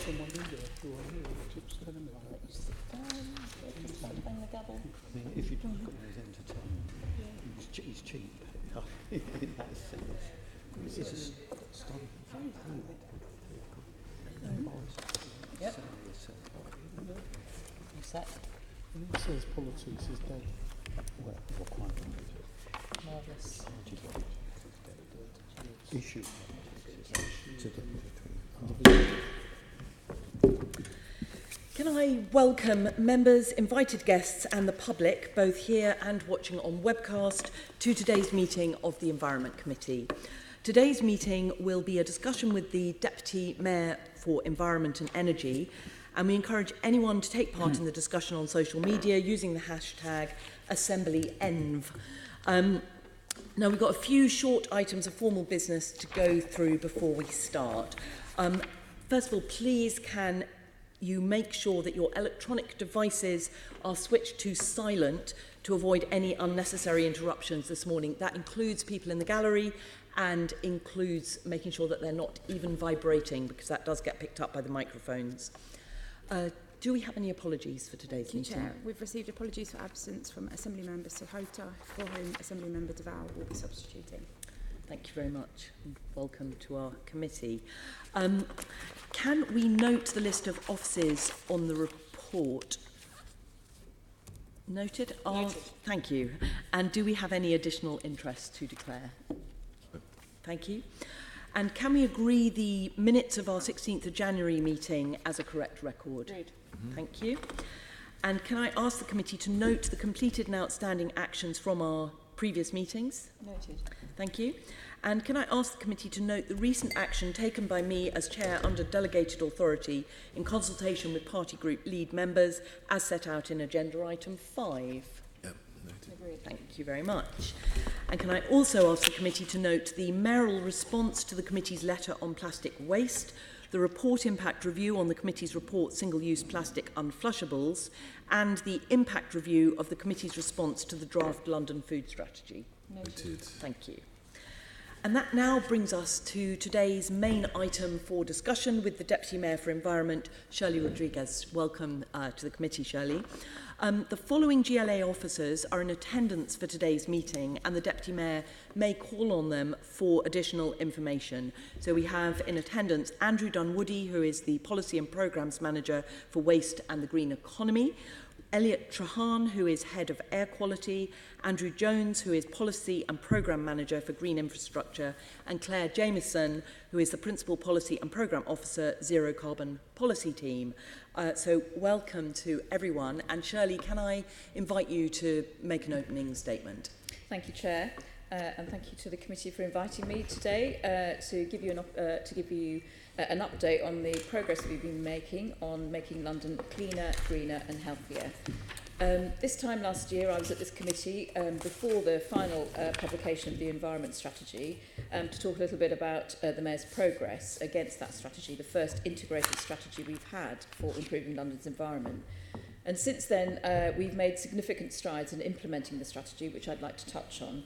Bang the gavel. I mean, if you've got those entertainment, he's cheap in that sense. It's just starting from Yep. What's that? It says politics is dead. Well, quite right. Marvellous. Issue to Can I welcome members, invited guests and the public, both here and watching on webcast, to today's meeting of the Environment Committee. Today's meeting will be a discussion with the Deputy Mayor for Environment and Energy, and we encourage anyone to take part in the discussion on social media using the hashtag AssemblyEnv. Now, we've got a few short items of formal business to go through before we start. First of all, please can you make sure that your electronic devices are switched to silent to avoid any unnecessary interruptions this morning. That includes people in the gallery and includes making sure that they're not even vibrating, because that does get picked up by the microphones. Do we have any apologies for today's meeting? Chair, we've received apologies for absence from Assemblymember Sahota, for whom Assemblymember Deval will be substituting. Thank you very much, and welcome to our committee. Can we note the list of offices on the report? Noted? Noted. Thank you. And do we have any additional interest to declare? Thank you. And can we agree the minutes of our 16th of January meeting as a correct record? Agreed. Thank you. And can I ask the committee to note the completed and outstanding actions from our previous meetings? Noted. Thank you. And can I ask the committee to note the recent action taken by me as chair under delegated authority in consultation with party group lead members as set out in agenda item 5? Yep, noted. Agreed. Thank you very much. And can I also ask the committee to note the mayoral response to the committee's letter on plastic waste, the report impact review on the committee's report single-use plastic unflushables, and the impact review of the committee's response to the draft London food strategy? Noted. Thank you. And that now brings us to today's main item for discussion with the Deputy Mayor for Environment, Shirley Rodigues. Welcome to the committee, Shirley. The following GLA officers are in attendance for today's meeting, and the Deputy Mayor may call on them for additional information. So we have in attendance Andrew Dunwoody, who is the Policy and Programmes Manager for Waste and the Green Economy, Elliot Treharne, who is Head of Air Quality, Andrew Jones, who is Policy and Programme Manager for Green Infrastructure, and Claire Jamieson, who is the Principal Policy and Programme Officer, Zero Carbon Policy Team. So welcome to everyone. And Shirley, can I invite you to make an opening statement? Thank you, Chair, and thank you to the committee for inviting me today to give you an update on the progress we've been making on making London cleaner, greener and healthier. This time last year I was at this committee before the final publication of the Environment Strategy to talk a little bit about the Mayor's progress against that strategy, the first integrated strategy we've had for improving London's environment. And since then we've made significant strides in implementing the strategy, which I'd like to touch on.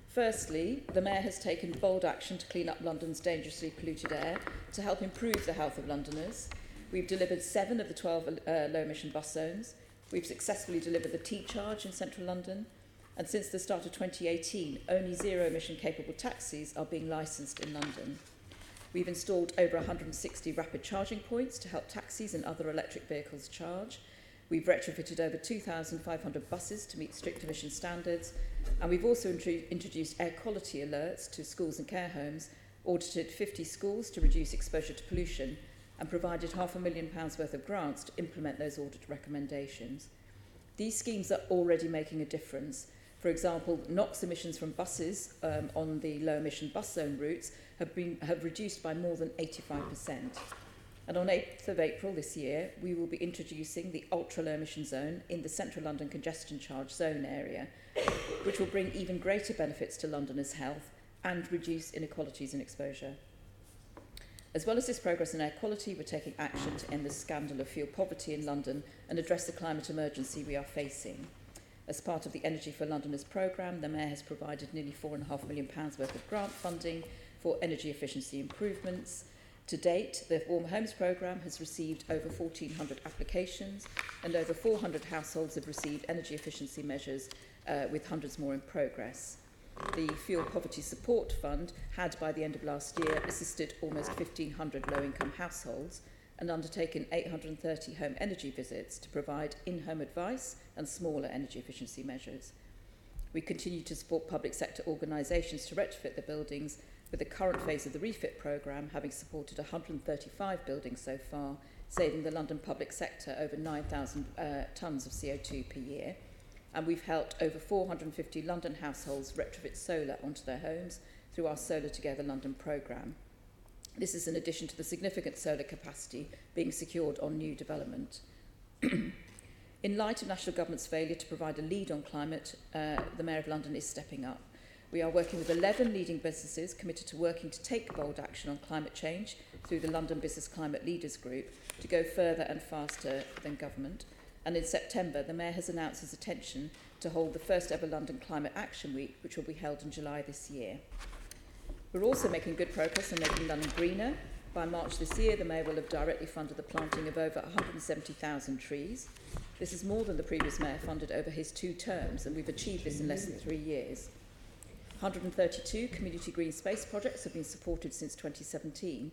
Firstly, the Mayor has taken bold action to clean up London's dangerously polluted air to help improve the health of Londoners. We've delivered 7 of the 12 low-emission bus zones. We've successfully delivered the T-charge in central London. And since the start of 2018, only zero-emission capable taxis are being licensed in London. We've installed over 160 rapid charging points to help taxis and other electric vehicles charge. We've retrofitted over 2,500 buses to meet strict emission standards, and we've also introduced air quality alerts to schools and care homes, audited 50 schools to reduce exposure to pollution, and provided £500,000 worth of grants to implement those audit recommendations. These schemes are already making a difference. For example, NOx emissions from buses on the low-emission bus zone routes have reduced by more than 85%. And on 8th of April this year, we will be introducing the ultra-low emission zone in the central London congestion charge zone area, which will bring even greater benefits to Londoners' health and reduce inequalities in exposure. As well as this progress in air quality, we're taking action to end the scandal of fuel poverty in London and address the climate emergency we are facing. As part of the Energy for Londoners programme, the Mayor has provided nearly £4.5 million worth of grant funding for energy efficiency improvements. To date, the Warmer Homes programme has received over 1,400 applications, and over 400 households have received energy efficiency measures, with hundreds more in progress. The Fuel Poverty Support Fund had, by the end of last year, assisted almost 1,500 low-income households and undertaken 830 home energy visits to provide in-home advice and smaller energy efficiency measures. We continue to support public sector organisations to retrofit their buildings, with the current phase of the refit programme having supported 135 buildings so far, saving the London public sector over 9,000 tonnes of CO2 per year. And we've helped over 450 London households retrofit solar onto their homes through our Solar Together London programme. This is in addition to the significant solar capacity being secured on new development. In light of National Government's failure to provide a lead on climate, the Mayor of London is stepping up. We are working with 11 leading businesses committed to working to take bold action on climate change through the London Business Climate Leaders Group to go further and faster than government. And in September, the Mayor has announced his intention to hold the first ever London Climate Action Week, which will be held in July this year. We're also making good progress on making London greener. By March this year, the Mayor will have directly funded the planting of over 170,000 trees. This is more than the previous Mayor funded over his 2 terms, and we've achieved this in less than 3 years. 132 community green space projects have been supported since 2017,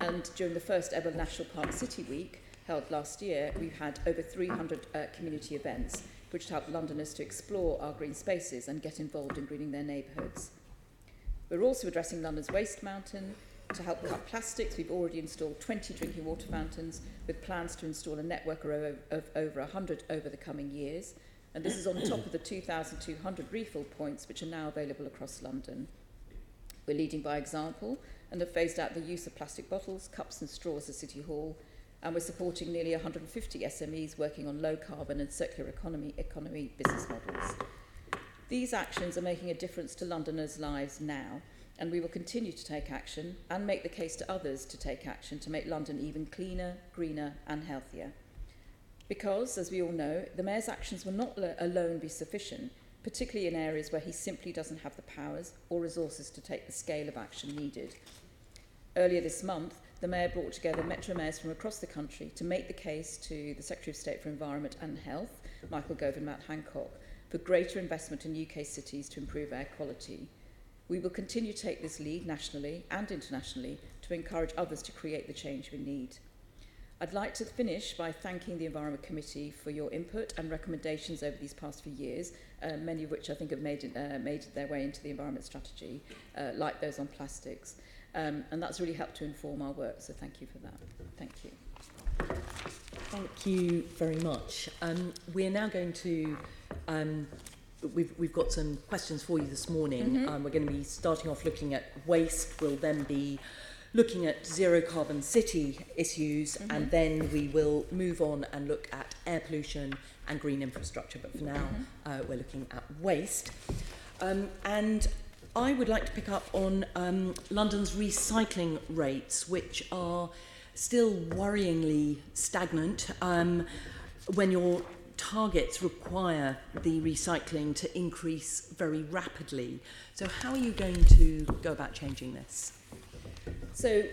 and during the first ever National Park City Week, held last year, we've had over 300 community events, which help Londoners to explore our green spaces and get involved in greening their neighbourhoods. We're also addressing London's waste mountain. To help cut plastics, we've already installed 20 drinking water fountains, with plans to install a network of over 100 over the coming years. And this is on top of the 2,200 refill points which are now available across London. We're leading by example and have phased out the use of plastic bottles, cups and straws at City Hall, and we're supporting nearly 150 SMEs working on low carbon and circular economy business models. These actions are making a difference to Londoners' lives now, and we will continue to take action and make the case to others to take action to make London even cleaner, greener and healthier. Because, as we all know, the Mayor's actions will not alone be sufficient, particularly in areas where he simply doesn't have the powers or resources to take the scale of action needed. Earlier this month, the Mayor brought together Metro Mayors from across the country to make the case to the Secretary of State for Environment and Health, Michael Gove and Matt Hancock, for greater investment in UK cities to improve air quality. We will continue to take this lead nationally and internationally to encourage others to create the change we need. I'd like to finish by thanking the Environment Committee for your input and recommendations over these past few years, many of which I think have made their way into the environment strategy, like those on plastics. And that's really helped to inform our work, so thank you for that. Thank you. Thank you very much. We're now going to... We've got some questions for you this morning. We're going to be starting off looking at waste. We'll then be looking at zero carbon city issues, and then we will move on and look at air pollution and green infrastructure. But for now, we're looking at waste. And I would like to pick up on London's recycling rates, which are still worryingly stagnant when your targets require the recycling to increase very rapidly. So how are you going to go about changing this? So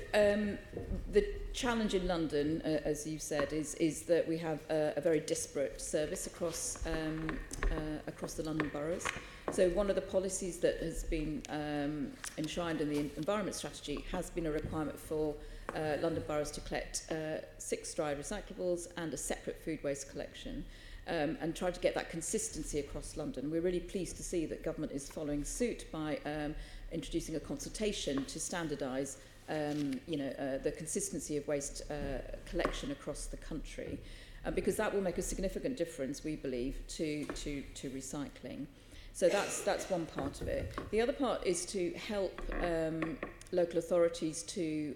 the challenge in London, as you said, is that we have a very disparate service across the London boroughs. So one of the policies that has been enshrined in the environment strategy has been a requirement for London boroughs to collect 6 dry recyclables and a separate food waste collection, and try to get that consistency across London. We're really pleased to see that government is following suit by introducing a consultation to standardise the consistency of waste collection across the country, because that will make a significant difference, we believe, to recycling. So that's one part of it. The other part is to help local authorities to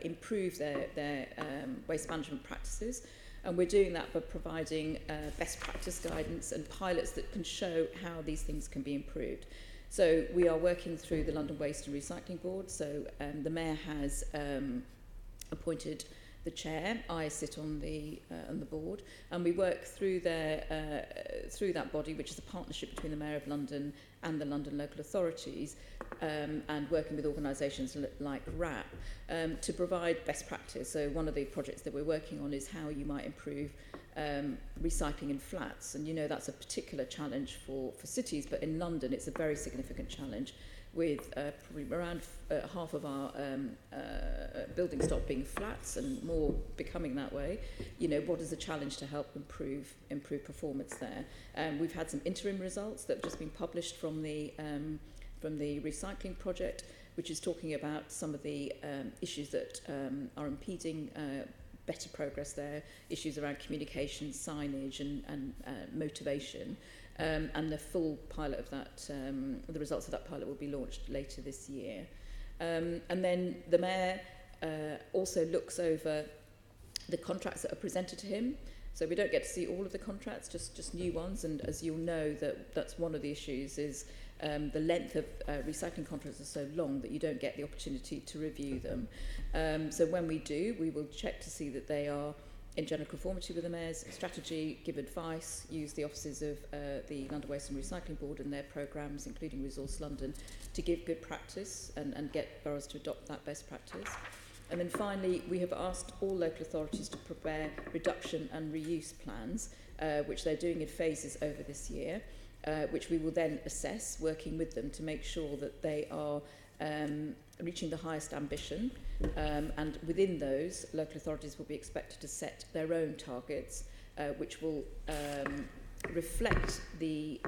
improve their waste management practices. And we're doing that by providing best practice guidance and pilots that can show how these things can be improved. So we are working through the London Waste and Recycling Board. So the Mayor has appointed the chair. I sit on the board, and we work through that body, which is a partnership between the Mayor of London and the London local authorities, and working with organisations like RAP to provide best practice. So one of the projects that we're working on is how you might improve recycling in flats, and that's a particular challenge for cities, but in London it's a very significant challenge, with probably around half of our building stock being flats and more becoming that way. What is the challenge to help improve performance there? We've had some interim results that have just been published from the recycling project, which is talking about some of the issues that are impeding better progress there, issues around communication, signage and motivation. And the full pilot of that, the results of that pilot will be launched later this year. And then the Mayor also looks over the contracts that are presented to him. So we don't get to see all of the contracts, just new ones. And as you'll know, that's one of the issues is the length of recycling contracts are so long that you don't get the opportunity to review them. So when we do, we will check to see that they are in general conformity with the Mayor's strategy, give advice, use the offices of the London Waste and Recycling Board and their programmes, including Resource London, to give good practice and get boroughs to adopt that best practice. And then finally, we have asked all local authorities to prepare reduction and reuse plans, which they're doing in phases over this year, which we will then assess, working with them to make sure that they are reaching the highest ambition, and within those, local authorities will be expected to set their own targets, which will reflect the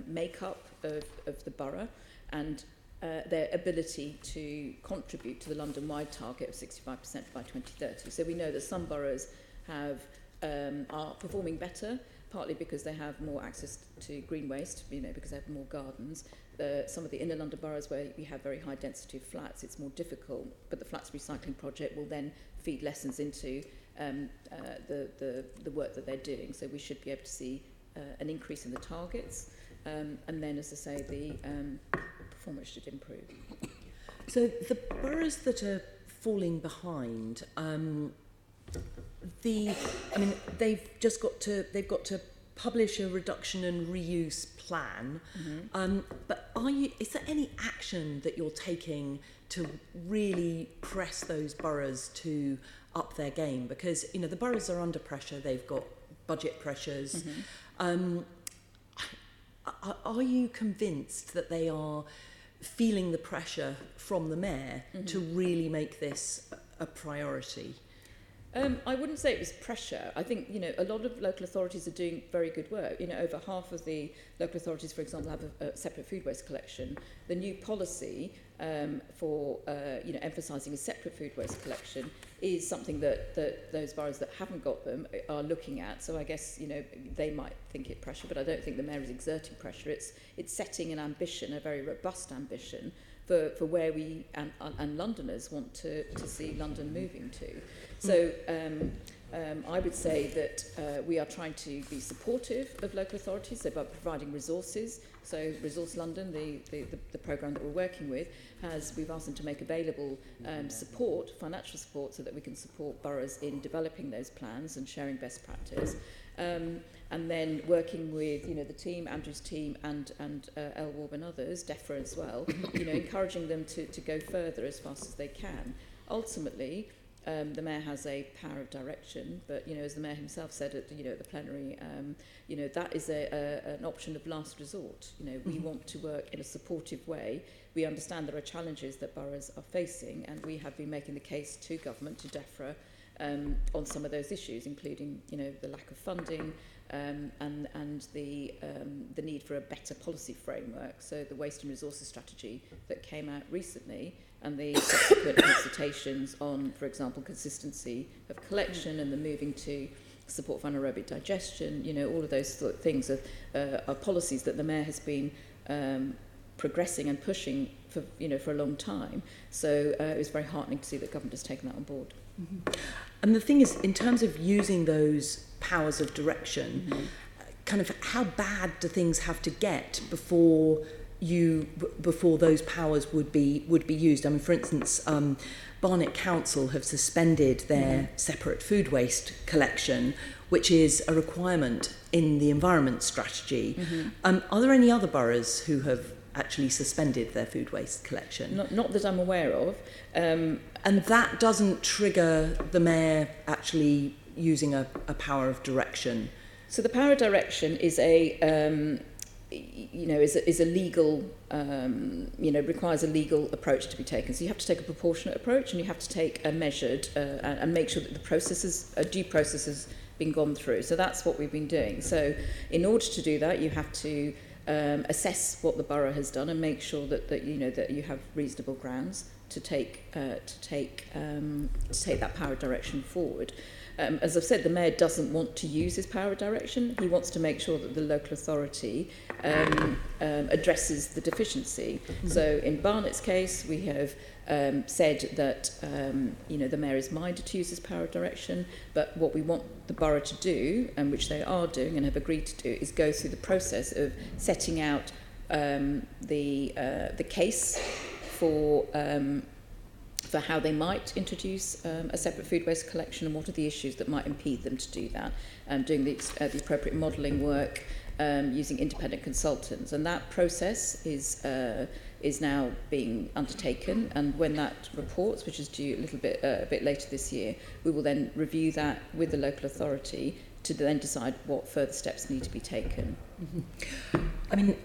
makeup of the borough and their ability to contribute to the London-wide target of 65% by 2030. So we know that some boroughs are performing better, partly because they have more access to green waste, because they have more gardens. Some of the inner London boroughs where we have very high density of flats, it's more difficult, but the flats recycling project will then feed lessons into the work that they're doing. So we should be able to see an increase in the targets, and then, as I say, the performance should improve. So the boroughs that are falling behind, they've got to publish a reduction and reuse plan. Mm-hmm. But is there any action that you're taking to really press those boroughs to up their game? Because the boroughs are under pressure. They've got budget pressures. Mm-hmm. Are you convinced that they are feeling the pressure from the Mayor mm-hmm. to really make this a priority? I wouldn't say it was pressure. I think, a lot of local authorities are doing very good work. Over half of the local authorities, for example, have a separate food waste collection. The new policy for, emphasising a separate food waste collection is something that those boroughs that haven't got them are looking at. So I guess, they might think it pressure, but I don't think the Mayor is exerting pressure. It's setting an ambition, a very robust ambition, for where we and Londoners want to see London moving to. So I would say that we are trying to be supportive of local authorities, so by providing resources. So Resource London, the programme that we're working with, we've asked them to make available support, financial support, so that we can support boroughs in developing those plans and sharing best practice. And then working with the team, Andrew's team, and Elwab and others, DEFRA as well, encouraging them to go further as fast as they can. Ultimately, the Mayor has a power of direction, but as the Mayor himself said at the plenary, that is an option of last resort. We want to work in a supportive way. We understand there are challenges that boroughs are facing, and we have been making the case to government, to DEFRA, on some of those issues, including the lack of funding, and the need for a better policy framework. So the waste and resources strategy that came out recently, and the subsequent consultations on, for example, consistency of collection and the moving to support for anaerobic digestion, all of those things are policies that the Mayor has been progressing and pushing for a long time. So it was very heartening to see that government has taken that on board. Mm-hmm. And the thing is, in terms of using those powers of direction, mm-hmm. kind of how bad do things have to get before before those powers would be used. I mean, for instance, Barnet Council have suspended their separate food waste collection, which is a requirement in the environment strategy. Are there any other boroughs who have actually suspended their food waste collection? Not that I'm aware of. And that doesn't trigger the mayor actually using a power of direction? So the power of direction is a legal, requires a legal approach to be taken. So you have to take a proportionate approach, and you have to take a measured and make sure that a due process has been gone through. So that's what we've been doing. So in order to do that, you have to assess what the borough has done and make sure that you have reasonable grounds to take that power of direction forward. As I've said, the mayor doesn't want to use his power of direction. He wants to make sure that the local authority addresses the deficiency. So in Barnet's case, we have said that the mayor is minded to use his power of direction, but what we want the borough to do, and which they are doing and have agreed to do, is go through the process of setting out the case for how they might introduce a separate food waste collection, and what are the issues that might impede them to do that, doing the appropriate modelling work, using independent consultants. And that process is now being undertaken, and when that reports, which is due a bit later this year, we will then review that with the local authority to then decide what further steps need to be taken. I mean,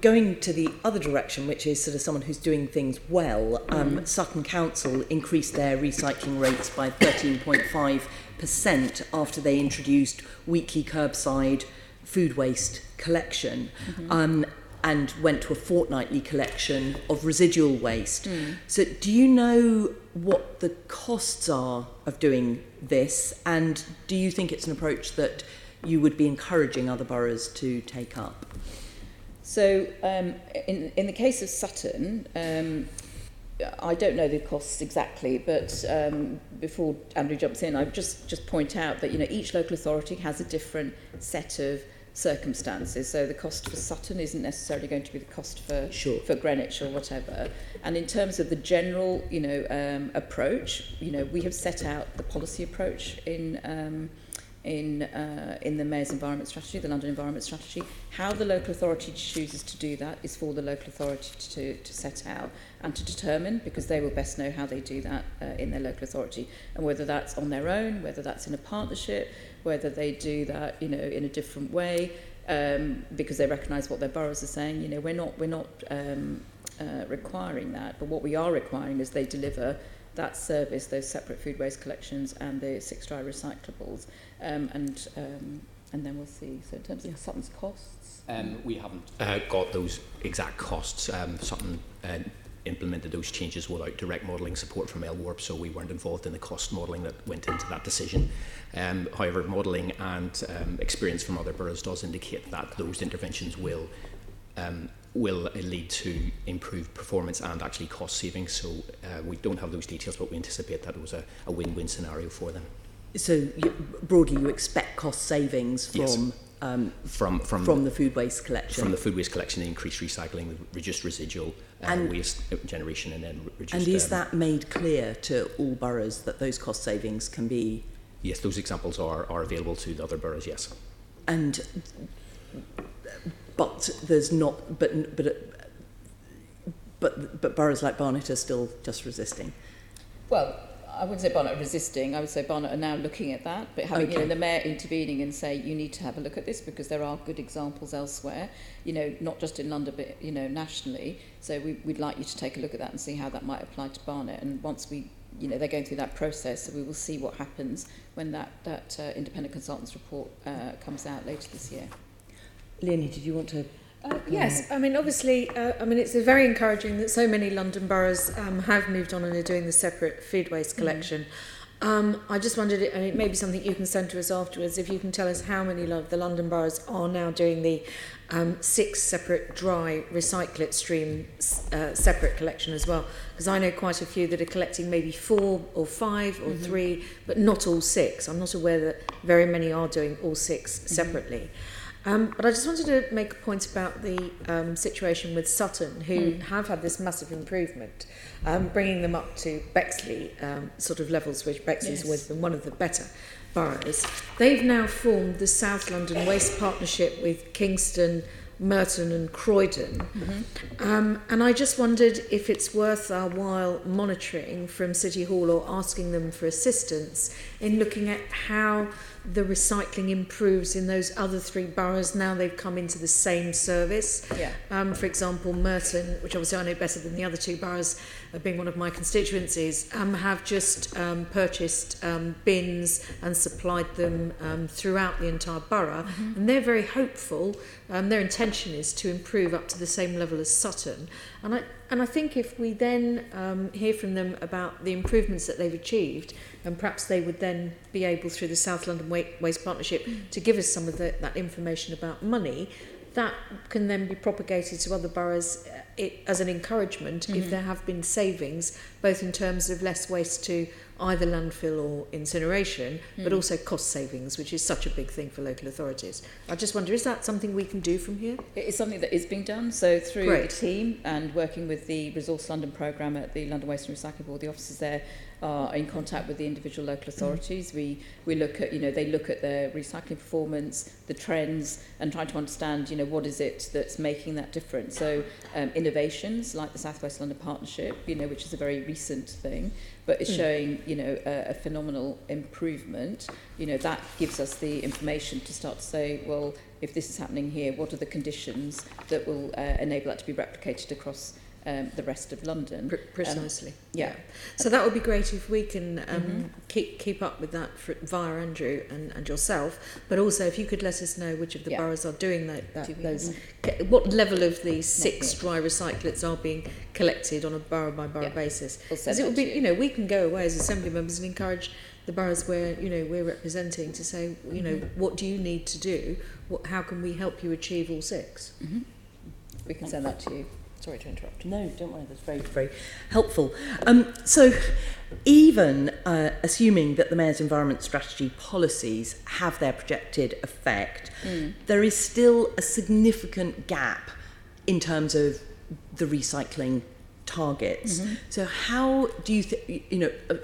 going to the other direction, which is sort of someone who's doing things well, Sutton Council increased their recycling rates by 13.5% after they introduced weekly curbside food waste collection, and went to a fortnightly collection of residual waste. So do you know what the costs are of doing this, and do you think it's an approach that you would be encouraging other boroughs to take up? So in the case of Sutton, I don't know the costs exactly, but before Andrew jumps in, I would just point out that each local authority has a different set of circumstances. So the cost for Sutton isn't necessarily going to be the cost for Greenwich or whatever. And in terms of the general approach, we have set out the policy approach in the Mayor's Environment Strategy, the London Environment Strategy. How the local authority chooses to do that is for the local authority to set out and to determine, because they will best know how they do that in their local authority, and whether that's on their own, whether that's in a partnership, whether they do that in a different way, because they recognise what their boroughs are saying. We're not requiring that, but what we are requiring is they deliver that service, those separate food waste collections and the 6 dry recyclables. And then we'll see. So in terms of Sutton's costs? We haven't got those exact costs. Sutton implemented those changes without direct modelling support from LWARP, so we weren't involved in the cost modelling that went into that decision. However, modelling and experience from other boroughs does indicate that those interventions will lead to improved performance and actually cost savings. So we don't have those details, but we anticipate that it was a win-win scenario for them. So broadly, you expect cost savings from from the food waste collection? From the food waste collection, increased recycling, reduced residual waste generation, and then reduced... And is that made clear to all boroughs that those cost savings can be... Yes, those examples are available to the other boroughs, yes. And... But there's not... But boroughs like Barnet are still just resisting? Well, I wouldn't say Barnet are resisting. I would say Barnet are now looking at that, but having the mayor intervening and say you need to have a look at this because there are good examples elsewhere, not just in London but nationally. So we'd like you to take a look at that and see how that might apply to Barnet. And once they're going through that process, so we will see what happens when that independent consultants report comes out later this year. Leonie, did you want to? Yes, obviously, it's very encouraging that so many London boroughs have moved on and are doing the separate food waste collection. I just wondered, it may be something you can send to us afterwards, if you can tell us how many of the London boroughs are now doing the 6 separate dry recyclate stream separate collection as well. Because I know quite a few that are collecting maybe 4 or 5 or 3, but not all 6. I'm not aware that very many are doing all 6 separately. But I just wanted to make a point about the situation with Sutton, who have had this massive improvement, bringing them up to Bexley sort of levels, which Bexley's always been one of the better boroughs. They've now formed the South London Waste Partnership with Kingston, Merton and Croydon. And I just wondered if it's worth our while monitoring from City Hall or asking them for assistance in looking at how the recycling improves in those other three boroughs now they've come into the same service. For example, Merton, which obviously I know better than the other two boroughs, being one of my constituencies, have just purchased bins and supplied them throughout the entire borough. And they're very hopeful. Their intention is to improve up to the same level as Sutton. And I think if we then hear from them about the improvements that they've achieved, and perhaps they would then be able, through the South London Waste Partnership, to give us some of that information about money, that can then be propagated to other boroughs as an encouragement if there have been savings, both in terms of less waste to either landfill or incineration, but also cost savings, which is such a big thing for local authorities. I just wonder, is that something we can do from here? It is something that is being done. So through the team and working with the Resource London programme at the London Waste and Recycling Board, the officers there are in contact with the individual local authorities. We look at, they look at their recycling performance, the trends, and try to understand, what is it that's making that difference. So innovations like the South West London Partnership, which is a very recent thing, but it's showing, a phenomenal improvement. That gives us the information to start to say, well, if this is happening here, what are the conditions that will enable that to be replicated across the rest of London? Precisely. Yeah. So that would be great if we can keep up with that via Andrew and yourself, but also if you could let us know which of the boroughs are doing those, what level of these 6 dry recyclates are being collected on a borough by borough basis. Because it would be, we can go away as Assembly members and encourage the boroughs where we're representing to say, what do you need to do? How can we help you achieve all 6? We can send that to you. Sorry to interrupt. No, don't worry, that's very, very helpful. So even assuming that the Mayor's environment strategy policies have their projected effect, there is still a significant gap in terms of the recycling targets. So how do you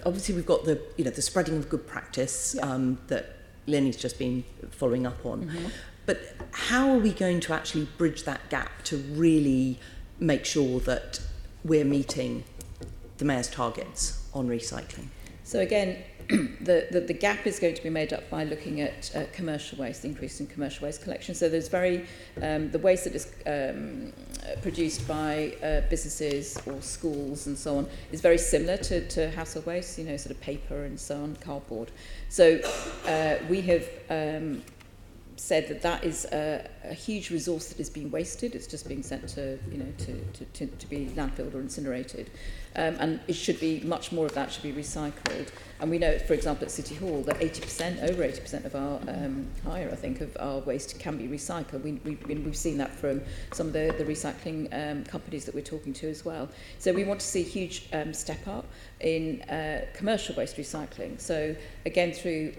obviously we've got the spreading of good practice that Lenny's just been following up on, but how are we going to actually bridge that gap to really make sure that we're meeting the Mayor's targets on recycling? So again, the gap is going to be made up by looking at commercial waste, the increase in commercial waste collection. So there's the waste that is produced by businesses or schools and so on is very similar to household waste, sort of paper and so on, cardboard. So we have said that is a huge resource that is being wasted. It's just being sent to be landfilled or incinerated, and it should be much more of that should be recycled. And we know, for example, at City Hall that over 80% of our higher, I think, of our waste can be recycled. We've seen that from some of the recycling companies that we're talking to as well. So we want to see a huge step up in commercial waste recycling. So again, through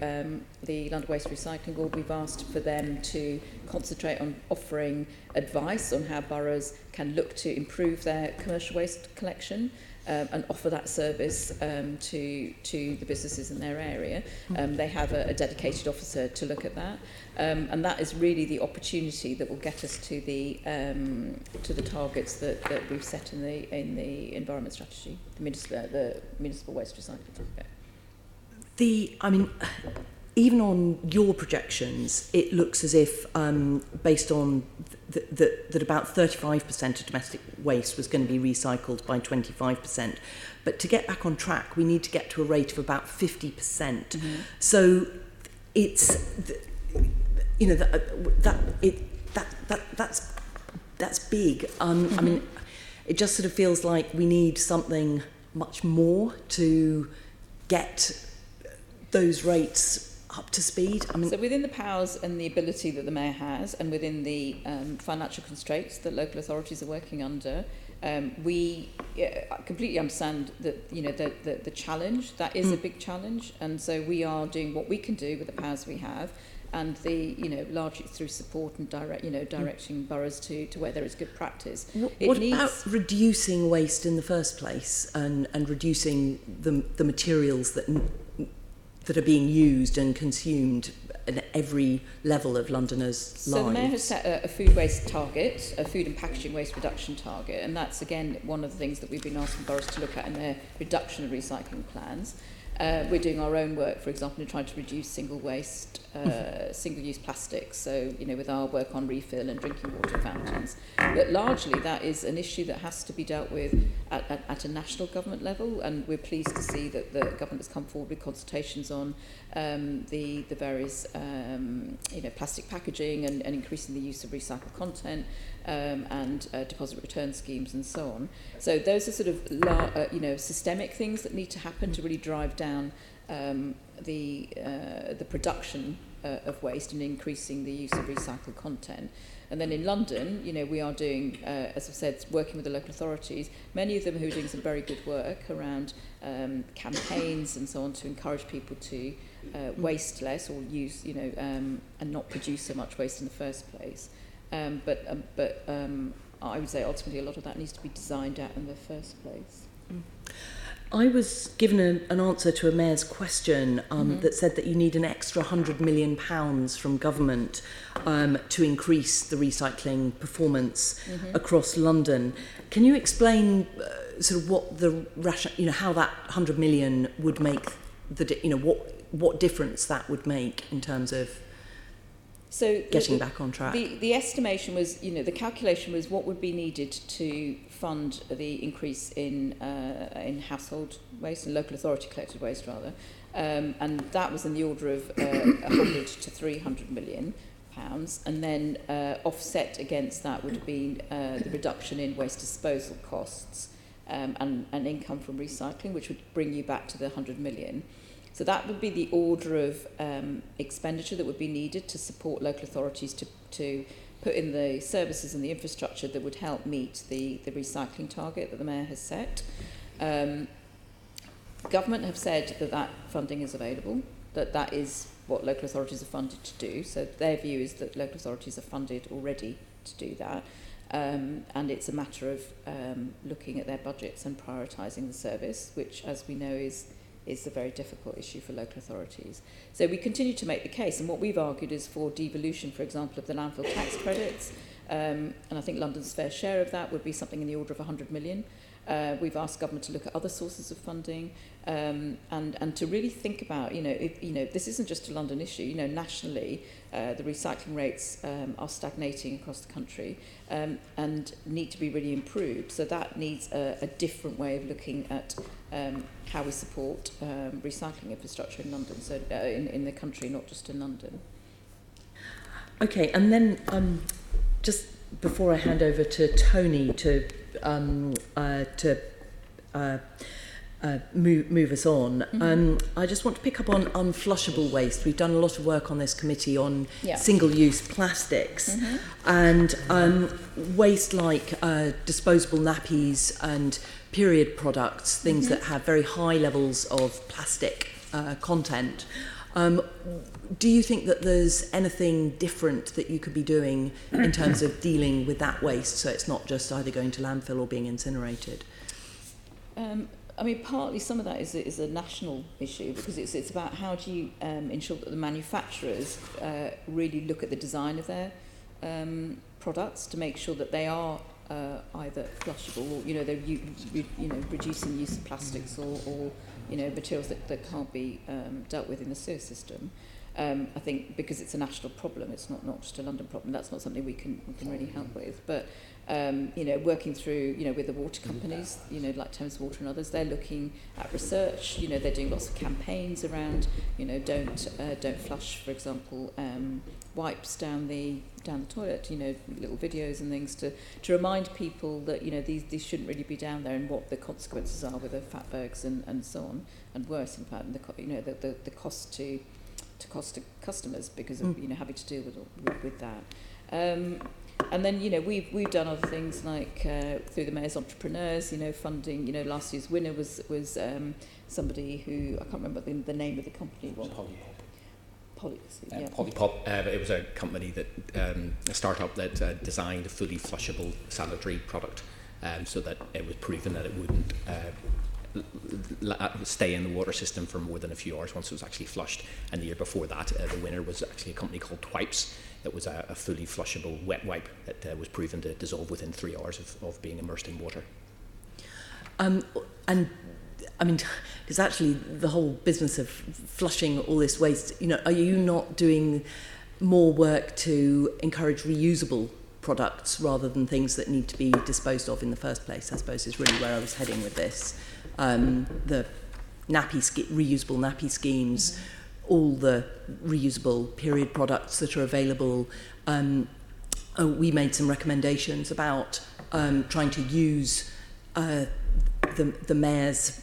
the London Waste Recycling Board, we've asked for them to concentrate on offering advice on how boroughs can look to improve their commercial waste collection and offer that service to the businesses in their area. They have a dedicated officer to look at that, and that is really the opportunity that will get us to the targets that we've set in the environment strategy, the municipal waste recycling. Even on your projections, it looks as if, based on that about 35% of domestic waste was going to be recycled by 25%. But to get back on track, we need to get to a rate of about 50%. So it's, that's big. I mean, it just sort of feels like we need something much more to get those rates up to speed. So within the powers and the ability that the Mayor has, and within the financial constraints that local authorities are working under, we completely understand that the challenge. That is a big challenge, and so we are doing what we can do with the powers we have. and the, largely through support and directing boroughs to where there is good practice. What about reducing waste in the first place and reducing the materials that are being used and consumed at every level of Londoners' lives? So the Mayor has set a food waste target, a food and packaging waste reduction target, and that's again one of the things that we've been asking boroughs to look at in their reduction of recycling plans. We're doing our own work, for example, in trying to reduce single-use plastics, so, with our work on refill and drinking water fountains. But largely that is an issue that has to be dealt with at a national government level, and we're pleased to see that the government has come forward with consultations on the various plastic packaging and increasing the use of recycled content and deposit return schemes and so on. So those are sort of systemic things that need to happen to really drive down the production of waste and increasing the use of recycled content. And then in London, we are doing, as I've said, working with the local authorities, many of them who are doing some very good work around campaigns and so on to encourage people to waste less or use, and not produce so much waste in the first place. But I would say ultimately a lot of that needs to be designed out in the first place. I was given an answer to a mayor's question that said that you need an extra £100 million from government to increase the recycling performance across London. Can you explain sort of what the how that 100 million would make what difference that would make in terms of getting back on track? The estimation was, the calculation was what would be needed to fund the increase in household waste and local authority collected waste rather, and that was in the order of 100 to 300 million pounds, and then offset against that would have been the reduction in waste disposal costs and income from recycling, which would bring you back to the 100 million. So that would be the order of expenditure that would be needed to support local authorities to put in the services and the infrastructure that would help meet the recycling target that the Mayor has set. Government have said that funding is available, that is what local authorities are funded to do. So their view is that local authorities are funded already to do that. And it's a matter of looking at their budgets and prioritising the service, which, as we know, is a very difficult issue for local authorities. So we continue to make the case, and what we've argued is for devolution, for example, of the landfill tax credits, and I think London's fair share of that would be something in the order of 100 million. We've asked government to look at other sources of funding and to really think about, this isn't just a London issue. Nationally, the recycling rates are stagnating across the country and need to be really improved. So that needs a different way of looking at how we support recycling infrastructure in London, so in the country, not just in London. Okay, and then just before I hand over to Tony to move us on, I just want to pick up on unflushable waste. We've done a lot of work on this committee on single-use plastics and waste like disposable nappies and period products, things that have very high levels of plastic content. Do you think that there's anything different that you could be doing in terms of dealing with that waste, so it's not just either going to landfill or being incinerated? Partly some of that is a national issue, because it's about how do you ensure that the manufacturers really look at the design of their products to make sure that they are either flushable or they're reducing use of plastics or materials that can't be dealt with in the sewer system. I think because it's a national problem, it's not just a London problem. That's not something we can really help with. But working through with the water companies, like Thames Water and others, they're looking at research. They're doing lots of campaigns around don't flush, for example, wipes down the toilet. Little videos and things to remind people that these shouldn't really be down there and what the consequences are with the fatbergs and so on, and worse in fact, and the cost to customers because of having to deal with that. And then we've done other things like through the Mayor's Entrepreneurs, funding. Last year's winner was somebody who I can't remember the name of the company. Polypop. It was a company that a startup that designed a fully flushable sanitary product, so that it was proven that it wouldn't stay in the water system for more than a few hours once it was actually flushed. And the year before that, the winner was actually a company called Twipes. That was a fully flushable wet wipe that was proven to dissolve within 3 hours of being immersed in water. And I mean, because actually the whole business of flushing all this waste, are you not doing more work to encourage reusable products rather than things that need to be disposed of in the first place, I suppose is really where I was heading with this. The reusable nappy schemes, all the reusable period products that are available. We made some recommendations about trying to use the mayor's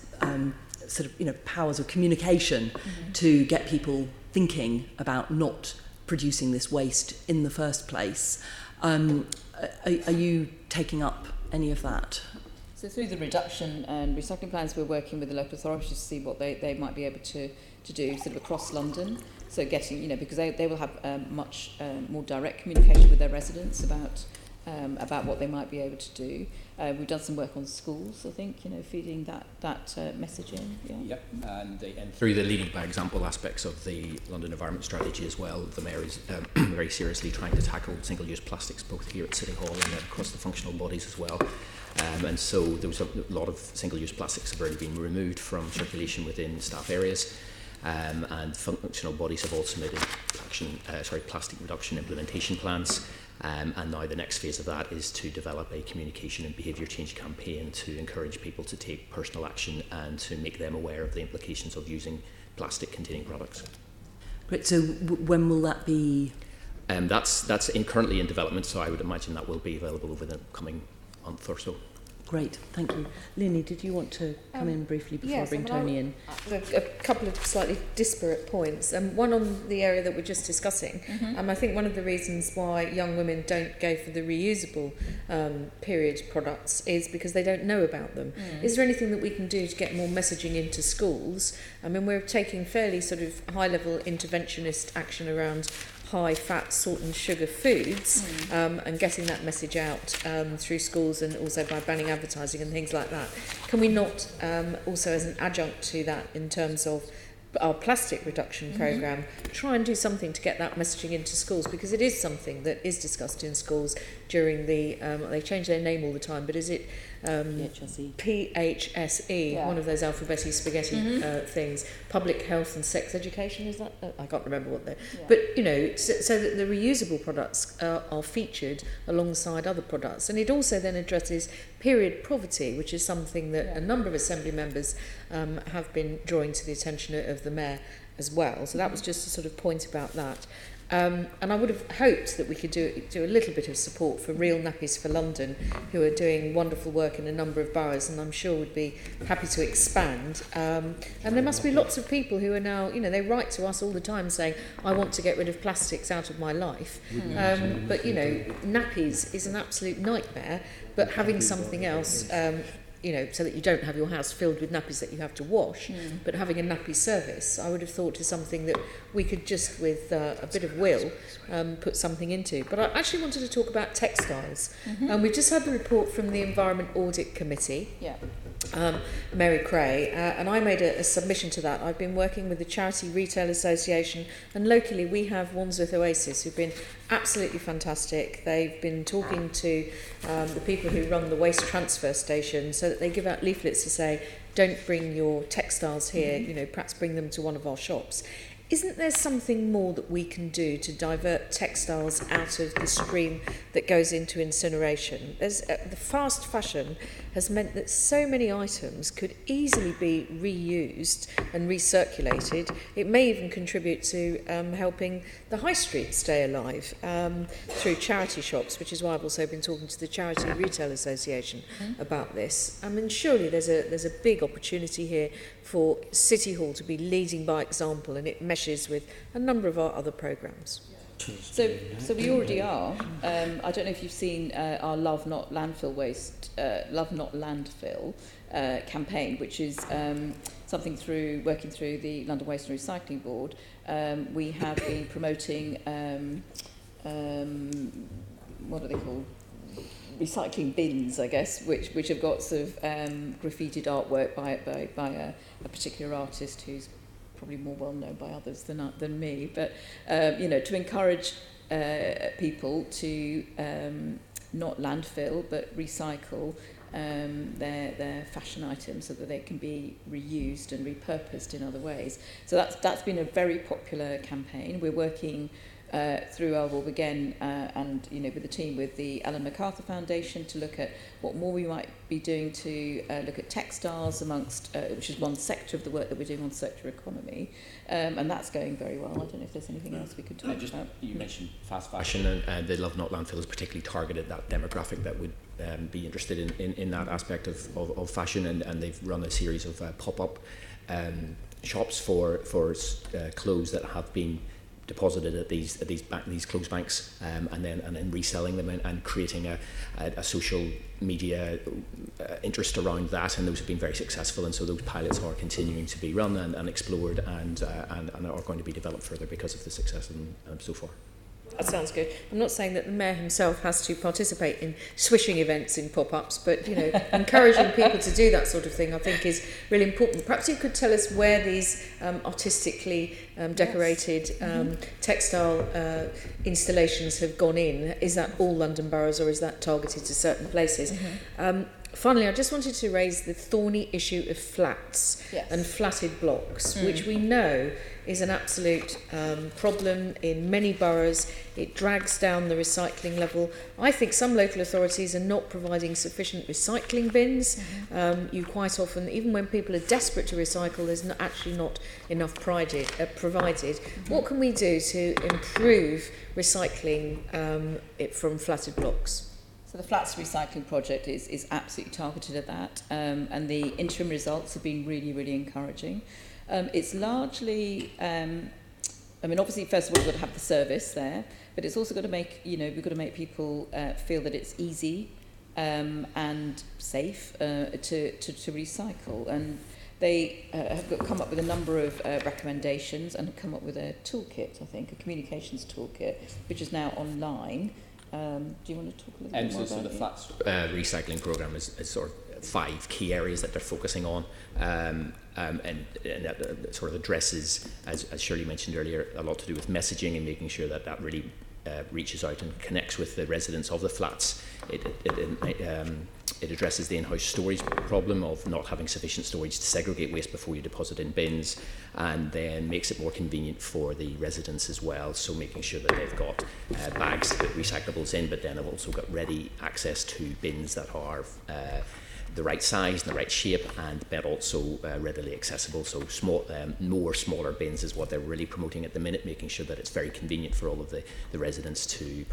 powers of communication to get people thinking about not producing this waste in the first place. Are you taking up any of that? So through the reduction and recycling plans, we're working with the local authorities to see what they might be able to do sort of across London. So getting, because they will have much more direct communication with their residents about what they might be able to do. We've done some work on schools, I think, feeding that message in. Yep, and through the leading by example aspects of the London Environment Strategy as well, the Mayor is very seriously trying to tackle single-use plastics, both here at City Hall and across the functional bodies as well. And so there was a lot of single-use plastics have already been removed from circulation within staff areas. And functional bodies have also made plastic reduction implementation plans. And now the next phase of that is to develop a communication and behaviour change campaign to encourage people to take personal action and to make them aware of the implications of using plastic-containing products. Great. So when will that be? That's currently in development, so I would imagine that will be available over the coming month or so. Great, thank you. Linny, did you want to come in briefly before I bring Tony in? A couple of slightly disparate points. One on the area that we're just discussing. I think one of the reasons why young women don't go for the reusable period products is because they don't know about them. Is there anything that we can do to get more messaging into schools? I mean, we're taking fairly sort of high-level interventionist action around high fat, salt and sugar foods and getting that message out through schools and also by banning advertising and things like that. Can we not also as an adjunct to that in terms of our plastic reduction programme, try and do something to get that messaging into schools, because it is something that is discussed in schools during the, they change their name all the time, but is it PHSE, one of those alphabetic spaghetti things, public health and sex education, is that? I can't remember what they're, but so that the reusable products are featured alongside other products. And it also then addresses period poverty, which is something that a number of Assembly members have been drawing to the attention of the Mayor as well. So that was just a sort of point about that. And I would have hoped that we could do a little bit of support for Real Nappies for London, who are doing wonderful work in a number of boroughs, and I'm sure would be happy to expand. And there must be lots of people who are now, they write to us all the time saying, I want to get rid of plastics out of my life. But, nappies is an absolute nightmare, but having something else... so that you don't have your house filled with nappies that you have to wash, but having a nappy service, I would have thought is something that we could just, with a bit of will, put something into. But I actually wanted to talk about textiles. And we've just had the report from the Environment Audit Committee, Mary Cray, and I made a submission to that. I've been working with the Charity Retail Association, and locally we have Wandsworth Oasis, who've been absolutely fantastic. They've been talking to the people who run the waste transfer station, so that they give out leaflets to say, don't bring your textiles here, perhaps bring them to one of our shops. Isn't there something more that we can do to divert textiles out of the stream that goes into incineration? The fast fashion has meant that so many items could easily be reused and recirculated. It may even contribute to helping the high street stay alive through charity shops, which is why I've also been talking to the Charity Retail Association about this. I mean, surely there's a big opportunity here for City Hall to be leading by example, and it meshes with a number of our other programmes. So we already are. I don't know if you've seen our Love Not Landfill campaign, which is something through working through the London Waste and Recycling Board. We have been promoting what are they called? Recycling bins, I guess, which have got sort of graffitied artwork by a particular artist who's probably more well known by others than me. But to encourage people to not landfill but recycle their fashion items so that they can be reused and repurposed in other ways. So that's been a very popular campaign. We're working through Elwell again and with the team with the Ellen MacArthur Foundation to look at what more we might be doing to look at textiles amongst which is one sector of the work that we're doing on circular economy, and that's going very well. I don't know if there's anything else we could talk about. You mentioned fast fashion, and the Love Not Landfill has particularly targeted that demographic that would be interested in that aspect of fashion, and they've run a series of pop-up shops for clothes that have been deposited at these clothes banks, and then reselling them and creating a social media interest around that, and those have been very successful, and so those pilots are continuing to be run and explored and are going to be developed further because of the success of them so far. That sounds good. I'm not saying that the Mayor himself has to participate in swishing events in pop-ups, but encouraging people to do that sort of thing I think is really important. Perhaps you could tell us where these artistically decorated textile installations have gone in. Is that all London boroughs, or is that targeted to certain places? Finally, I just wanted to raise the thorny issue of flats and flatted blocks, which we know is an absolute problem in many boroughs. It drags down the recycling level. I think some local authorities are not providing sufficient recycling bins. You quite often, even when people are desperate to recycle, there's actually not enough provided. What can we do to improve recycling from flatted blocks? So the flats recycling project is absolutely targeted at that, and the interim results have been really, really encouraging. It's largely, obviously, first of all, we've got to have the service there, but it's also got to make, we've got to make people feel that it's easy and safe to recycle. And they have come up with a number of recommendations and have come up with a toolkit, I think, a communications toolkit, which is now online. Do you want to talk a little bit more about it? So the flats recycling programme is sort of 5 key areas that they're focusing on, and that sort of addresses, as Shirley mentioned earlier, a lot to do with messaging and making sure that really reaches out and connects with the residents of the flats. It addresses the in-house storage problem of not having sufficient storage to segregate waste before you deposit in bins, and then makes it more convenient for the residents as well, so making sure that they've got bags to put recyclables in, but then have also got ready access to bins that are the right size and the right shape, and but also readily accessible. So more smaller bins is what they're really promoting at the minute, making sure that it's very convenient for all of the residents to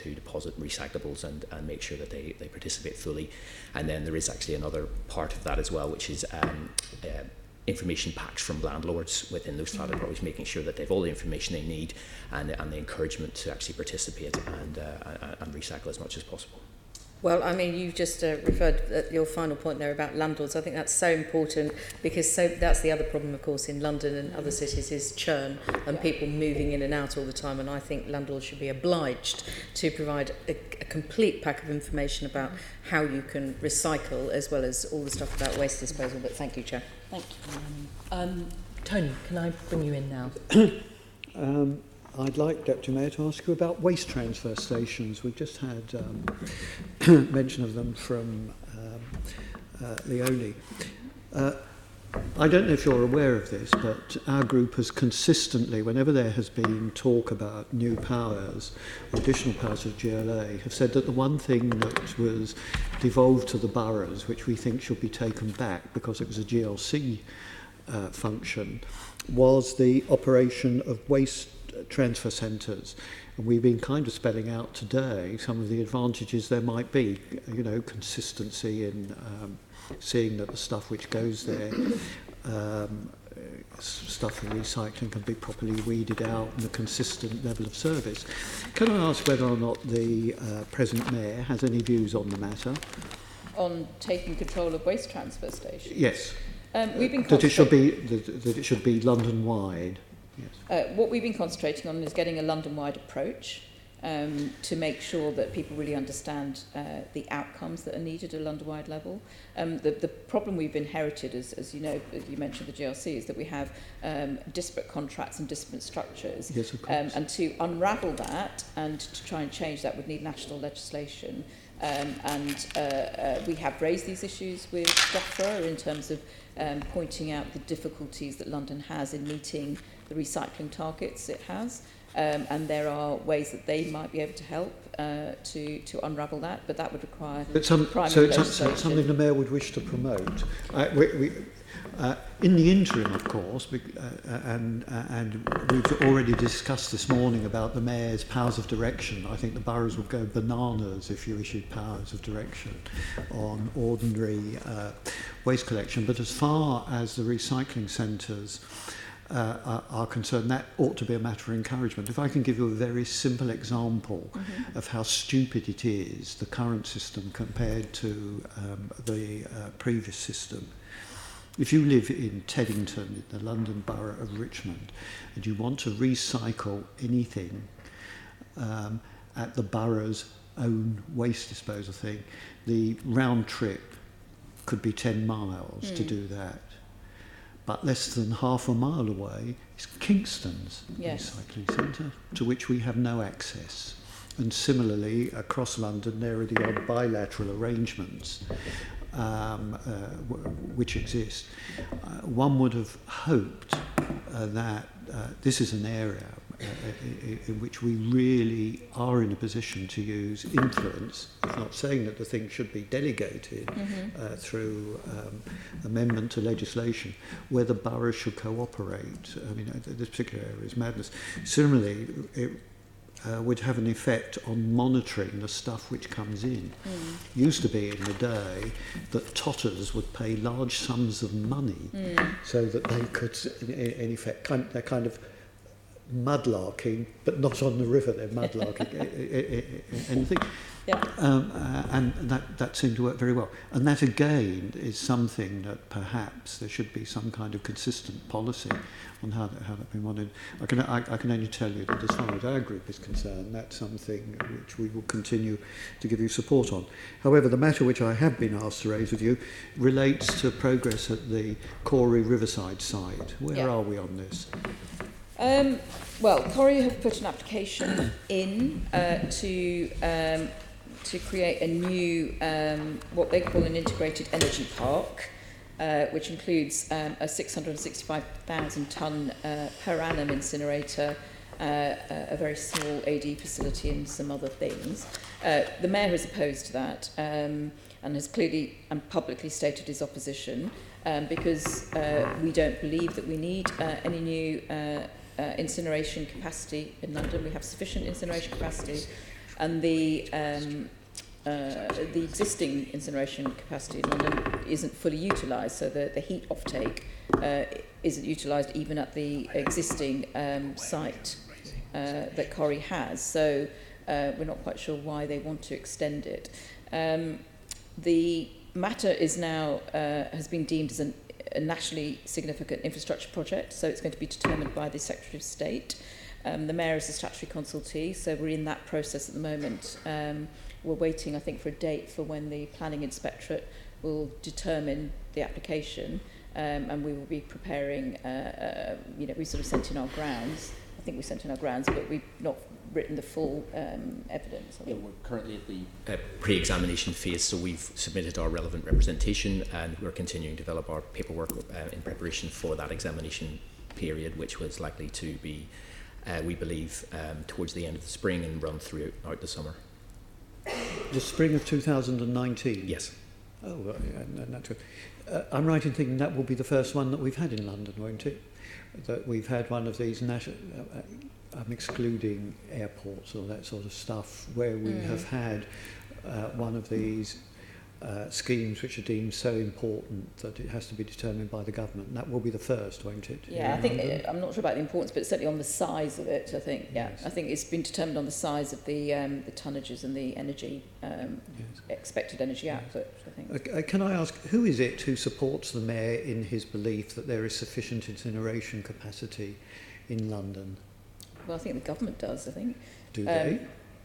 deposit recyclables and make sure that they participate fully. And then there is actually another part of that as well, which is information packs from landlords within those flatted properties, making sure that they've all the information they need and the encouragement to actually participate and recycle as much as possible. Well, I mean, you've just referred at your final point there about landlords. I think that's so important because that's the other problem, of course, in London and other cities is churn and people moving in and out all the time. And I think landlords should be obliged to provide a complete pack of information about how you can recycle, as well as all the stuff about waste disposal. But thank you, Chair. Thank you. Tony, can I bring you in now? I'd like, Deputy Mayor, to ask you about waste transfer stations. We've just had mention of them from Leoli. I don't know if you're aware of this, but our group has consistently, whenever there has been talk about new powers, additional powers of GLA, have said that the one thing that was devolved to the boroughs, which we think should be taken back because it was a GLC function, was the operation of waste transfer centres. And we've been kind of spelling out today some of the advantages there might be, consistency in seeing that the stuff which goes there, stuff for recycling, can be properly weeded out, and a consistent level of service. Can I ask whether or not the present Mayor has any views on the matter? On taking control of waste transfer stations? Yes. We've been that it should be London-wide. Yes. What we've been concentrating on is getting a London-wide approach to make sure that people really understand the outcomes that are needed at a London-wide level. The problem we've inherited, as you know, as you mentioned the GRC, is that we have disparate contracts and disparate structures. Yes, of course. And to unravel that and to try and change that would need national legislation. We have raised these issues with DEFRA in terms of pointing out the difficulties that London has in meeting the recycling targets it has. And there are ways that they might be able to help to unravel that, but that would require primary legislation. It's something the Mayor would wish to promote. In the interim, of course, and we've already discussed this morning about the Mayor's powers of direction. I think the boroughs would go bananas if you issued powers of direction on ordinary waste collection. But as far as the recycling centres are concerned, that ought to be a matter of encouragement. If I can give you a very simple example of how stupid it is, the current system compared to the previous system. If you live in Teddington, in the London Borough of Richmond, and you want to recycle anything at the borough's own waste disposal thing, the round trip could be 10 miles to do that. But less than half a mile away is Kingston's recycling centre, to which we have no access. And similarly, across London, there are the odd bilateral arrangements which exist. One would have hoped that this is an area in which we really are in a position to use influence. I'm not saying that the thing should be delegated through amendment to legislation, where the borough should cooperate. I mean, this particular area is madness. Similarly, it would have an effect on monitoring the stuff which comes in. Used to be in the day that totters would pay large sums of money so that they could, in effect, they're kind of mudlarking, but not on the river, they're mudlarking anything. And that seemed to work very well. And that again is something that perhaps there should be some kind of consistent policy on how that been wanted. I can only tell you that as far as our group is concerned, that's something which we will continue to give you support on. However, the matter which I have been asked to raise with you relates to progress at the Corey Riverside site. Where are we on this? Well, Corrie have put an application in to create a new, what they call an integrated energy park, which includes a 665,000 tonne per annum incinerator, a very small AD facility and some other things. The Mayor has opposed to that and has clearly and publicly stated his opposition because we don't believe that we need any new incineration capacity in London. We have sufficient incineration capacity, and the existing incineration capacity in London isn't fully utilised, so the heat offtake isn't utilised even at the existing site that Corrie has. So we're not quite sure why they want to extend it. The matter is now has been deemed as a nationally significant infrastructure project, so it's going to be determined by the Secretary of State. The Mayor is a statutory consultee, so we're in that process at the moment. We're waiting, I think, for a date for when the Planning Inspectorate will determine the application, and we will be preparing, we sort of sent in our grounds. I think we sent in our grounds, but we've not written the full evidence. Yeah, we're currently at the pre-examination phase, so we've submitted our relevant representation and we're continuing to develop our paperwork in preparation for that examination period, which was likely to be, we believe, towards the end of the spring and run throughout the summer. The spring of 2019? Yes. Oh, well, yeah, that's good. I'm right in thinking that will be the first one that we've had in London, won't it? That we've had one of these national... I'm excluding airports or that sort of stuff, where we have had one of these schemes which are deemed so important that it has to be determined by the government. And that will be the first, won't it? Yeah, I think I'm not sure about the importance, but certainly on the size of it, I think. Yeah, yes. I think it's been determined on the size of the tonnages and the energy expected energy output. I think. Can I ask, who is it who supports the Mayor in his belief that there is sufficient incineration capacity in London? Well, I think the government does. I think. Do they?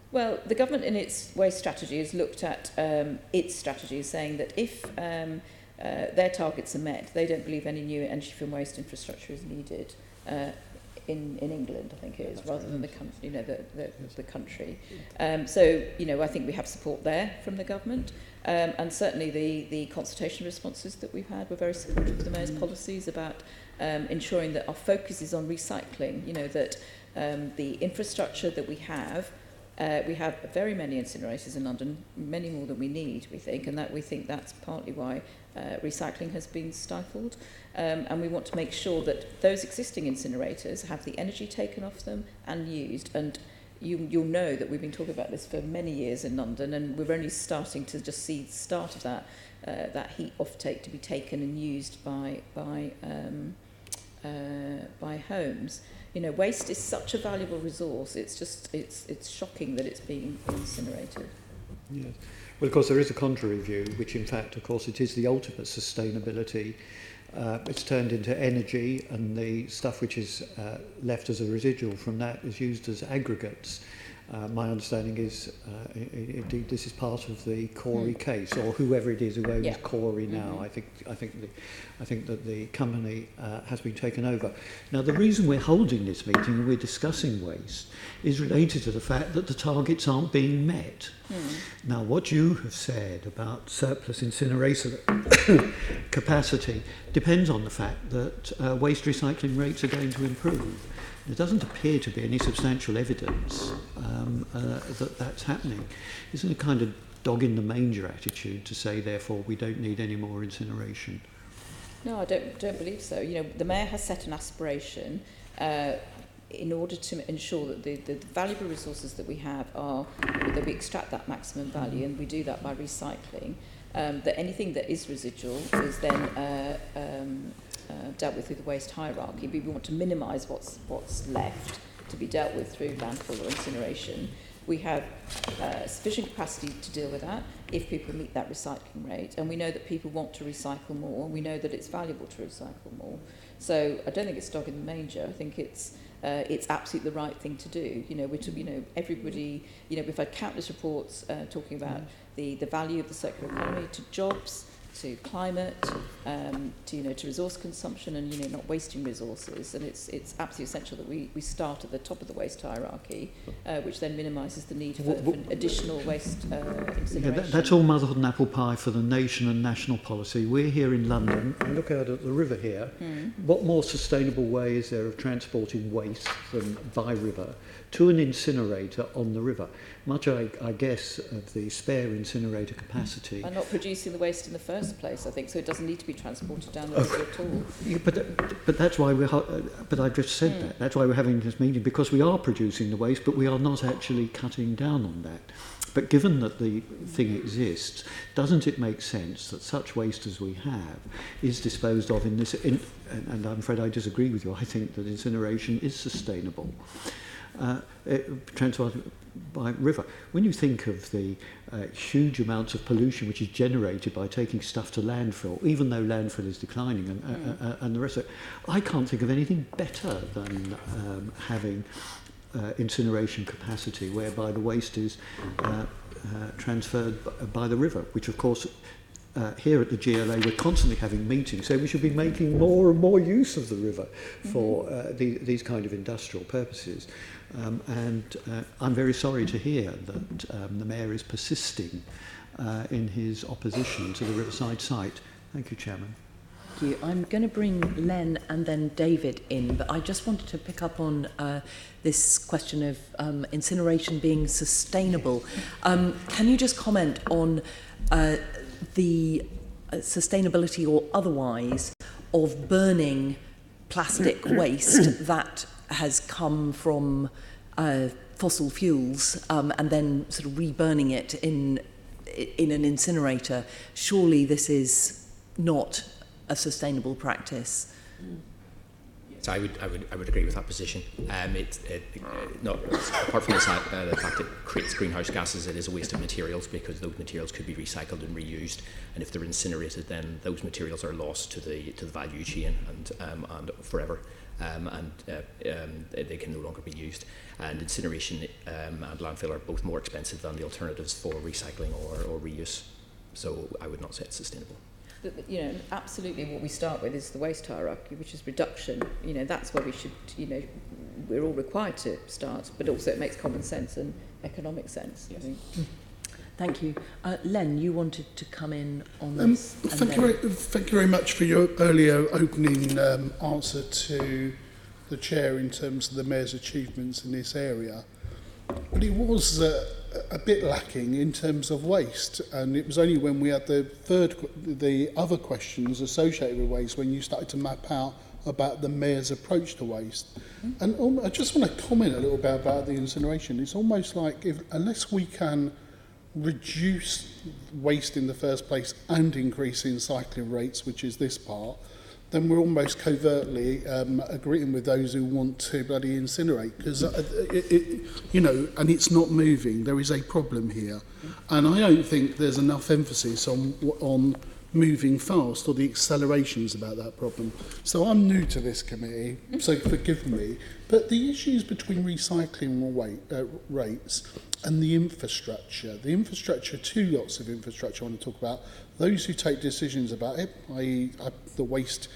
Well, the government in its waste strategy has looked at its strategy, saying that if their targets are met, they don't believe any new energy from waste infrastructure is needed in England, I think it is, rather than the country, the country. So, I think we have support there from the government, and certainly the consultation responses that we've had were very supportive of the Mayor's policies about ensuring that our focus is on recycling. That the infrastructure that we have very many incinerators in London, many more than we need, we think, and that we think that's partly why recycling has been stifled. And we want to make sure that those existing incinerators have the energy taken off them and used. And you'll know that we've been talking about this for many years in London, and we're only starting to just see the start of that heat offtake to be taken and used by homes. Waste is such a valuable resource. It's shocking that it's being incinerated. Yes. Well, of course, there is a contrary view, which in fact, of course, it is the ultimate sustainability. It's turned into energy, and the stuff which is left as a residual from that is used as aggregates. My understanding is, indeed, this is part of the Corey case, or whoever it is who owns Corey now. I think that the company has been taken over. Now, the reason we're holding this meeting and we're discussing waste is related to the fact that the targets aren't being met. Now, what you have said about surplus incinerator capacity depends on the fact that waste recycling rates are going to improve. There doesn't appear to be any substantial evidence that that's happening. Isn't it a kind of dog in the manger attitude to say, therefore, we don't need any more incineration? No, I don't believe so. The Mayor has set an aspiration in order to ensure that the valuable resources that we have are, that we extract that maximum value, and we do that by recycling. That anything that is residual is then dealt with through the waste hierarchy. We want to minimise what's left to be dealt with through landfill or incineration. We have sufficient capacity to deal with that if people meet that recycling rate, and we know that people want to recycle more, and we know that it's valuable to recycle more. So I don't think it's dog in the manger. I think it's absolutely the right thing to do. Everybody. We've had countless reports talking about the value of the circular economy to jobs, to climate, to resource consumption, and not wasting resources. And it's absolutely essential that we start at the top of the waste hierarchy, which then minimises the need for additional waste incineration. That's all motherhood and apple pie for the nation and national policy. We're here in London. I look out at the river here. What more sustainable way is there of transporting waste than by river to an incinerator on the river? Much, I guess, of the spare incinerator capacity. And not producing the waste in the first place, I think, so it doesn't need to be transported down the river at all. Yeah, but that's why but I just said that. That's why we're having this meeting, because we are producing the waste, but we are not actually cutting down on that. But given that the thing exists, doesn't it make sense that such waste as we have is disposed of in this? And I'm afraid I disagree with you. I think that incineration is sustainable. Transported by river. When you think of the huge amounts of pollution which is generated by taking stuff to landfill, even though landfill is declining and the rest of it, I can't think of anything better than having incineration capacity whereby the waste is transferred by the river, which of course here at the GLA we're constantly having meetings, so we should be making more and more use of the river for these kind of industrial purposes. And I'm very sorry to hear that the Mayor is persisting in his opposition to the Riverside site. Thank you, Chairman. Thank you. I'm going to bring Len and then David in, but I just wanted to pick up on this question of incineration being sustainable. Can you just comment on the sustainability or otherwise of burning plastic waste that has come from fossil fuels and then sort of reburning it in an incinerator, surely this is not a sustainable practice. So I would agree with that position. Not apart from the fact it creates greenhouse gases, it is a waste of materials because those materials could be recycled and reused, and if they're incinerated, then those materials are lost to the value chain and forever, and they can no longer be used. And incineration and landfill are both more expensive than the alternatives for recycling or reuse. So I would not say it's sustainable. You know, absolutely what we start with is the waste hierarchy, which is reduction. You know, that's where we should, you know, we're all required to start, but also it makes common sense and economic sense. Yes. I think. Thank you. Len, you wanted to come in on this. Thank you very much for your earlier opening answer to the Chair in terms of the Mayor's achievements in this area. But it was a bit lacking in terms of waste, and it was only when we had the other questions associated with waste when you started to map out about the Mayor's approach to waste. And I just want to comment a little bit about the incineration. It's almost like unless we can reduce waste in the first place and increase recycling rates, which is this part, then we're almost covertly agreeing with those who want to bloody incinerate, because you know, and it's not moving. There is a problem here, and I don't think there's enough emphasis on moving fast or the accelerations about that problem. So I'm new to this committee, so forgive me, but the issues between recycling rates and the infrastructure, two lots of infrastructure I want to talk about. Those who take decisions about it, i.e. the waste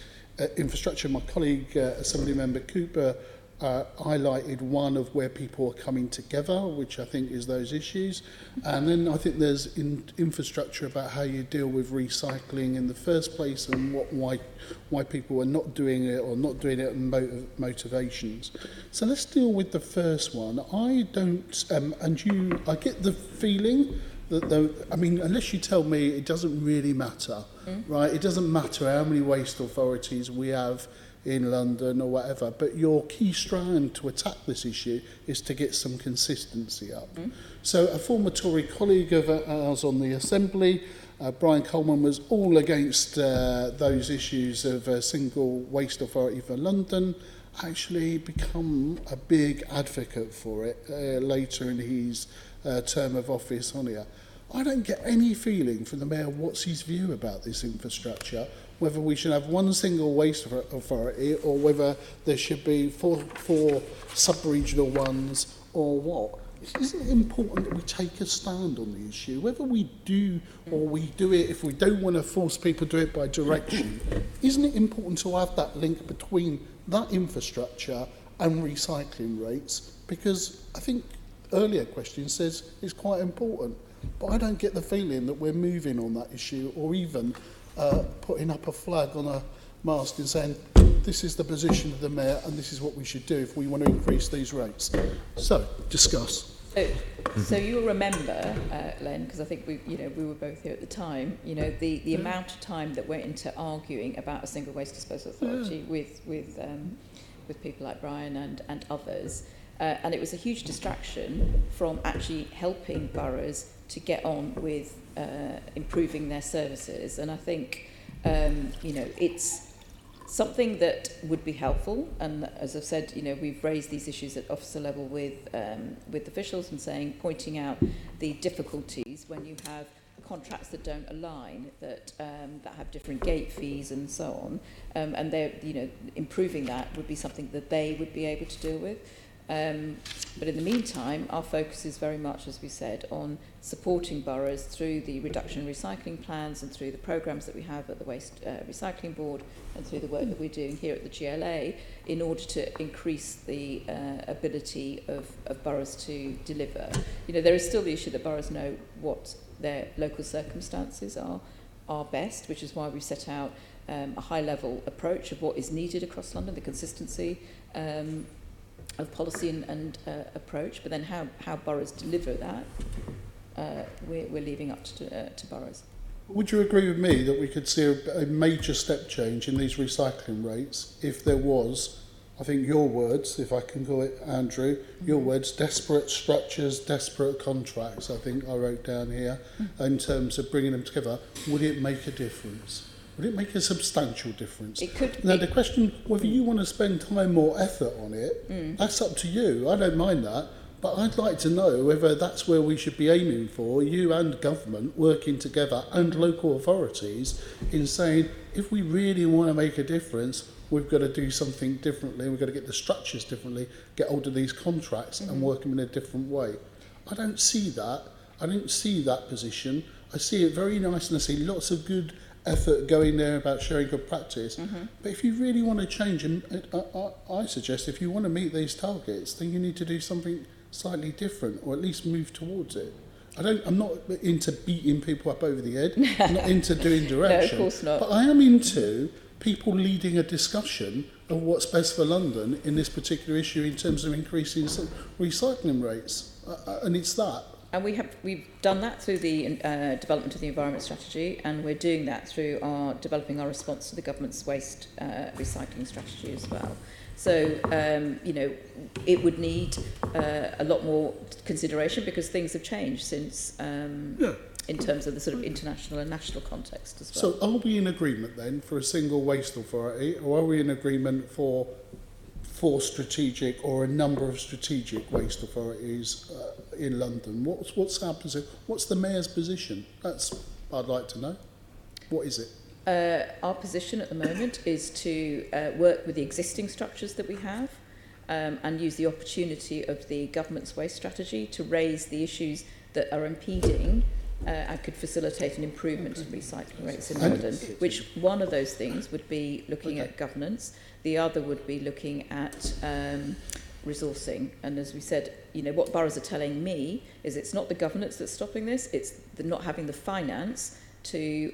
infrastructure. My colleague, Assembly Member Cooper, highlighted one of where people are coming together, which I think is those issues. And then I think there's infrastructure about how you deal with recycling in the first place and why people are not doing it or not doing it and motivations. So let's deal with the first one. I get the feeling that I mean, unless you tell me it doesn't really matter, right? It doesn't matter how many waste authorities we have in London or whatever, but your key strand to attack this issue is to get some consistency up. So a former Tory colleague of ours on the Assembly, Brian Coleman, was all against those issues of a single waste authority for London, actually become a big advocate for it later in his term of office on here. I don't get any feeling from the Mayor what's his view about this infrastructure, whether we should have one single waste authority or whether there should be four sub-regional ones or what. Isn't it important that we take a stand on the issue, whether we do or we do it if we don't want to force people to do it by direction? Isn't it important to have that link between that infrastructure and recycling rates? Because I think earlier question says it's quite important, but I don't get the feeling that we're moving on that issue or even putting up a flag on a mast and saying this is the position of the Mayor and this is what we should do if we want to increase these rates. So, discuss. So you'll remember, Len, because I think we were both here at the time. You know, the amount of time that went into arguing about a single waste disposal authority with people like Brian and others, and it was a huge distraction from actually helping boroughs to get on with improving their services. And I think it's something that would be helpful, and as I've said, we've raised these issues at officer level with officials and pointing out the difficulties when you have contracts that don't align, that have different gate fees and so on, and they're improving that would be something that they would be able to deal with. But in the meantime, our focus is very much, as we said, on supporting boroughs through the reduction and recycling plans and through the programmes that we have at the Waste Recycling Board and through the work that we're doing here at the GLA in order to increase the ability of boroughs to deliver. There is still the issue that boroughs know what their local circumstances are best, which is why we set out a high-level approach of what is needed across London, the consistency of policy and approach, but then how boroughs deliver that, we're leaving up to boroughs. Would you agree with me that we could see a major step change in these recycling rates if there was I think your words, if I can call it, Andrew, your words, desperate structures, desperate contracts, I think I wrote down here, in terms of bringing them together. Would it make a difference? Would it make a substantial difference? It could. Now, the question, whether you want to spend time or effort on it, that's up to you. I don't mind that. But I'd like to know whether that's where we should be aiming for, you and government working together and local authorities in saying, if we really want to make a difference, we've got to do something differently. We've got to get the structures differently, get hold of these contracts and work them in a different way. I don't see that. I don't see that position. I see it very nice and I see lots of good effort going there about sharing good practice. But if you really want to change, and I suggest if you want to meet these targets, then you need to do something slightly different, or at least move towards it. I'm not into beating people up over the head. I'm not into doing direction. No, of course not. But I am into people leading a discussion of what's best for London in this particular issue in terms of increasing recycling rates. And it's that. And we've done that through the development of the environment strategy, and we're doing that through developing our response to the government's waste recycling strategy as well. So, it would need a lot more consideration because things have changed since in terms of the sort of international and national context as well. So are we in agreement then for a single waste authority, or are we in agreement for strategic or a number of strategic waste authorities in London? What's our position? What's the Mayor's position? That's what I'd like to know. What is it? Our position at the moment is to work with the existing structures that we have and use the opportunity of the government's waste strategy to raise the issues that are impeding and could facilitate an improvement in recycling rates in London, which one of those things would be looking at governance, the other would be looking at resourcing. And as we said, what boroughs are telling me is it's not the governance that's stopping this, it's the not having the finance to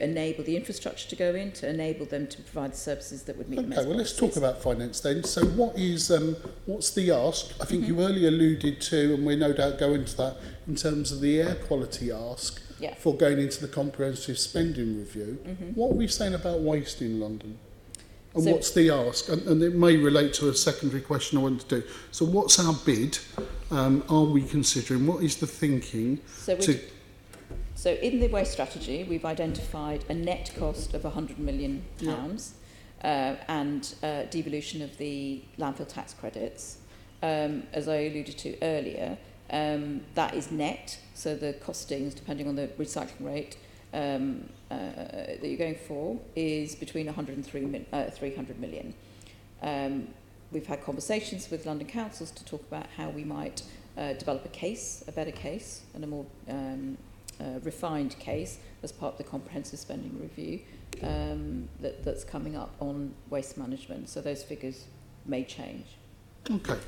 enable the infrastructure to go in, to enable them to provide the services that would meet the well, let's talk about finance then. So what's the ask? I think you earlier alluded to, and we'll no doubt go into that, in terms of the air quality ask for going into the comprehensive spending review. What are we saying about waste in London? And so, what's the ask? And it may relate to a secondary question I want to do. So what's our bid? Are we considering? What is the thinking? So in the waste strategy, we've identified a net cost of £100 million and devolution of the landfill tax credits. As I alluded to earlier, that is net, so the costings, depending on the recycling rate that you're going for, is between 100 and 300 million. We've had conversations with London councils to talk about how we might develop a better case, and a more refined case as part of the comprehensive spending review that's coming up on waste management. So those figures may change. Okay.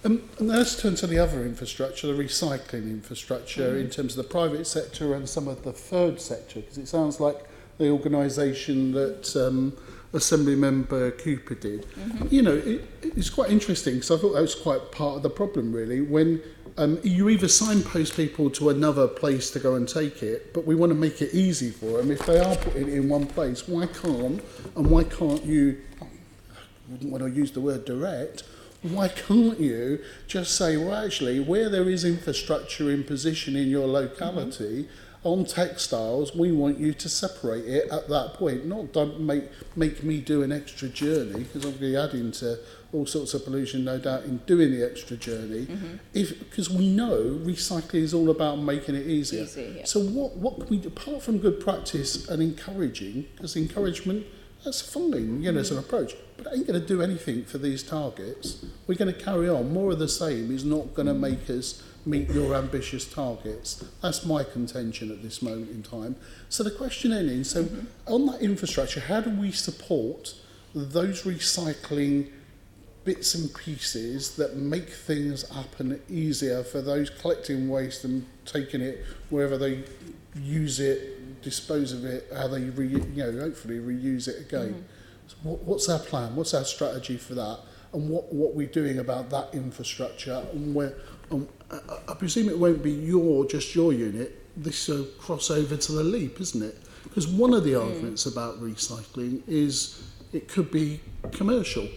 And let's turn to the other infrastructure, the recycling infrastructure, in terms of the private sector and some of the third sector, because it sounds like the organisation that Assembly Member Cooper did. It's quite interesting, because I thought that was quite part of the problem, really, when you either signpost people to another place to go and take it, but we want to make it easy for them. If they are putting it in one place, why can't you, I wouldn't want to use the word direct, why can't you just say, well, actually, where there is infrastructure in position in your locality, on textiles, we want you to separate it at that point. Not don't make me do an extra journey, because I'm going to be adding to all sorts of pollution, no doubt, in doing the extra journey. Because we know recycling is all about making it easier. So what can we do, apart from good practice and encouraging, because encouragement, that's fine, as an approach, but it ain't going to do anything for these targets. We're going to carry on. More of the same is not going to make us meet your ambitious targets. That's my contention at this moment in time. So the question then is, on that infrastructure, how do we support those recycling bits and pieces that make things happen easier for those collecting waste and taking it wherever they use it, dispose of it, how they hopefully reuse it again? So what's our plan? What's our strategy for that? And what we're doing about that infrastructure? And where I presume it won't be just your unit. This will cross over to the LEAP, isn't it? Because one of the arguments about recycling is it could be commercial.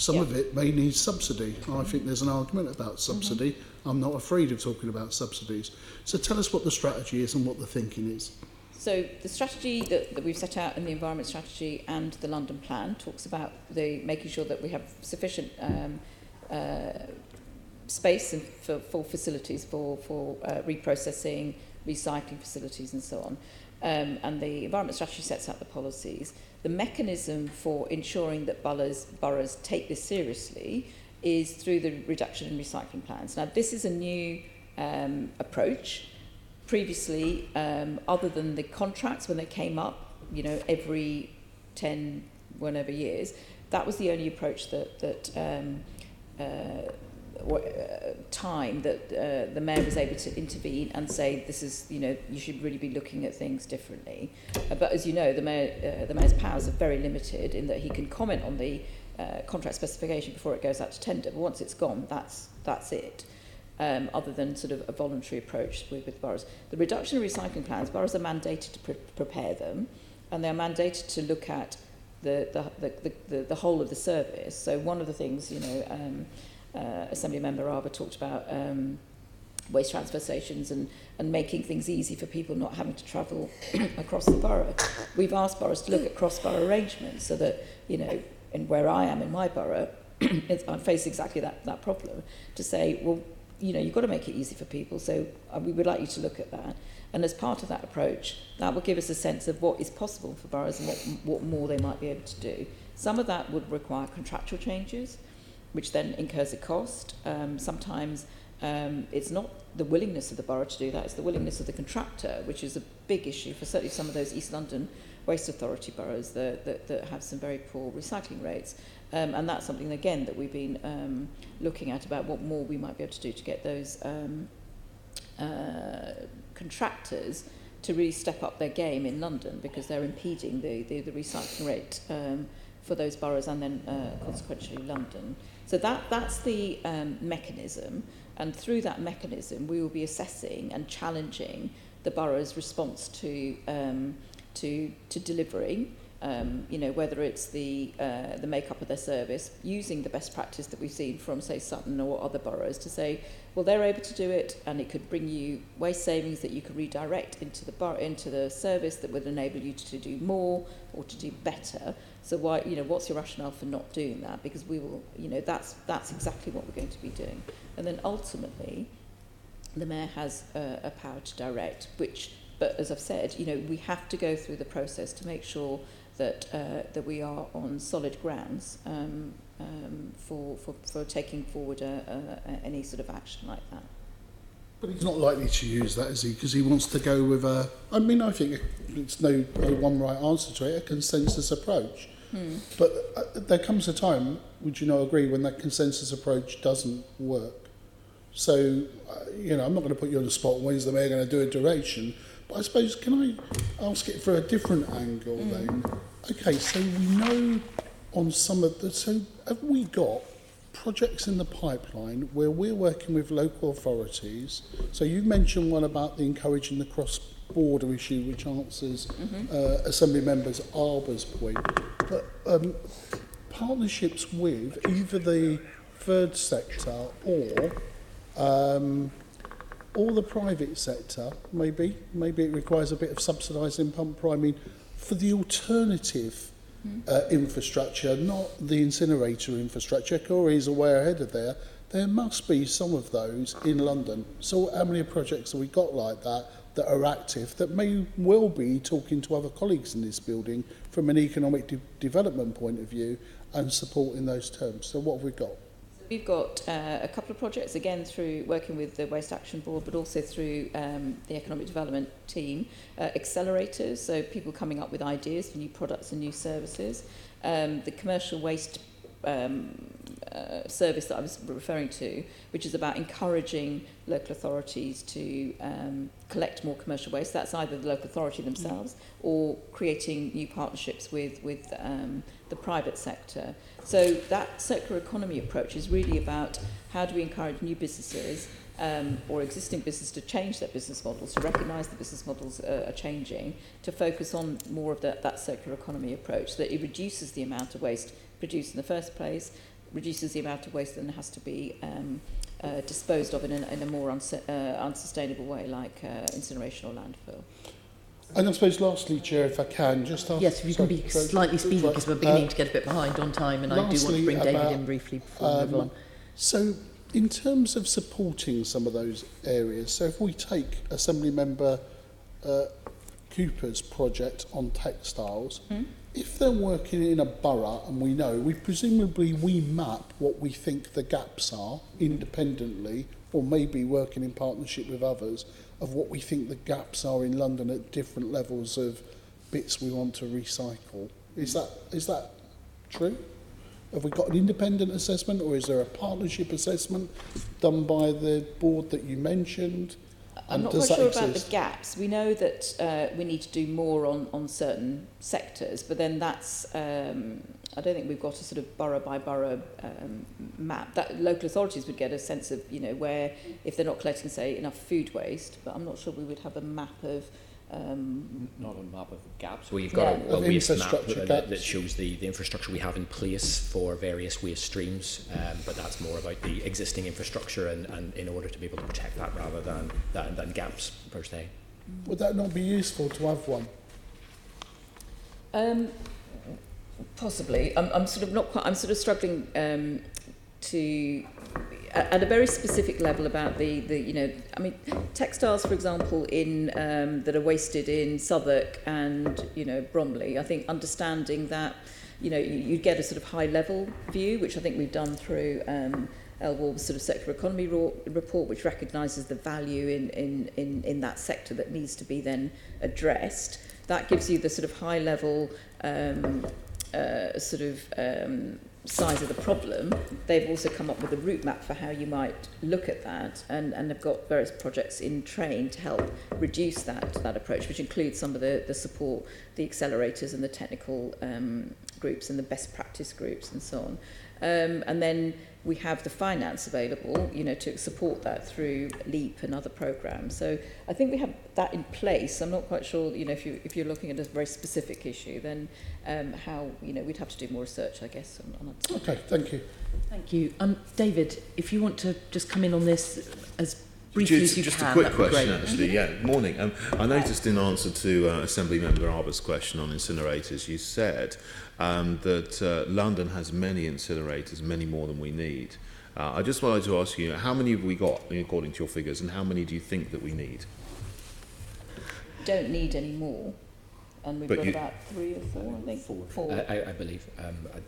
Some of it may need subsidy. I think there's an argument about subsidy. I'm not afraid of talking about subsidies. So tell us what the strategy is and what the thinking is. So the strategy that we've set out in the Environment Strategy and the London Plan talks about making sure that we have sufficient space for facilities, for reprocessing, recycling facilities and so on. And the Environment Strategy sets out the policies. The mechanism for ensuring that boroughs take this seriously is through the reduction in recycling plans. Now, this is a new approach. Previously, other than the contracts when they came up, every 10 whatever years, that was the only approach that the mayor was able to intervene and say, this is, you should really be looking at things differently. But as you know, the mayor's powers are very limited in that he can comment on the contract specification before it goes out to tender. But once it's gone, that's it. Other than sort of a voluntary approach with boroughs. The reduction of recycling plans, boroughs are mandated to prepare them, and they're mandated to look at the whole of the service. So one of the things, Assemblymember Arbour talked about waste transfer stations and making things easy for people not having to travel across the borough. We've asked boroughs to look at cross-borough arrangements so that, in where I am in my borough, I face exactly that problem, to say, well, you've got to make it easy for people, so we would like you to look at that. And as part of that approach, that will give us a sense of what is possible for boroughs and what more they might be able to do. Some of that would require contractual changes, which then incurs a cost. Sometimes it's not the willingness of the borough to do that, it's the willingness of the contractor, which is a big issue for certainly some of those East London Waste Authority boroughs that have some very poor recycling rates. And that's something, again, that we've been looking at about what more we might be able to do to get those contractors to really step up their game in London, because they're impeding the recycling rate for those boroughs and then consequently London. So that's the mechanism, and through that mechanism we will be assessing and challenging the borough's response to delivering. Whether it's the makeup of their service, using the best practice that we've seen from, say, Sutton or other boroughs, to say, well, they're able to do it, and it could bring you waste savings that you could redirect into the service that would enable you to do more or to do better. So why, what's your rationale for not doing that? Because we will, that's exactly what we're going to be doing. And then ultimately, the mayor has a power to direct, but as I've said, we have to go through the process to make sure that we are on solid grounds for taking forward any sort of action like that. But he's not likely to use that, is he? Because he wants to go with I think it's no one right answer to it, a consensus approach. But there comes a time, would you not agree, when that consensus approach doesn't work? So, I'm not going to put you on the spot, when's the mayor going to do a direction? But I suppose, can I ask it for a different angle then? Okay, so we know on some of the... So have we got projects in the pipeline where we're working with local authorities? So you mentioned one about the encouraging the cross-border issue, which answers Assemblymember Arbour's point. But partnerships with either the third sector or the private sector, maybe it requires a bit of subsidising pump priming for the alternative infrastructure, not the incinerator infrastructure. Corey's are way ahead of there. There must be some of those in London. So how many projects have we got like that are active, that may well be talking to other colleagues in this building from an economic development point of view and supporting those terms? So what have we got? We've got a couple of projects, again, through working with the Waste Action Board, but also through the Economic Development team, accelerators, so people coming up with ideas for new products and new services. The commercial waste service that I was referring to, which is about encouraging local authorities to collect more commercial waste. That's either the local authority themselves or creating new partnerships with the private sector. So that circular economy approach is really about how do we encourage new businesses or existing businesses to change their business models, to recognise the business models are changing, to focus on more of that circular economy approach, that it reduces the amount of waste produced in the first place, reduces the amount of waste that has to be disposed of in a more unsustainable way, like incineration or landfill. And I suppose lastly, Chair, if I can, just ask... Yes, if you can be slightly speedy, because we're beginning to get a bit behind on time, and I do want to bring David in briefly before we move on. So, in terms of supporting some of those areas, so if we take Assembly Member Cooper's project on textiles, if they're working in a borough and we map what we think the gaps are independently, or maybe working in partnership with others, of what we think the gaps are in London at different levels of bits we want to recycle. Is that true? Have we got an independent assessment, or is there a partnership assessment done by the board that you mentioned? I'm not quite sure about the gaps. We know that we need to do more on certain sectors, but then that's, I don't think we've got a sort of borough by borough map. That local authorities would get a sense of, where, if they're not collecting, say, enough food waste, but I'm not sure we would have a map of... not a map of gaps. We've got a waste map that shows the infrastructure we have in place for various waste streams, but that's more about the existing infrastructure and in order to be able to protect that rather than gaps per se. Would that not be useful to have one? Possibly. I'm sort of struggling to... At a very specific level about textiles, for example, that are wasted in Southwark and, Bromley, I think understanding that, you get a sort of high-level view, which I think we've done through Elwall's sort of sector economy report, which recognises the value in that sector that needs to be then addressed. That gives you the sort of high-level size of the problem. They've also come up with a route map for how you might look at that, and they've got various projects in train to help reduce that approach, which includes some of the support, the accelerators and the technical groups and the best practice groups and so on. And then we have the finance available, to support that through LEAP and other programs. So I think we have that in place. I'm not quite sure, if you're looking at a very specific issue, then how, we'd have to do more research, I guess, on that. Okay, thank you. Thank you. David, if you want to just come in on this as briefly as you can. Just a quick question, actually. Yeah, morning. I noticed in answer to Assembly Member Arber's question on incinerators, you said that London has many incinerators, many more than we need. I just wanted to ask you, how many have we got, according to your figures, and how many do you think that we need? Don't need any more. And we've got about 3 or 4, I think. Four. I believe.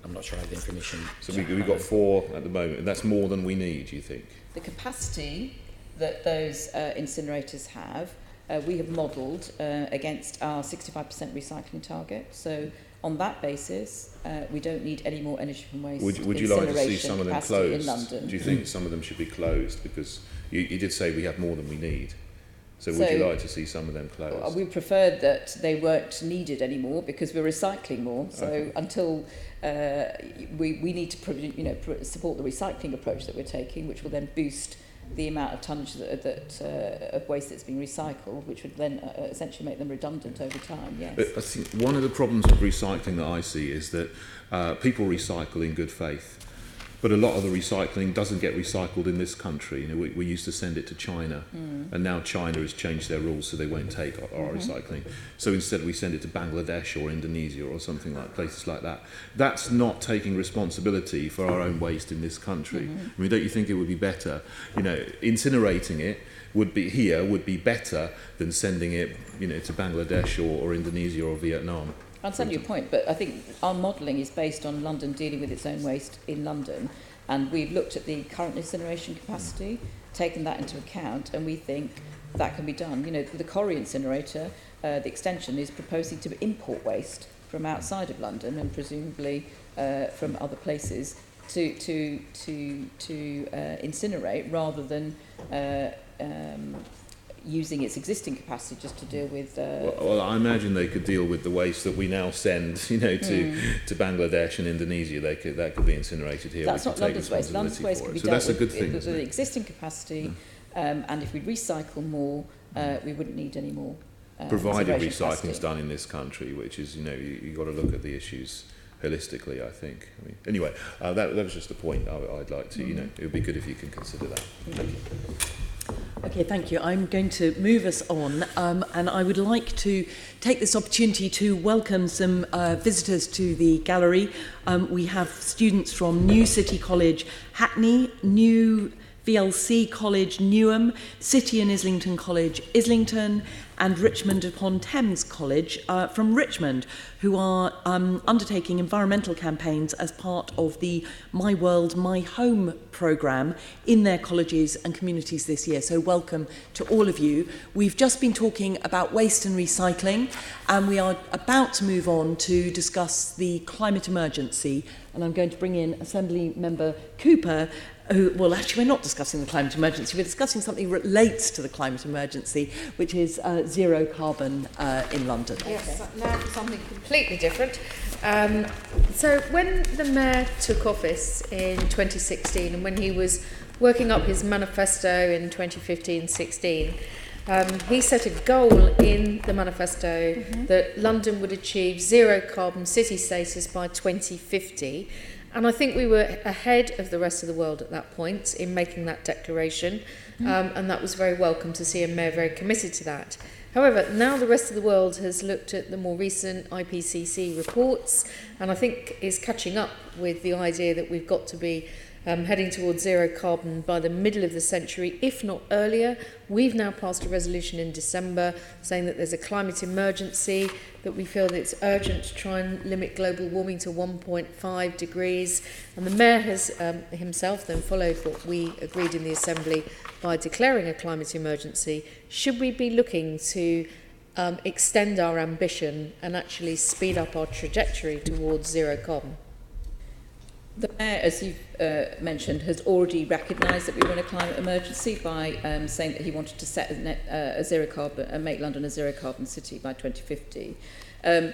I'm not sure I have the information. So we've got 4 at the moment, and that's more than we need, do you think? The capacity that those incinerators have, we have modelled against our 65% recycling target. So on that basis, we don't need any more energy from waste. Would you like to see some of them closed? In London. Do you think some of them should be closed? Because you did say we have more than we need. So would you like to see some of them closed? We preferred that they weren't needed anymore because we're recycling more. So until we need to support the recycling approach that we're taking, which will then boost the amount of tonnage of waste that's being recycled, which would then essentially make them redundant over time. Yes. But I think one of the problems with recycling that I see is that people recycle in good faith. But a lot of the recycling doesn't get recycled in this country. We used to send it to China, and now China has changed their rules, so they won't take our recycling. So instead we send it to Bangladesh or Indonesia or something like places like that. That's not taking responsibility for our own waste in this country. I mean, don't you think it would be better, incinerating it would be better than sending it, to Bangladesh or Indonesia or Vietnam? I understand your point, but I think our modelling is based on London dealing with its own waste in London, and we've looked at the current incineration capacity, taken that into account, and we think that can be done. The Corrie incinerator, the extension is proposing to import waste from outside of London and presumably from other places to incinerate rather than using its existing capacity just to deal with... Well, I imagine they could deal with the waste that we now send, to Bangladesh and Indonesia. That could be incinerated here. That's not London's waste. London's waste can be dealt with the existing capacity, and if we recycle more, we wouldn't need any more. Provided recycling's done in this country, which is, you've got to look at the issues holistically, I think. I mean, anyway, that was just the point I'd like to, you know, it would be good if you can consider that. Thank you. Okay, thank you. I'm going to move us on, and I would like to take this opportunity to welcome some visitors to the gallery. We have students from New City College, Hackney, New VLC College, Newham, City and Islington College, Islington, and Richmond upon Thames College from Richmond, who are undertaking environmental campaigns as part of the My World, My Home programme in their colleges and communities this year. So welcome to all of you. We've just been talking about waste and recycling, and we are about to move on to discuss the climate emergency. And I'm going to bring in Assembly Member Cooper, well, actually, we're not discussing the climate emergency. We're discussing something that relates to the climate emergency, which is zero carbon in London. Yes, now something completely different. So when the Mayor took office in 2016 and when he was working up his manifesto in 2015-16, he set a goal in the manifesto that London would achieve zero carbon city status by 2050. And I think we were ahead of the rest of the world at that point in making that declaration, and that was very welcome to see a mayor very committed to that. However, now the rest of the world has looked at the more recent IPCC reports, and I think is catching up with the idea that we've got to be heading towards zero carbon by the middle of the century, if not earlier. We've now passed a resolution in December saying that there's a climate emergency, that we feel that it's urgent to try and limit global warming to 1.5 degrees. And the Mayor has himself then followed what we agreed in the Assembly by declaring a climate emergency. Should we be looking to extend our ambition and actually speed up our trajectory towards zero carbon? The Mayor, as you've mentioned, has already recognised that we were in a climate emergency by saying that he wanted to set a zero carbon and make London a zero carbon city by 2050.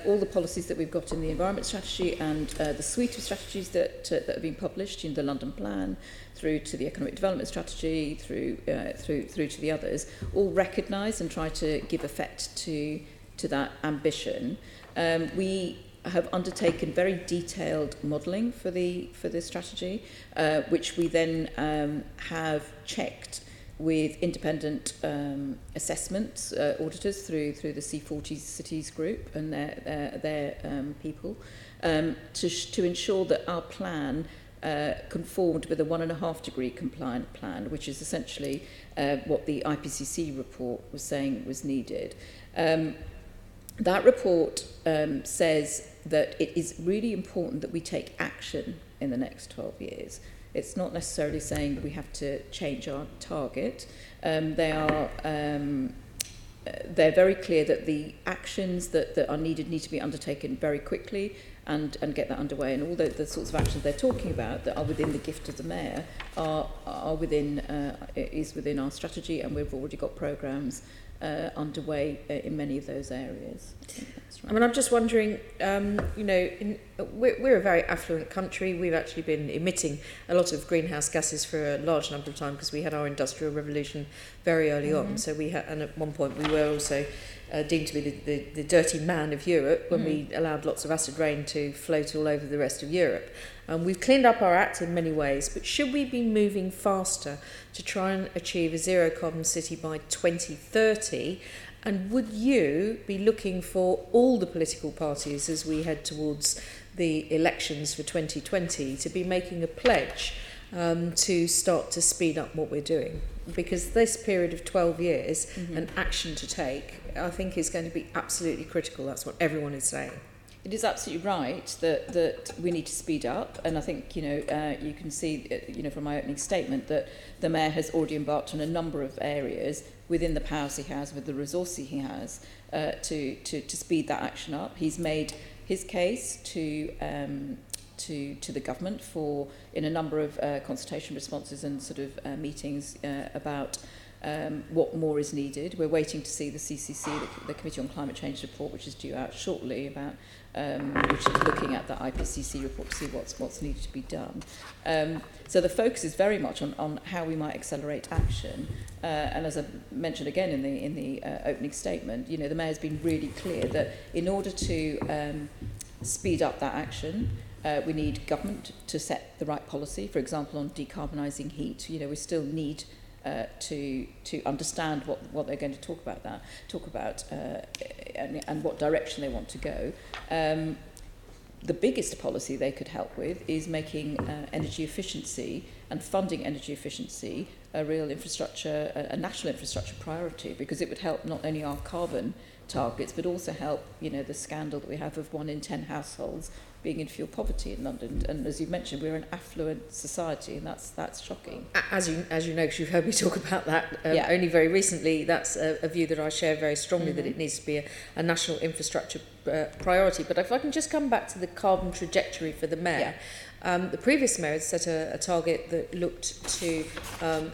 All the policies that we've got in the environment strategy and the suite of strategies that have been published, in the London Plan, through to the economic development strategy, through to the others, all recognise and try to give effect to that ambition. We have undertaken very detailed modelling for the strategy, which we then have checked with independent assessment auditors through the C40 Cities group and their people to ensure that our plan conformed with a 1.5 degree compliant plan, which is essentially what the IPCC report was saying was needed. That report says that it is really important that we take action in the next 12 years. It's not necessarily saying that we have to change our target. They're very clear that the actions that are needed need to be undertaken very quickly and get that underway. And all the sorts of actions they're talking about that are within the gift of the Mayor are within our strategy, and we've already got programmes underway in many of those areas. I mean, I'm just wondering, we're a very affluent country. We've actually been emitting a lot of greenhouse gases for a large number of time because we had our industrial revolution very early on. So and at one point we were also deemed to be the dirty man of Europe when we allowed lots of acid rain to float all over the rest of Europe. We've cleaned up our act in many ways, but should we be moving faster to try and achieve a zero carbon city by 2030? And would you be looking for all the political parties as we head towards the elections for 2020 to be making a pledge to start to speed up what we're doing? Because this period of 12 years and action to take, I think, is going to be absolutely critical. That's what everyone is saying. It is absolutely right that we need to speed up, and I think you can see from my opening statement that the Mayor has already embarked on a number of areas within the powers he has, with the resources he has, to speed that action up. He's made his case to the government in a number of consultation responses and sort of meetings about what more is needed. We're waiting to see the CCC, the Committee on Climate Change report, which is due out shortly, about which is looking at the IPCC report to see what's needed to be done. So the focus is very much on how we might accelerate action. And as I mentioned again in the opening statement, the Mayor's been really clear that in order to speed up that action. We need government to set the right policy, for example, on decarbonising heat. We still need to understand what they're going to talk about and what direction they want to go. The biggest policy they could help with is making energy efficiency and funding energy efficiency a real infrastructure, a national infrastructure priority, because it would help not only our carbon targets, but also help, the scandal that we have of 1 in 10 households being in fuel poverty in London. And as you mentioned, we're an affluent society, and that's shocking. As you know, because you've heard me talk about that only very recently, that's a view that I share very strongly, that it needs to be a national infrastructure priority. But if I can just come back to the carbon trajectory for the mayor. The previous mayor had set a target that looked to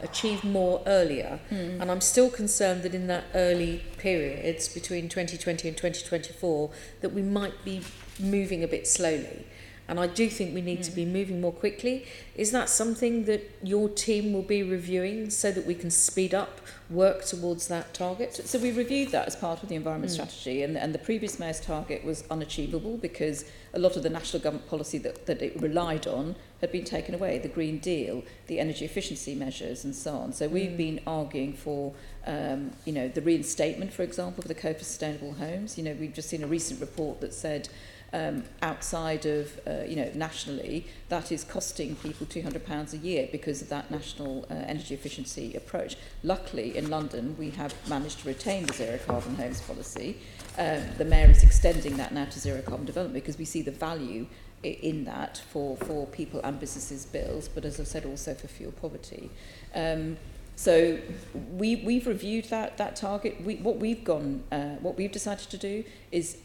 achieve more earlier, and I'm still concerned that in that early periods between 2020 and 2024 that we might be moving a bit slowly. And I do think we need to be moving more quickly. Is that something that your team will be reviewing so that we can speed up work towards that target? So we reviewed that as part of the environment strategy, and the previous mayor's target was unachievable because a lot of the national government policy that it relied on had been taken away, the Green Deal, the energy efficiency measures and so on. So we've been arguing for the reinstatement, for example, of the Code for Sustainable Homes. We've just seen a recent report that said outside of, nationally, that is costing people £200 a year because of that national energy efficiency approach. Luckily, in London, we have managed to retain the zero carbon homes policy. The mayor is extending that now to zero carbon development because we see the value in that for people and businesses' bills, but as I said, also for fuel poverty. So we've reviewed that target. What we've decided to do is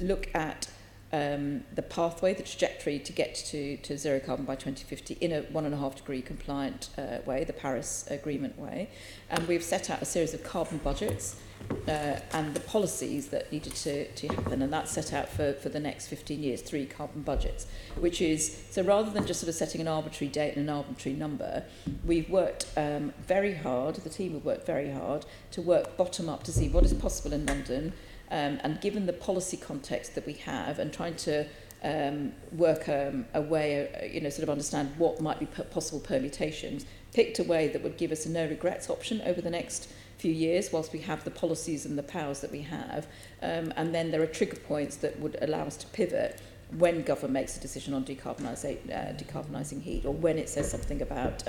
look at the pathway, the trajectory to get to zero carbon by 2050 in a 1.5 degree compliant way, the Paris Agreement way. And we've set out a series of carbon budgets and the policies that needed to happen. And that's set out for the next 15 years, 3 carbon budgets, which is, so rather than just sort of setting an arbitrary date and an arbitrary number, we've worked very hard, the team have worked very hard to work bottom up to see what is possible in London. And given the policy context that we have, and trying to work a way, sort of understand what might be possible permutations, picked a way that would give us a no regrets option over the next few years whilst we have the policies and the powers that we have. And then there are trigger points that would allow us to pivot when government makes a decision on decarbonising heat, or when it says something about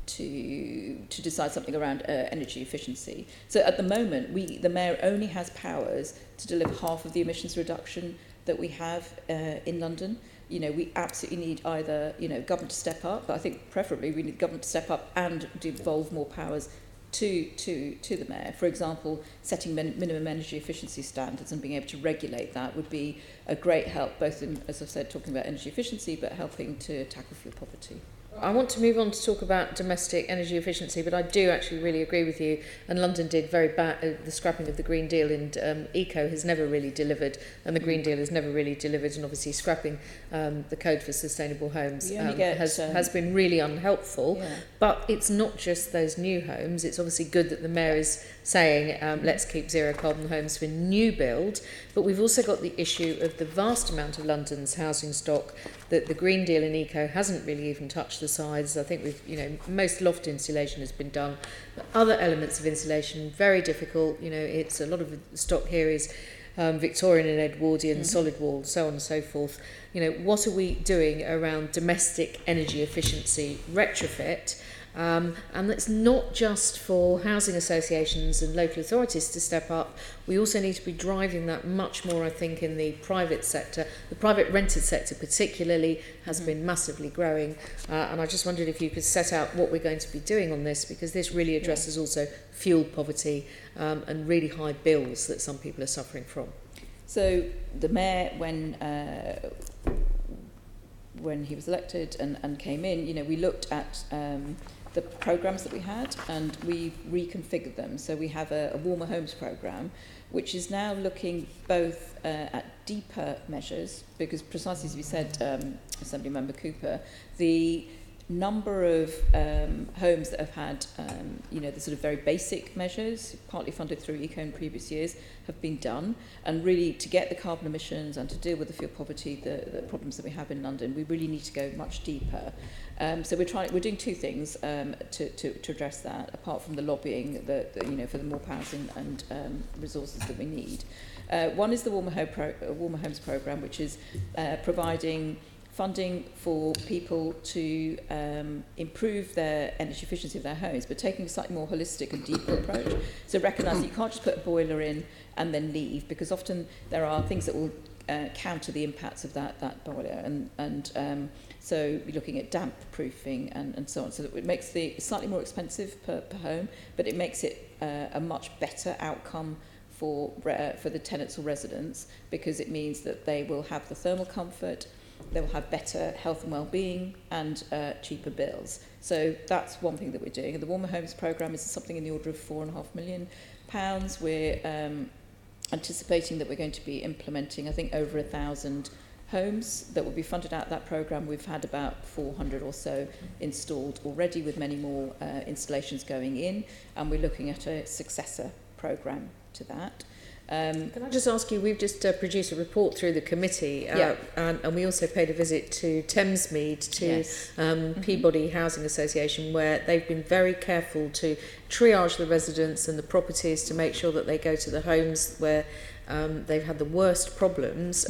to decide something around energy efficiency. So at the moment, the mayor only has powers to deliver half of the emissions reduction that we have in London. We absolutely need either, government to step up, but I think preferably we need government to step up and devolve more powers to the mayor. For example, setting minimum energy efficiency standards and being able to regulate that would be a great help, both in, as I've said, talking about energy efficiency, but helping to tackle fuel poverty. I want to move on to talk about domestic energy efficiency, but I do actually really agree with you. And London did very bad. The scrapping of the Green Deal and Eco has never really delivered, and the Green Deal has never really delivered. And obviously, scrapping the Code for Sustainable Homes has been really unhelpful. Yeah. But it's not just those new homes. It's obviously good that the mayor is saying let's keep zero carbon homes for new build. But we've also got the issue of the vast amount of London's housing stock that the Green Deal and Eco hasn't really even touched the sides. I think most loft insulation has been done, but other elements of insulation, very difficult. It's a lot of the stock here is Victorian and Edwardian, solid wall, so on and so forth. What are we doing around domestic energy efficiency retrofit? And it's not just for housing associations and local authorities to step up. We also need to be driving that much more, I think, in the private sector. The private rented sector particularly has been massively growing. And I just wondered if you could set out what we're going to be doing on this, because this really addresses also fuel poverty and really high bills that some people are suffering from. So the mayor, when he was elected and came in, we looked at the programmes that we had, and we reconfigured them. So we have a warmer homes programme, which is now looking both at deeper measures, because precisely as we said, Assembly Member Cooper, the number of homes that have had, the sort of very basic measures, partly funded through ECO in previous years, have been done. And really, to get the carbon emissions and to deal with the fuel poverty, the problems that we have in London, we really need to go much deeper. So we're doing two things to address that, apart from the lobbying, for the more powers and resources that we need. One is the Warmer Homes programme, which is providing funding for people to improve their energy efficiency of their homes, but taking a slightly more holistic and deeper approach. So recognise that you can't just put a boiler in and then leave, because often there are things that will counter the impacts of that boiler, and so we're looking at damp proofing and so on. So that it makes it's slightly more expensive per home, but it makes it a much better outcome for the tenants or residents, because it means that they will have the thermal comfort, they will have better health and well-being, and cheaper bills. So that's one thing that we're doing. And the Warmer Homes programme is something in the order of £4.5 million. We're anticipating that we're going to be implementing, I think, over 1,000 homes that will be funded out of that programme. We've had about 400 or so installed already, with many more installations going in, and we're looking at a successor programme to that. Can I just ask you, we've just produced a report through the committee, and we also paid a visit to Thamesmead, to Peabody Housing Association, where they've been very careful to triage the residents and the properties to make sure that they go to the homes where they've had the worst problems.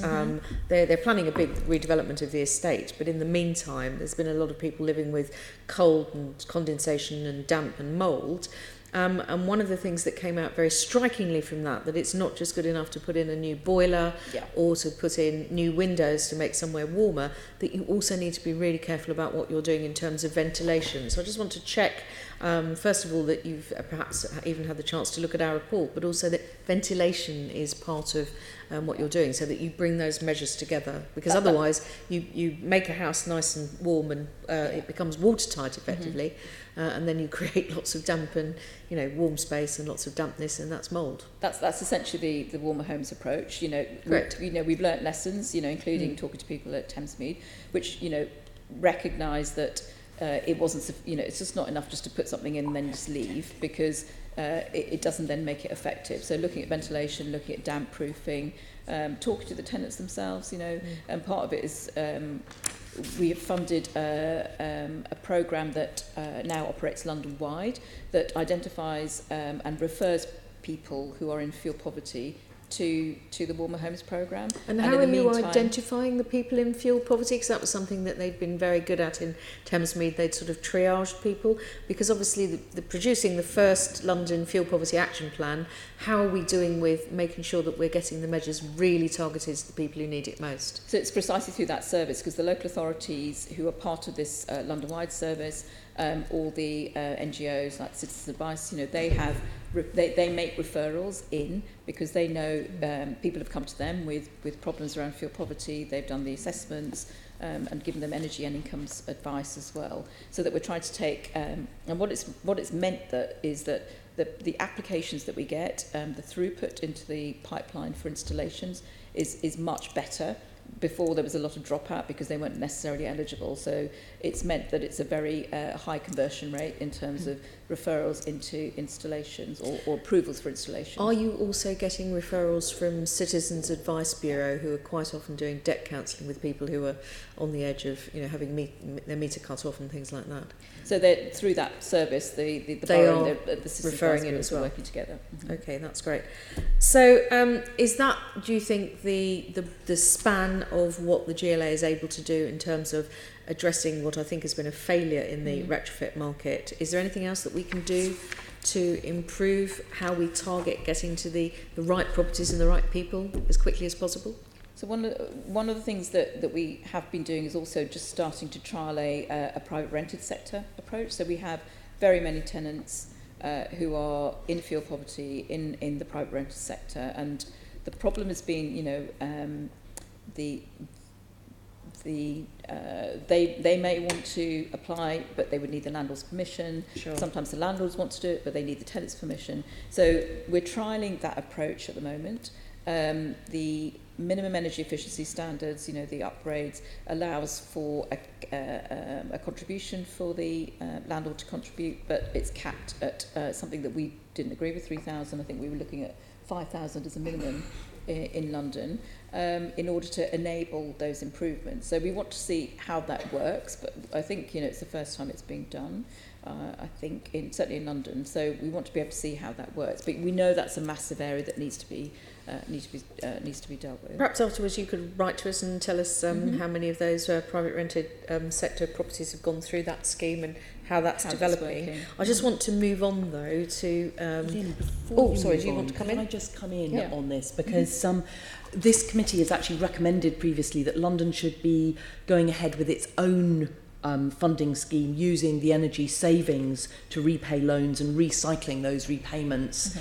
They're planning a big redevelopment of the estate, but in the meantime there's been a lot of people living with cold and condensation and damp and mould. And one of the things that came out very strikingly from that it's not just good enough to put in a new boiler or to put in new windows to make somewhere warmer, that you also need to be really careful about what you're doing in terms of ventilation. So I just want to check, first of all, that you've perhaps even had the chance to look at our report, but also that ventilation is part of what you're doing, so that you bring those measures together, because otherwise you make a house nice and warm and it becomes watertight effectively, and then you create lots of damp and warm space and lots of dampness, and that's mould. That's essentially the Warmer Homes approach. Correct. We've learnt lessons, including talking to people at Thamesmead, which recognise that it wasn't, it's just not enough just to put something in and then just leave, because it doesn't then make it effective. So looking at ventilation, looking at damp proofing, talking to the tenants themselves, and part of it is we have funded a programme that now operates London-wide, that identifies and refers people who are in fuel poverty to the Warmer Homes programme. And how are you identifying the people in fuel poverty? Because that was something that they'd been very good at in Thamesmead. They'd sort of triaged people, because obviously the producing the first London Fuel Poverty Action Plan, how are we doing with making sure that we're getting the measures really targeted to the people who need it most? So it's precisely through that service, because the local authorities who are part of this London-wide service, all the NGOs like Citizens Advice, they make referrals in, because they know people have come to them with problems around fuel poverty. They've done the assessments and given them energy and incomes advice as well. So that we're trying to take, and what it's meant is that the applications that we get, the throughput into the pipeline for installations is much better. Before, there was a lot of dropout because they weren't necessarily eligible, so it's meant that it's a very high conversion rate in terms of referrals into installations or approvals for installations. Are you also getting referrals from Citizens Advice Bureau, who are quite often doing debt counselling with people who are on the edge of having their meter cut off and things like that? So they're, through that service, the borough and the Citizens referring Advice in as well, working together. Okay, that's great. So is that, do you think, the span of what the GLA is able to do in terms of addressing what I think has been a failure in the retrofit market? Is there anything else that we can do to improve how we target getting to the right properties and the right people as quickly as possible? So one of the things that we have been doing is also just starting to trial a private rented sector approach. So we have very many tenants who are in fuel poverty in the private rented sector, and the problem has been, they may want to apply, but they would need the landlord's permission. Sure. Sometimes the landlords want to do it, but they need the tenant's permission. So we're trialling that approach at the moment. minimum energy efficiency standards, you know, the upgrades, allows for a contribution for the landlord to contribute, but it's capped at something that we didn't agree with, 3,000. I think we were looking at 5,000 as a minimum in London, in order to enable those improvements. So we want to see how that works, but I think, you know, it's the first time it's being done. I think certainly in London, so we want to be able to see how that works. But we know that's a massive area that needs to be dealt with. Perhaps afterwards you could write to us and tell us how many of those private rented sector properties have gone through that scheme and how that's developing. I just want to move on though to. Lynn, do you want to come in? Can I just come in on this because this committee has actually recommended previously that London should be going ahead with its own funding scheme using the energy savings to repay loans and recycling those repayments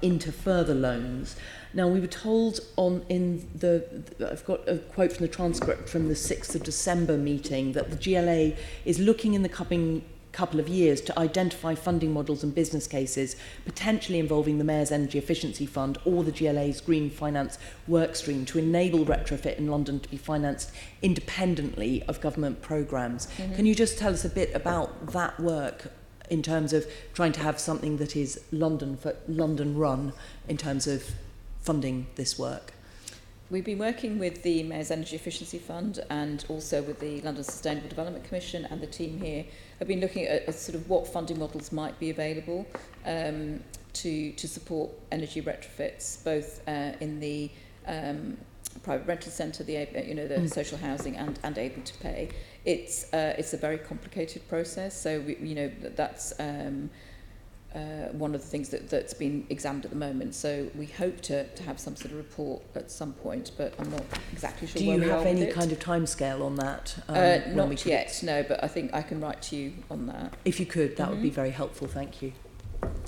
into further loans. Now, we were told I've got a quote from the transcript from the 6th of December meeting that the GLA is looking in the coming couple of years to identify funding models and business cases potentially involving the Mayor's Energy Efficiency Fund or the GLA's Green Finance Workstream to enable retrofit in London to be financed independently of government programmes. Can you just tell us a bit about that work in terms of trying to have something that is London run in terms of funding this work? We've been working with the Mayor's Energy Efficiency Fund and also with the London Sustainable Development Commission, and the team here have been looking at sort of what funding models might be available to support energy retrofits, both in the private rental centre, the social housing, and able to pay. It's a very complicated process, so that's one of the things that's been examined at the moment. So we hope to have some sort of report at some point, but I'm not exactly sure where we are. Do you have any kind of timescale on that? Not yet, no, but I think I can write to you on that. If you could, that would be very helpful. Thank you.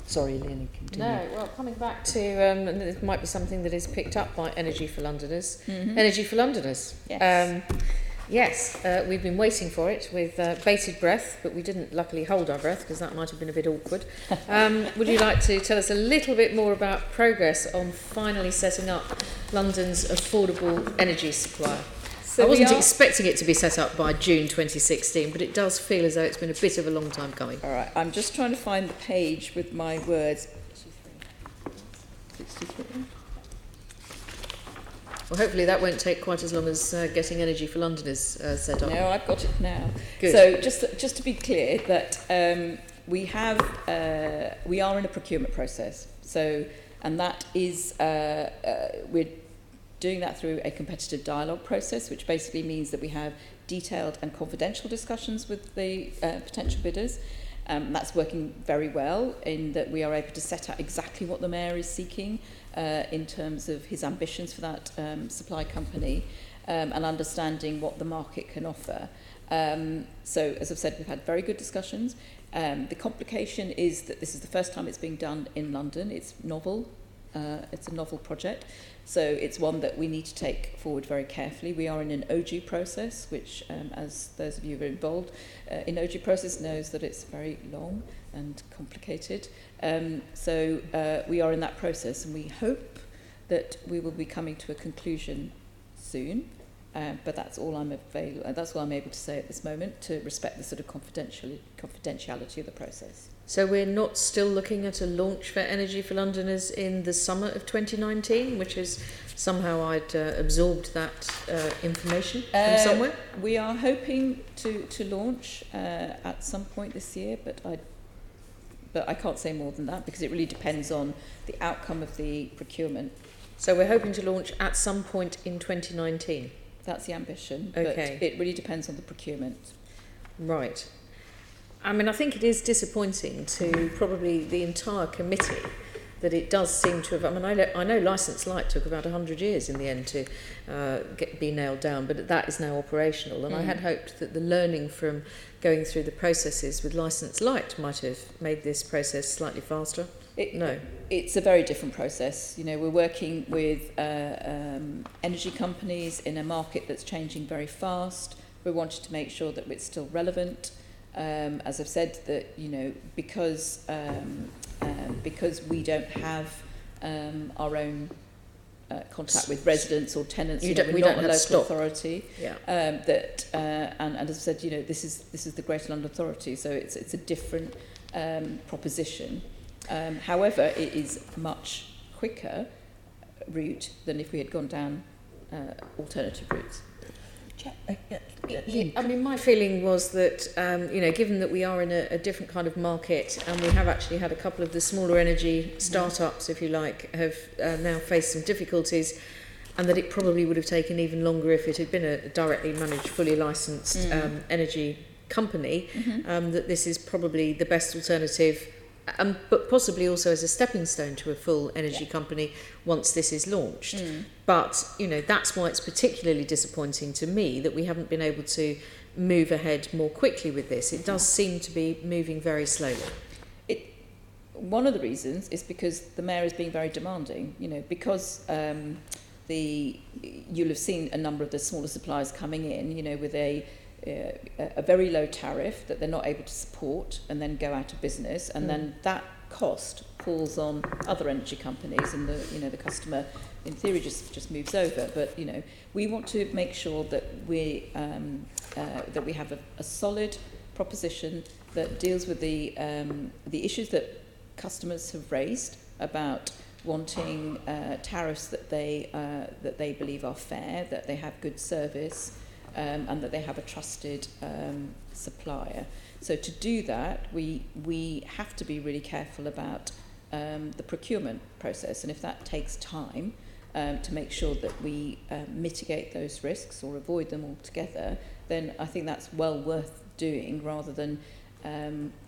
Sorry, Leonie, continue. No, well, coming back to, and it might be something that is picked up by Energy for Londoners. Energy for Londoners. Yes. Yes, we've been waiting for it with bated breath, but we didn't luckily hold our breath because that might have been a bit awkward. Would you like to tell us a little bit more about progress on finally setting up London's affordable energy supply? So I wasn't expecting it to be set up by June 2016, but it does feel as though it's been a bit of a long time coming. All right, I'm just trying to find the page with my words. 63. Well, hopefully that won't take quite as long as getting Energy for Londoners set up. No, I've got it now. Good. So just to be clear, that we are in a procurement process. So, and that is we're doing that through a competitive dialogue process, which basically means that we have detailed and confidential discussions with the potential bidders. That's working very well in that we are able to set out exactly what the Mayor is seeking in terms of his ambitions for that supply company and understanding what the market can offer. So, as I've said, we've had very good discussions. The complication is that this is the first time it's being done in London. It's novel. It's a novel project. So it's one that we need to take forward very carefully. We are in an OG process, which, as those of you who are involved in OG process knows that it's very long and complicated. So we are in that process, and we hope that we will be coming to a conclusion soon. But that's all I'm able to say at this moment, to respect the sort of confidentiality of the process. So we're not still looking at a launch for Energy for Londoners in the summer of 2019, which is somehow I'd absorbed that information from somewhere? We are hoping to launch at some point this year, but I can't say more than that because it really depends on the outcome of the procurement. So we're hoping to launch at some point in 2019? That's the ambition, okay. But it really depends on the procurement. Right. I mean, I think it is disappointing to probably the entire committee that it does seem to have... I mean, I know Licence Light took about 100 years in the end to be nailed down, but that is now operational. And I had hoped that the learning from going through the processes with Licence Light might have made this process slightly faster. No. It's a very different process. You know, we're working with energy companies in a market that's changing very fast. We wanted to make sure that it's still relevant. As I've said, that because we don't have our own contact with residents or tenants. We we're don't not a have local stock. authority. Yeah. And as I've said, this is the Greater London Authority, so it's a different proposition. However, it is much quicker route than if we had gone down alternative routes. I mean, my feeling was that, given that we are in a different kind of market, and we have actually had a couple of the smaller energy startups, if you like, have now faced some difficulties, and that it probably would have taken even longer if it had been a directly managed, fully licensed energy company, that this is probably the best alternative, but possibly also as a stepping stone to a full energy company once this is launched. But, that's why it's particularly disappointing to me that we haven't been able to move ahead more quickly with this. It does seem to be moving very slowly. One of the reasons is because the Mayor is being very demanding, because you'll have seen a number of the smaller suppliers coming in, with a very low tariff that they're not able to support and then go out of business, and then that cost falls on other energy companies, and the customer in theory just moves over. But we want to make sure that we have a solid proposition that deals with the issues that customers have raised about wanting tariffs that they believe are fair, that they have good service, and that they have a trusted supplier. So to do that, we have to be really careful about the procurement process, and if that takes time to make sure that we mitigate those risks or avoid them altogether, then I think that's well worth doing, rather than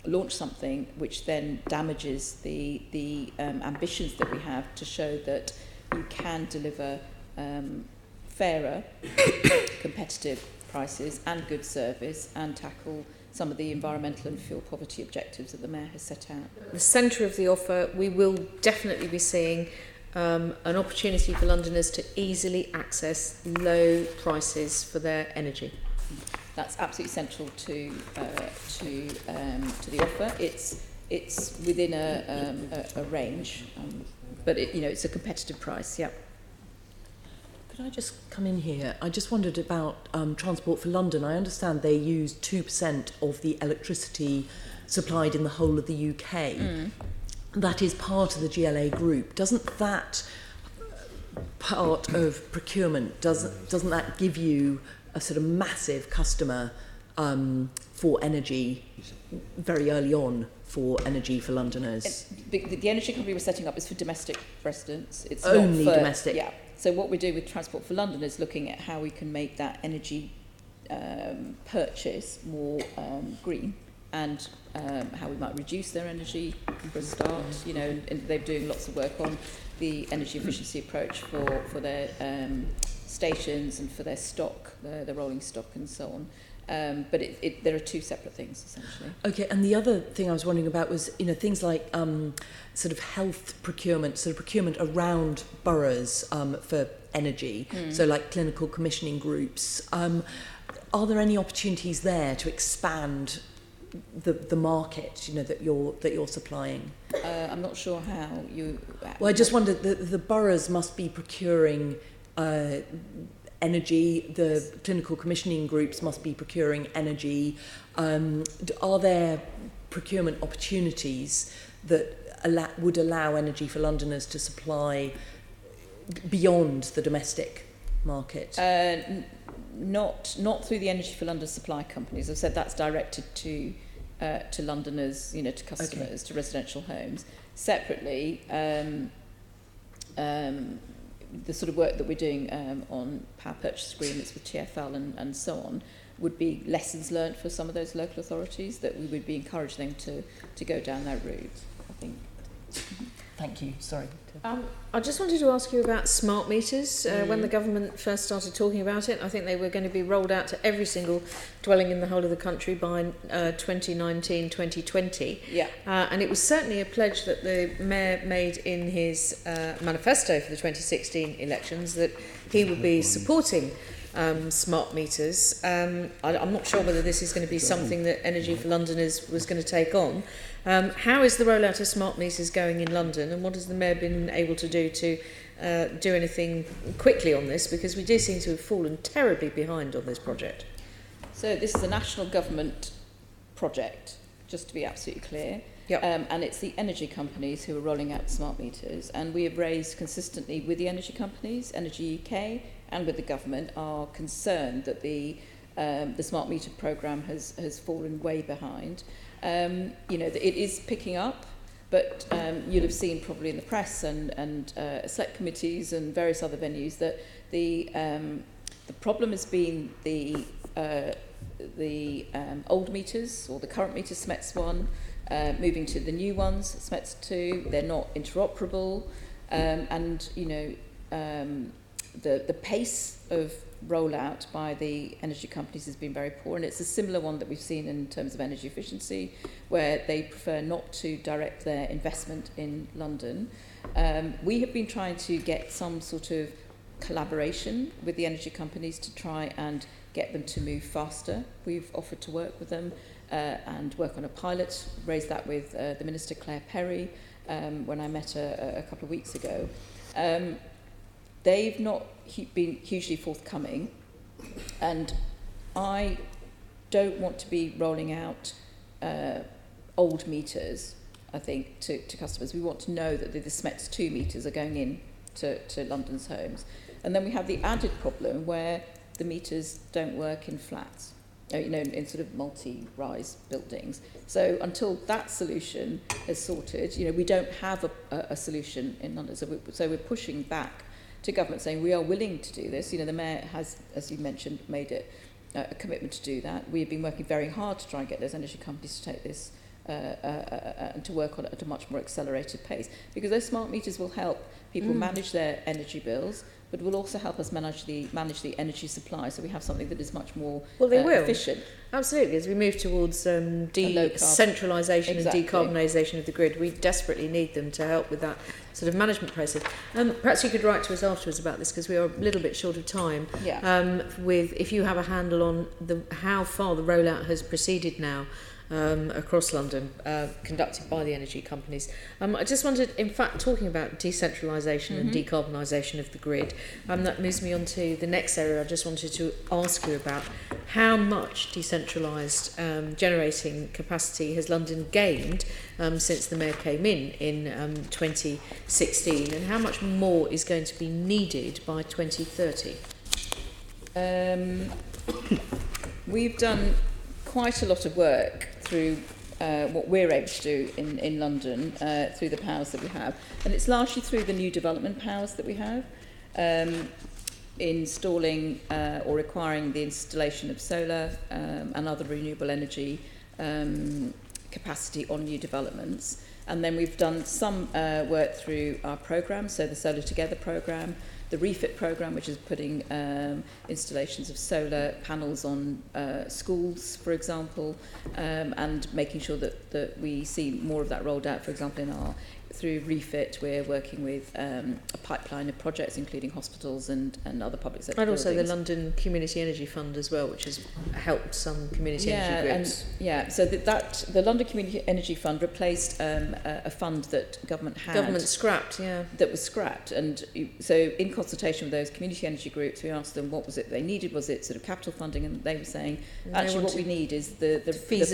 launch something which then damages the ambitions that we have to show that you can deliver fairer, competitive prices and good service, and tackle some of the environmental and fuel poverty objectives that the Mayor has set out. The centre of the offer, we will definitely be seeing an opportunity for Londoners to easily access low prices for their energy. That's absolutely central to the offer. It's within a range, but it's a competitive price. Yeah. Could I just come in here? I just wondered about Transport for London. I understand they use 2% of the electricity supplied in the whole of the UK. That is part of the GLA group. Doesn't that part of procurement, doesn't that give you a sort of massive customer for energy very early on, for energy for Londoners? The energy company we're setting up is for domestic residents. It's only not for, domestic. Yeah. So what we're doing with Transport for London is looking at how we can make that energy purchase more green, and how we might reduce their energy for a start. And they're doing lots of work on the energy efficiency approach for their stations and for their stock, their rolling stock and so on. But there are two separate things, essentially. Okay, and the other thing I was wondering about was, things like sort of health procurement, sort of procurement around boroughs for energy, so like clinical commissioning groups. Are there any opportunities there to expand the market, that you're supplying? I'm not sure how you... Well, I just wondered, the boroughs must be procuring energy, the clinical commissioning groups must be procuring energy. Are there procurement opportunities that would allow Energy for Londoners to supply beyond the domestic market? Not through the Energy for London supply companies. I've said that's directed to Londoners, to customers, to residential homes. Separately, the sort of work that we're doing on power purchase agreements with TfL and so on would be lessons learned for some of those local authorities, that we would be encouraging them to go down that route, I think. Thank you. Sorry. I just wanted to ask you about smart meters. When the government first started talking about it, I think they were going to be rolled out to every single dwelling in the whole of the country by 2019, 2020. Yeah. And it was certainly a pledge that the Mayor made in his manifesto for the 2016 elections, that he would be supporting smart meters. I'm not sure whether this is going to be something that Energy for London was going to take on. How is the rollout of smart meters going in London, and what has the Mayor been able to do anything quickly on this, because we do seem to have fallen terribly behind on this project? So this is a national government project, just to be absolutely clear. Yep. And it's the energy companies who are rolling out smart meters, and we have raised consistently with the energy companies, Energy UK, and with the government, are concerned that the smart meter programme has fallen way behind. It is picking up, but you'll have seen probably in the press and select committees and various other venues that the problem has been the old meters, or the current meters, SMETS 1, moving to the new ones, SMETS 2. They're not interoperable, the pace of rollout by the energy companies has been very poor, and it's a similar one that we've seen in terms of energy efficiency, where they prefer not to direct their investment in London. We have been trying to get some sort of collaboration with the energy companies to try and get them to move faster. We've offered to work with them and work on a pilot, raised that with the Minister Claire Perry when I met her a couple of weeks ago. They've not been hugely forthcoming, and I don't want to be rolling out old meters, I think, to customers. We want to know that the SMETS 2 meters are going in to London's homes. And then we have the added problem where the meters don't work in flats, in sort of multi-rise buildings. So until that solution is sorted, we don't have a solution in London. So we're pushing back to government, saying we are willing to do this. The Mayor has, as you mentioned, made it a commitment to do that. We have been working very hard to try and get those energy companies to take this and to work on it at a much more accelerated pace, because those smart meters will help people manage their energy bills, but will also help us manage the energy supply, so we have something that is much more efficient. Absolutely. As we move towards decentralisation and decarbonisation of the grid, we desperately need them to help with that sort of management process. Perhaps you could write to us afterwards about this, because we are a little bit short of time. Yeah. If you have a handle on how far the rollout has proceeded now, across London, conducted by the energy companies. I just wondered, in fact, talking about decentralisation and decarbonisation of the grid, that moves me on to the next area I just wanted to ask you about. How much decentralised generating capacity has London gained since the Mayor came in 2016, and how much more is going to be needed by 2030? We've done quite a lot of work through what we're able to do in London through the powers that we have, and it's largely through the new development powers that we have, installing or requiring the installation of solar and other renewable energy capacity on new developments. And then we've done some work through our programme, so the Solar Together programme, the REFIT programme, which is putting installations of solar panels on schools, for example, and making sure that we see more of that rolled out. For example, through REFIT, we're working with a pipeline of projects, including hospitals and other public sector buildings. Also the London Community Energy Fund as well, which has helped some community energy groups. So the London Community Energy Fund replaced a fund that government had. Government scrapped, yeah. That was scrapped. And so in consultation with those community energy groups, we asked them what was it they needed. Was it sort of capital funding? And they were saying, actually what we need is the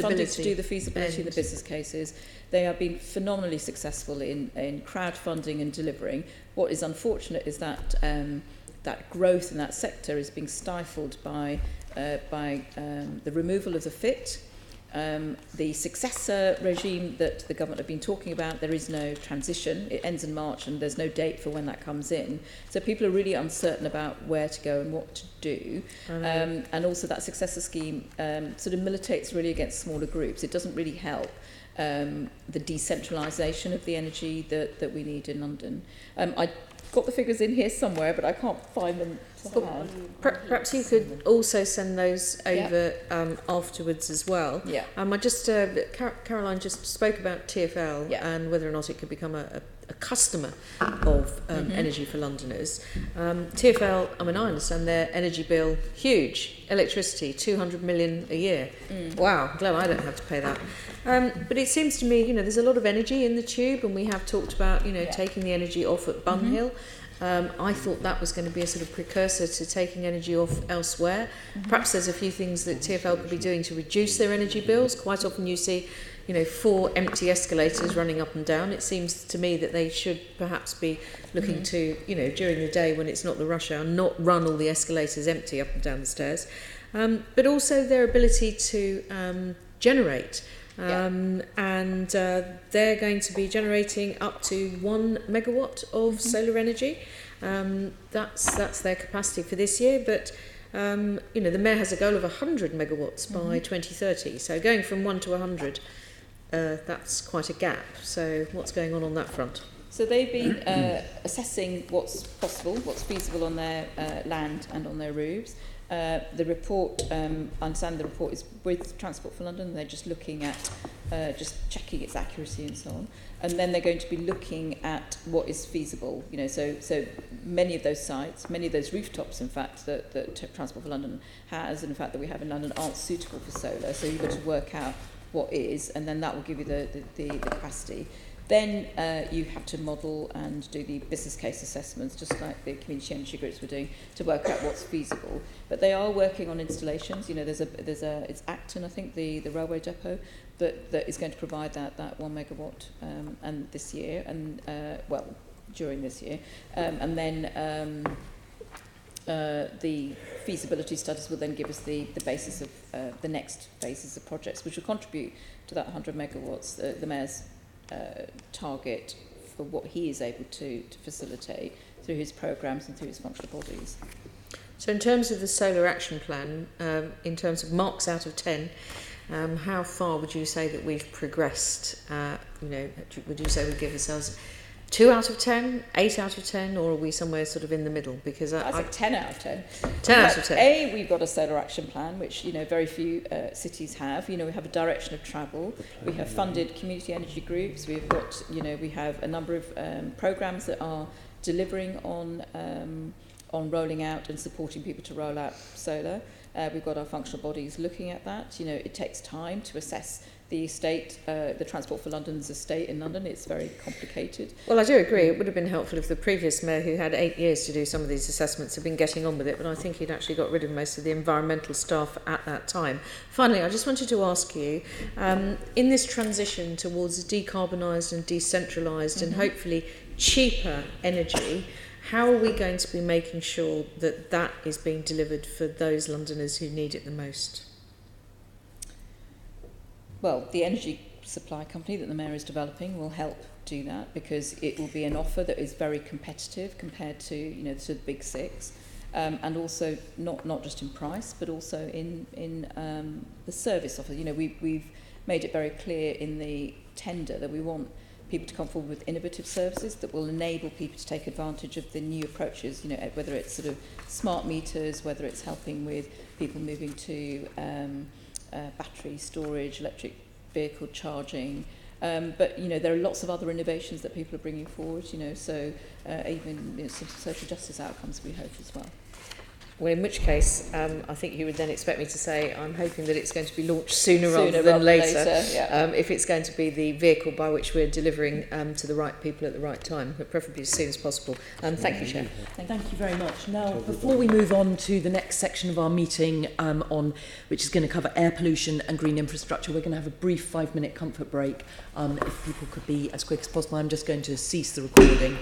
funding to do the feasibility and the business cases. They have been phenomenally successful in crowdfunding and delivering. What is unfortunate is that that growth in that sector is being stifled by the removal of the FIT. The successor regime that the government have been talking about, there is no transition. It ends in March and there's no date for when that comes in. So people are really uncertain about where to go and what to do. And also that successor scheme sort of militates really against smaller groups. It doesn't really help the decentralisation of the energy that we need in London. I got the figures in here somewhere, but I can't find them to hand. Perhaps you could also send those over afterwards as well. Yeah. I just Caroline just spoke about TfL and whether or not it could become a a customer of energy for Londoners. TfL, I mean, I understand their energy bill, huge. Electricity, 200 million a year. Wow, I'm glad I don't have to pay that. But it seems to me, there's a lot of energy in the tube, and we have talked about, taking the energy off at Bun Hill. I thought that was going to be a sort of precursor to taking energy off elsewhere. Perhaps there's a few things that TfL could be doing to reduce their energy bills. Quite often you see 4 empty escalators running up and down. It seems to me that they should perhaps be looking to, during the day when it's not the rush hour, not run all the escalators empty up and down the stairs. But also their ability to generate. And they're going to be generating up to 1 megawatt of solar energy. That's their capacity for this year. But the mayor has a goal of 100 megawatts by 2030. So going from 1 to 100. That's quite a gap. So what's going on that front? So they've been assessing what's possible, what's feasible on their land and on their roofs. The report, I understand the report is with Transport for London. They're just looking at, just checking its accuracy and so on. And then they're going to be looking at what is feasible. So many of those sites, many of those rooftops, in fact, that Transport for London has, and in fact that we have in London, aren't suitable for solar. So you've got to work out what is, and then that will give you the capacity. Then you have to model and do the business case assessments, just like the community energy groups were doing, to work out what's feasible. But they are working on installations. It's Acton, I think, the railway depot that is going to provide that 1 megawatt and this year, and during this year, and then. The feasibility studies will then give us the basis of the next phases of projects, which will contribute to that 100 megawatts, the Mayor's target for what he is able to facilitate through his programmes and through his functional bodies. So in terms of the solar action plan, in terms of marks out of 10, how far would you say that we've progressed? Would you say we give ourselves 2 out of 10, 8 out of 10, or are we somewhere sort of in the middle? Because I think 10 out of 10. 10 out of 10. We've got a solar action plan, which very few cities have. We have a direction of travel. We have funded community energy groups. We've got, we have a number of programmes that are delivering on rolling out and supporting people to roll out solar. We've got our functional bodies looking at that. It takes time to assess the estate, the Transport for London's estate in London. It's very complicated. Well, I do agree. It would have been helpful if the previous mayor, who had 8 years to do some of these assessments, had been getting on with it, but I think he'd actually got rid of most of the environmental staff at that time. Finally, I just wanted to ask you, in this transition towards decarbonised and decentralised and hopefully cheaper energy, how are we going to be making sure that that is being delivered for those Londoners who need it the most? Well, the energy supply company that the Mayor is developing will help do that, because it will be an offer that is very competitive compared to to the big six, and also not just in price but also in the service offer. We've made it very clear in the tender that we want people to come forward with innovative services that will enable people to take advantage of the new approaches. Whether it's sort of smart meters, whether it's helping with people moving to battery storage, electric vehicle charging, but there are lots of other innovations that people are bringing forward. So even some social justice outcomes we hope as well. Well, in which case, I think you would then expect me to say I'm hoping that it's going to be launched sooner rather than later. If it's going to be the vehicle by which we're delivering to the right people at the right time, but preferably as soon as possible. Thank you, Chair. Thank you very much. Now, before we move on to the next section of our meeting, which is going to cover air pollution and green infrastructure, we're going to have a brief 5-minute comfort break. If people could be as quick as possible, I'm just going to cease the recording.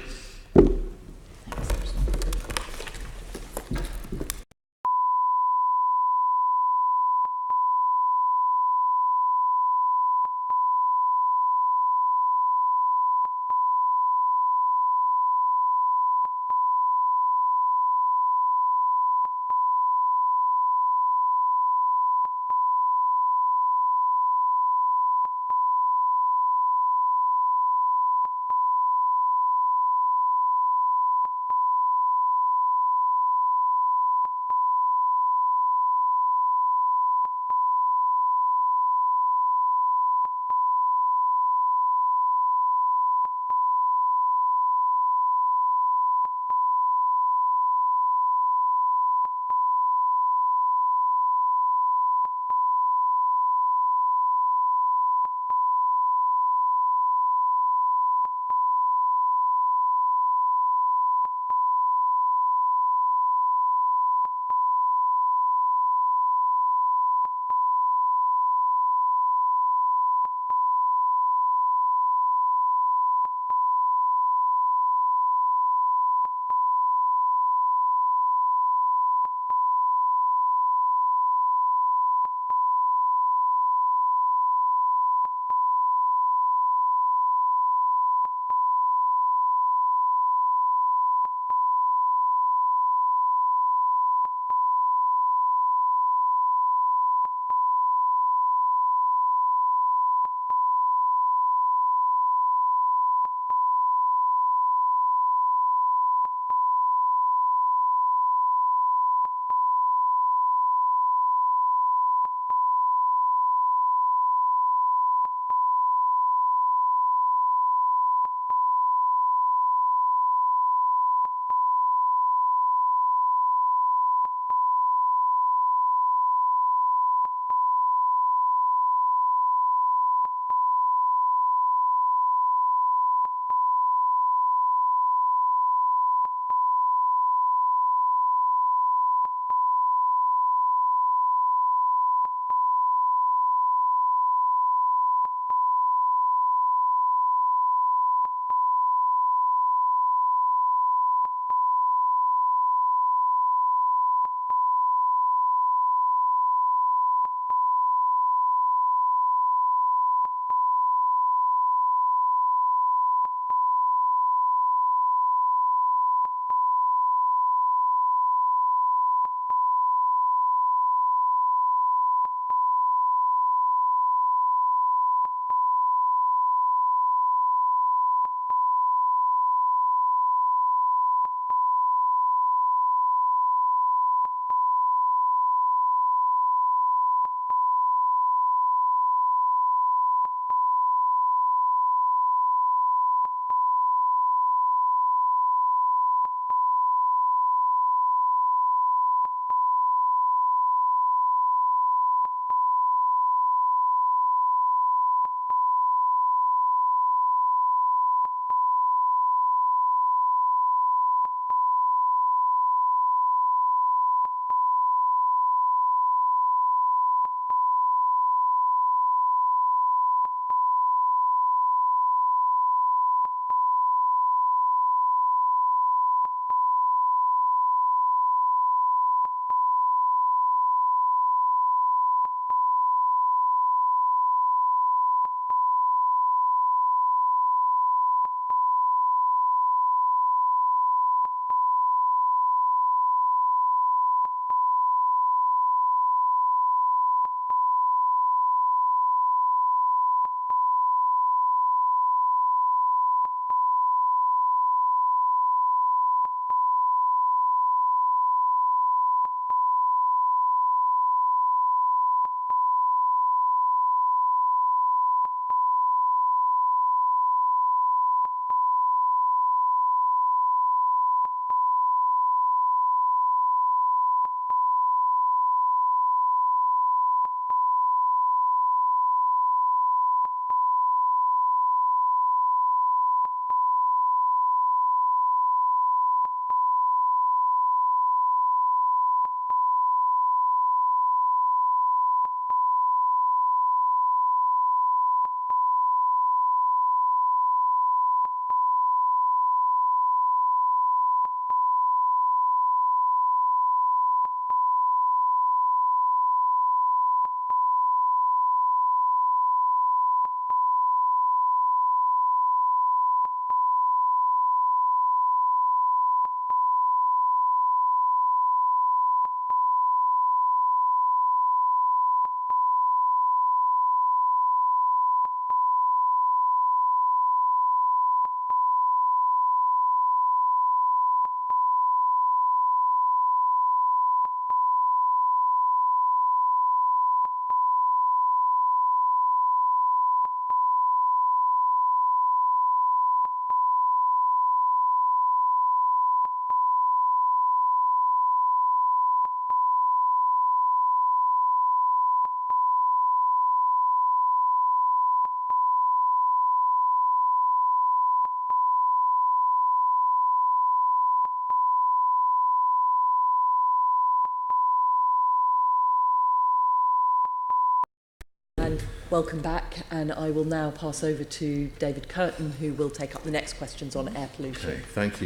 and welcome back. And I will now pass over to David Curtin, who will take up the next questions on air pollution. Okay,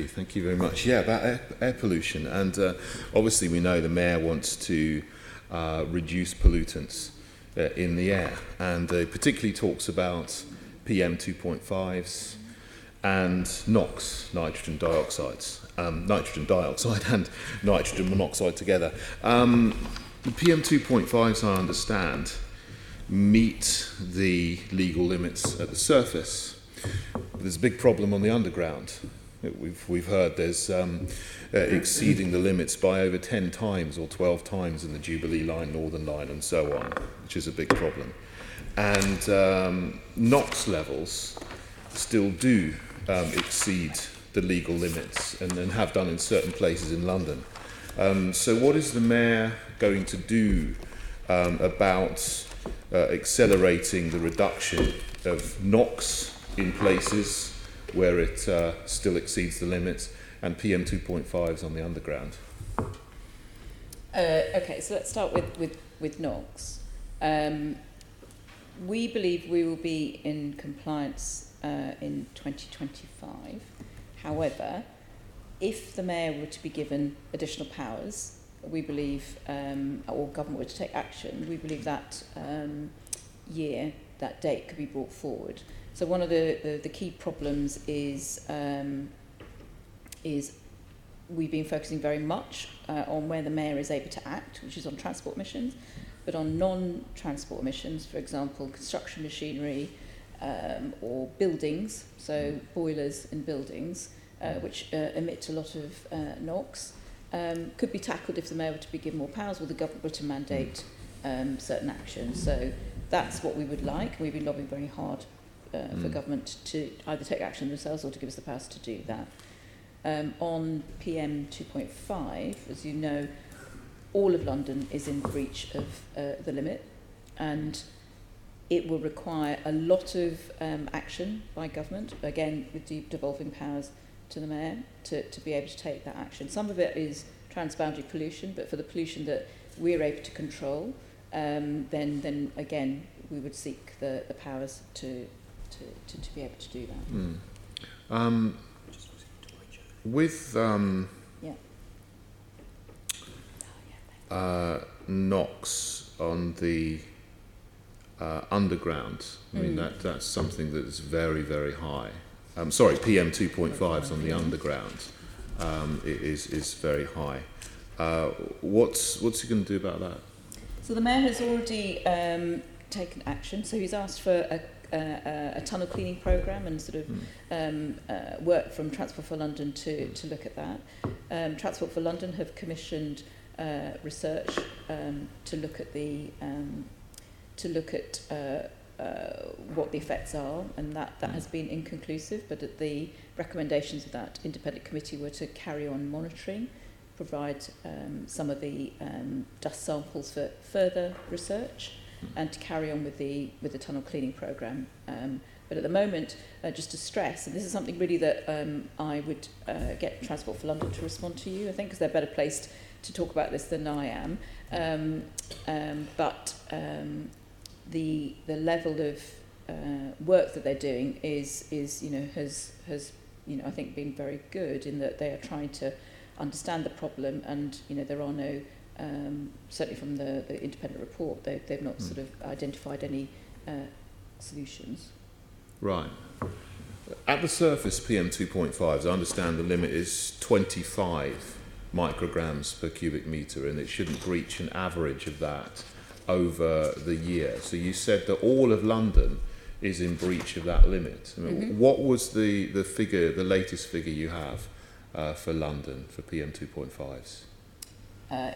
thank you very much. Yeah, about air pollution, and obviously we know the Mayor wants to reduce pollutants in the air, and particularly talks about PM 2.5s and NOx, nitrogen dioxide and nitrogen monoxide together. The PM 2.5s, I understand, meet the legal limits at the surface. There's a big problem on the underground. We've heard there's exceeding the limits by over 10 times or 12 times in the Jubilee Line, Northern Line, and so on, which is a big problem. And NOx levels still do exceed the legal limits, and have done in certain places in London. So what is the Mayor going to do about accelerating the reduction of NOx in places where it still exceeds the limits, and PM 2.5s on the underground? Okay, so let's start with NOx. We believe we will be in compliance in 2025. However, if the Mayor were to be given additional powers, we believe, or government were to take action, we believe that that date could be brought forward. So one of the key problems is we've been focusing very much on where the Mayor is able to act, which is on transport emissions, but on non-transport emissions, for example, construction machinery or buildings, so boilers in buildings, which emit a lot of NOx, could be tackled if the Mayor were to be given more powers, or the government were to mandate certain actions. So that's what we would like. We've been lobbying very hard for government to either take action themselves or to give us the powers to do that. On PM 2.5, as you know, all of London is in breach of the limit, and it will require a lot of action by government, again with devolving powers to the Mayor to be able to take that action. Some of it is transboundary pollution, but for the pollution that we're able to control, then again we would seek the powers to be able to do that. With NOx on the underground, I mean that's something that is very, very high. PM 2.5s on the underground is very high. What's he going to do about that? So the Mayor has already taken action. So he's asked for a tunnel cleaning programme and sort of work from Transport for London to look at that. Transport for London have commissioned research to look at what the effects are, and that has been inconclusive, but the recommendations of that independent committee were to carry on monitoring, provide some of the dust samples for further research, and to carry on with the tunnel cleaning programme. But at the moment, just to stress, and this is something really that I would get Transport for London to respond to you, I think, because they're better placed to talk about this than I am. But the level of work that they're doing is has I think been very good in that they are trying to understand the problem, and there are no certainly from the independent report they've not sort of identified any solutions. Right. At the surface, PM 2.5s, I understand the limit is 25 micrograms per cubic metre, and it shouldn't breach an average of that over the year. So you said that all of London is in breach of that limit. I mean, what was the figure, the latest figure you have for London for PM 2.5s?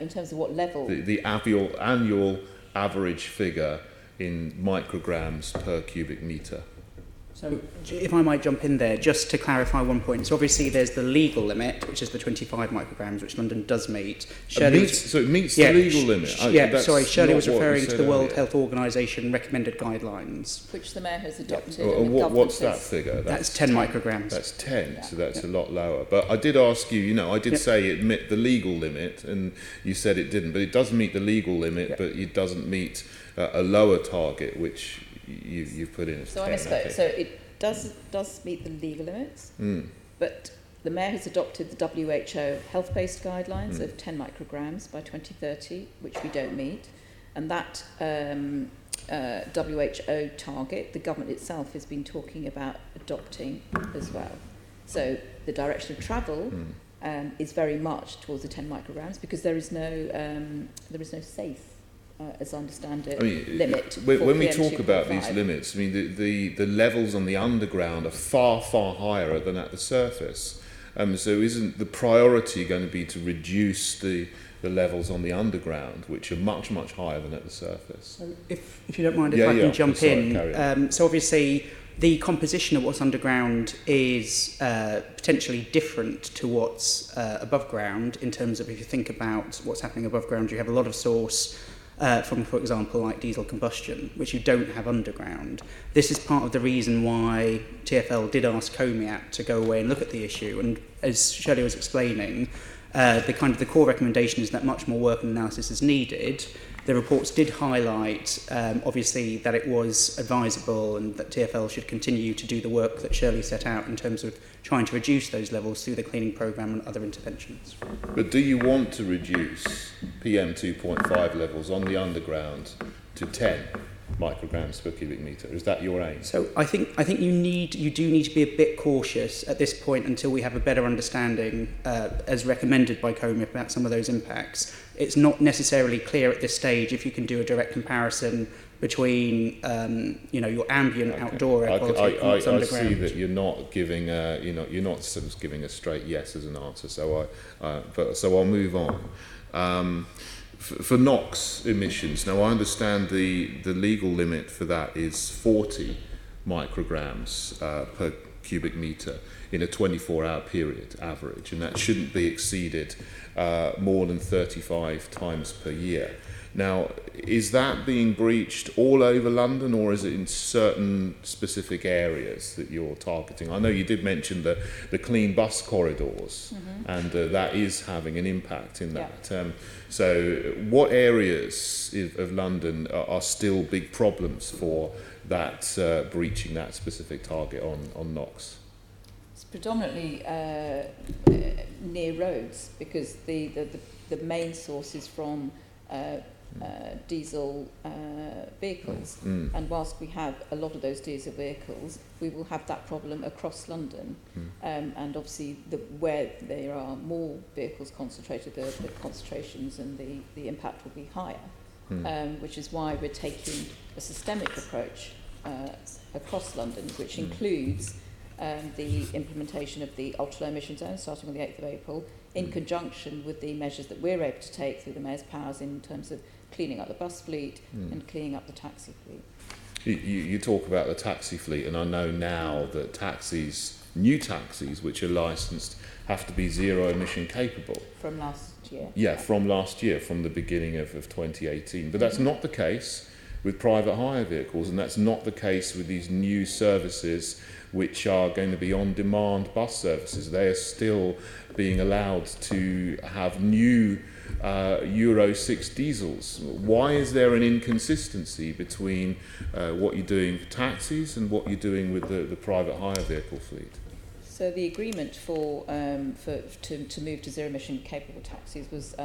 In terms of what level? The annual average figure in micrograms per cubic metre. So if I might jump in there, just to clarify one point. So obviously there's the legal limit, which is the 25 micrograms, which London does meet. So it meets the legal limit? Shirley was referring to the World Health Organisation recommended guidelines. Which the Mayor has adopted. What's that figure? That's 10 micrograms. That's 10, so that's a lot lower. But I did ask you, I did say it met the legal limit, and you said it didn't. But it does meet the legal limit, but it doesn't meet a lower target, which you've put in as 10. So I misspoke. So it does meet the legal limits, but the Mayor has adopted the WHO health-based guidelines of 10 micrograms by 2030, which we don't meet. And that WHO target, the government itself has been talking about adopting as well. So the direction of travel is very much towards the 10 micrograms because there is no safe, as I understand it, limit. When we talk about these limits, the levels on the underground are far, far higher than at the surface. So isn't the priority going to be to reduce the levels on the underground, which are much, much higher than at the surface? So if you don't mind, if I can jump in. So obviously the composition of what's underground is potentially different to what's above ground in terms of if you think about what's happening above ground, you have a lot of source from, for example, like diesel combustion, which you don't have underground. This is part of the reason why TfL did ask COMIAT to go away and look at the issue. And as Shirley was explaining, the core recommendation is that much more work and analysis is needed. The reports did highlight, obviously, that it was advisable and that TfL should continue to do the work that Shirley set out in terms of trying to reduce those levels through the cleaning programme and other interventions. But do you want to reduce PM 2.5 levels on the underground to 10 micrograms per cubic metre? Is that your aim? So I think you do need to be a bit cautious at this point until we have a better understanding, as recommended by COMIAT, about some of those impacts. It's not necessarily clear at this stage if you can do a direct comparison between your ambient outdoor air quality and what's underground. I see that you're not giving you're not sort of giving a straight yes as an answer. So I'll move on. For NOx emissions, now I understand the legal limit for that is 40 micrograms per cubic metre in a 24-hour period average, and that shouldn't be exceeded more than 35 times per year. Now, is that being breached all over London, or is it in certain specific areas that you're targeting? I know you did mention the clean bus corridors, and that is having an impact in that. So what areas of London are still big problems for that breaching that specific target on NOx? It's predominantly near roads because the main source is from diesel vehicles, and whilst we have a lot of those diesel vehicles, we will have that problem across London, and obviously where there are more vehicles concentrated, the concentrations and the impact will be higher, which is why we're taking a systemic approach across London, which includes the implementation of the ultra-low emission zone starting on the 8th of April, in conjunction with the measures that we're able to take through the Mayor's powers in terms of cleaning up the bus fleet and cleaning up the taxi fleet. You talk about the taxi fleet, and I know now that new taxis which are licensed have to be zero emission capable. From last year? Yeah, from last year, from the beginning of 2018. But that's not the case with private hire vehicles, and that's not the case with these new services which are going to be on-demand bus services. They are still being allowed to have new Euro 6 diesels. Why is there an inconsistency between what you're doing for taxis and what you're doing with the private hire vehicle fleet? So the agreement to move to zero-emission capable taxis was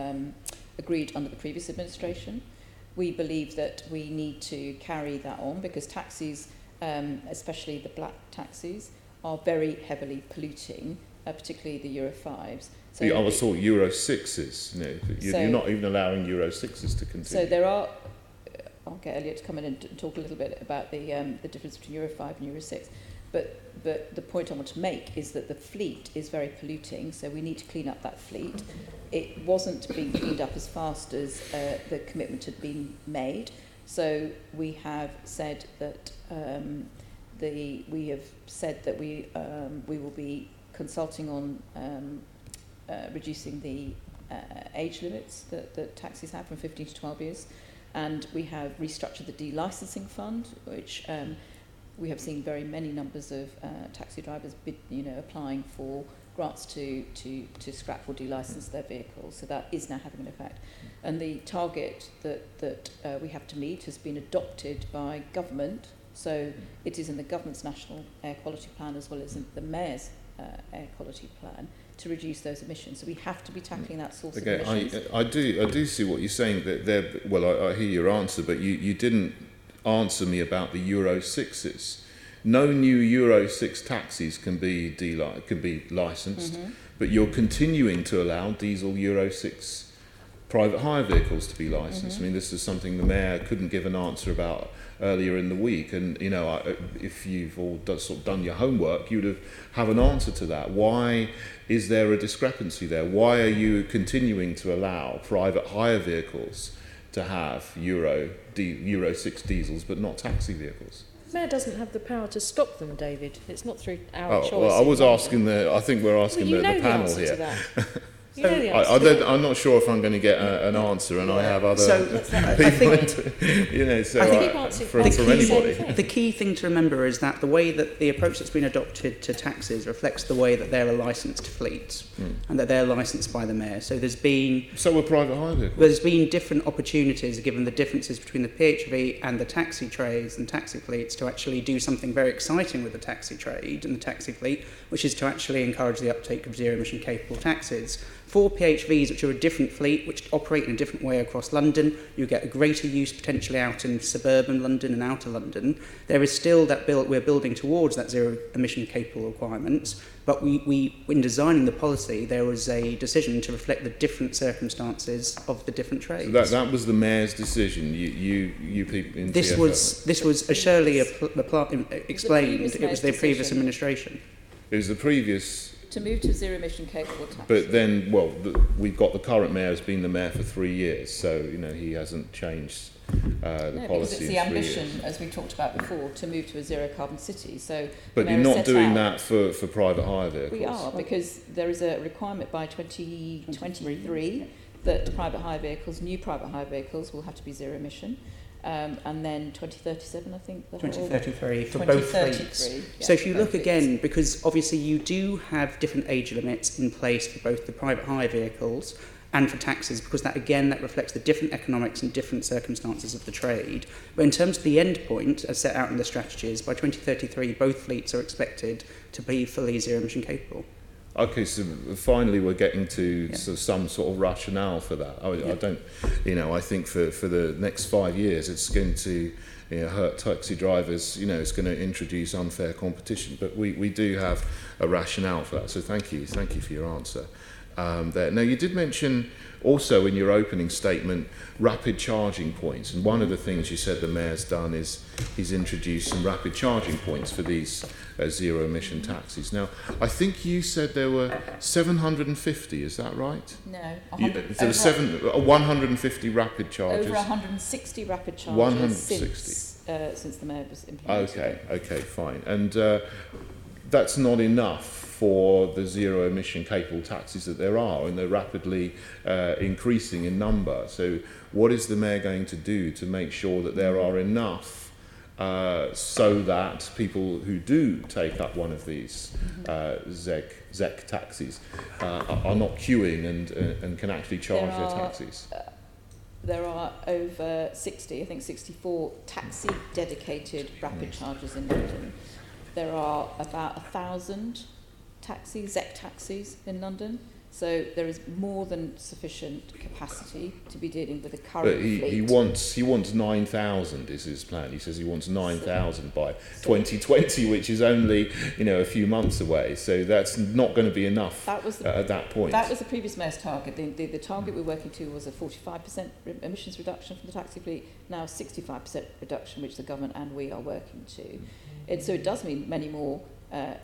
agreed under the previous administration. We believe that we need to carry that on because taxis, especially the black taxis, are very heavily polluting, particularly the Euro 5s. So I saw Euro 6s. You're not even allowing Euro 6s to continue. So there are. I'll get Elliot to come in and talk a little bit about the difference between Euro 5 and Euro 6. But the point I want to make is that the fleet is very polluting, so we need to clean up that fleet. It wasn't being cleaned up as fast as the commitment had been made. So we have said that we have said that we will be consulting on reducing the age limits that taxis have from 15 to 12 years, and we have restructured the delicensing fund, which we have seen very many numbers of taxi drivers applying for grants to scrap or delicense their vehicles. So that is now having an effect. And the target that we have to meet has been adopted by government. So it is in the government's national air quality plan as well as in the mayor's air quality plan to reduce those emissions. So we have to be tackling that source of emissions. I do see what you're saying. I hear your answer, but you didn't answer me about the Euro 6s. No new Euro 6 taxis can be licensed, but you're continuing to allow diesel Euro 6 private hire vehicles to be licensed. I mean, this is something the Mayor couldn't give an answer about earlier in the week, and if you've all done your homework, you'd have an answer to that. Why is there a discrepancy there? Why are you continuing to allow private hire vehicles to have Euro 6 diesels but not taxi vehicles? The Mayor doesn't have the power to stop them, David. It's not through our choice. Well, I was asking I think we're asking the panel here. You know the answer. I'm not sure if I'm going to get an answer, and I have other people. I think from anybody. The key thing to remember is that the way that the approach that's been adopted to taxis reflects the way that they're a licensed fleet, and that they're licensed by the Mayor. So we're private hire vehicles. There's been different opportunities, given the differences between the PHV and the taxi trades and taxi fleets, to actually do something very exciting with the taxi trade and the taxi fleet, which is to actually encourage the uptake of zero-emission capable taxis. For PHVs, which are a different fleet, which operate in a different way across London, you get a greater use potentially out in suburban London and outer London. There is still we're building towards that zero-emission capable requirements, but we, in designing the policy, there was a decision to reflect the different circumstances of the different trades. So that was the Mayor's decision. You people in this was as Shirley explained. It was the previous administration. It was the previous. To move to zero-emission capable taxi. But then, we've got the current Mayor has been the Mayor for 3 years, so he hasn't changed the policy. Because it's the ambition, as we talked about before, to move to a zero-carbon city. So, but you're not doing that for private hire vehicles. We are, because there is a requirement by 2023 that new private hire vehicles will have to be zero-emission. And then 2037, I think. 2033 for both fleets. Yeah, so if you look again, because obviously you do have different age limits in place for both the private hire vehicles and for taxis, because that reflects the different economics and different circumstances of the trade. But in terms of the end point, as set out in the strategies, by 2033, both fleets are expected to be fully zero-emission capable. Okay, so finally we're getting to some sort of rationale for that. I don't, I think for the next 5 years it's going to hurt taxi drivers, it's going to introduce unfair competition, but we do have a rationale for that. So thank you for your answer there. Now, you did mention also in your opening statement rapid charging points, and one of the things you said the Mayor's done is he's introduced some rapid charging points for these zero-emission taxis. Now, I think you said there were 750, is that right? No, 150 rapid charges. Over 160 rapid charges since the Mayor was implemented. Okay, fine. And that's not enough for the zero-emission capable taxis that there are, and they're rapidly increasing in number. So what is the Mayor going to do to make sure that there are enough so that people who do take up one of these ZEC taxis are not queuing and can actually charge their taxis? There are over 64 taxi-dedicated rapid chargers in London. There are about 1,000 ZEC taxis in London. So there is more than sufficient capacity to be dealing with the current fleet. He wants 9,000 is his plan. He says he wants 9,000 by 2020, which is only a few months away. So that's not going to be enough at that point. That was the previous Mayor's target. The target we're working to was a 45% emissions reduction from the taxi fleet. Now 65% reduction, which the government and we are working to. And so it does mean many more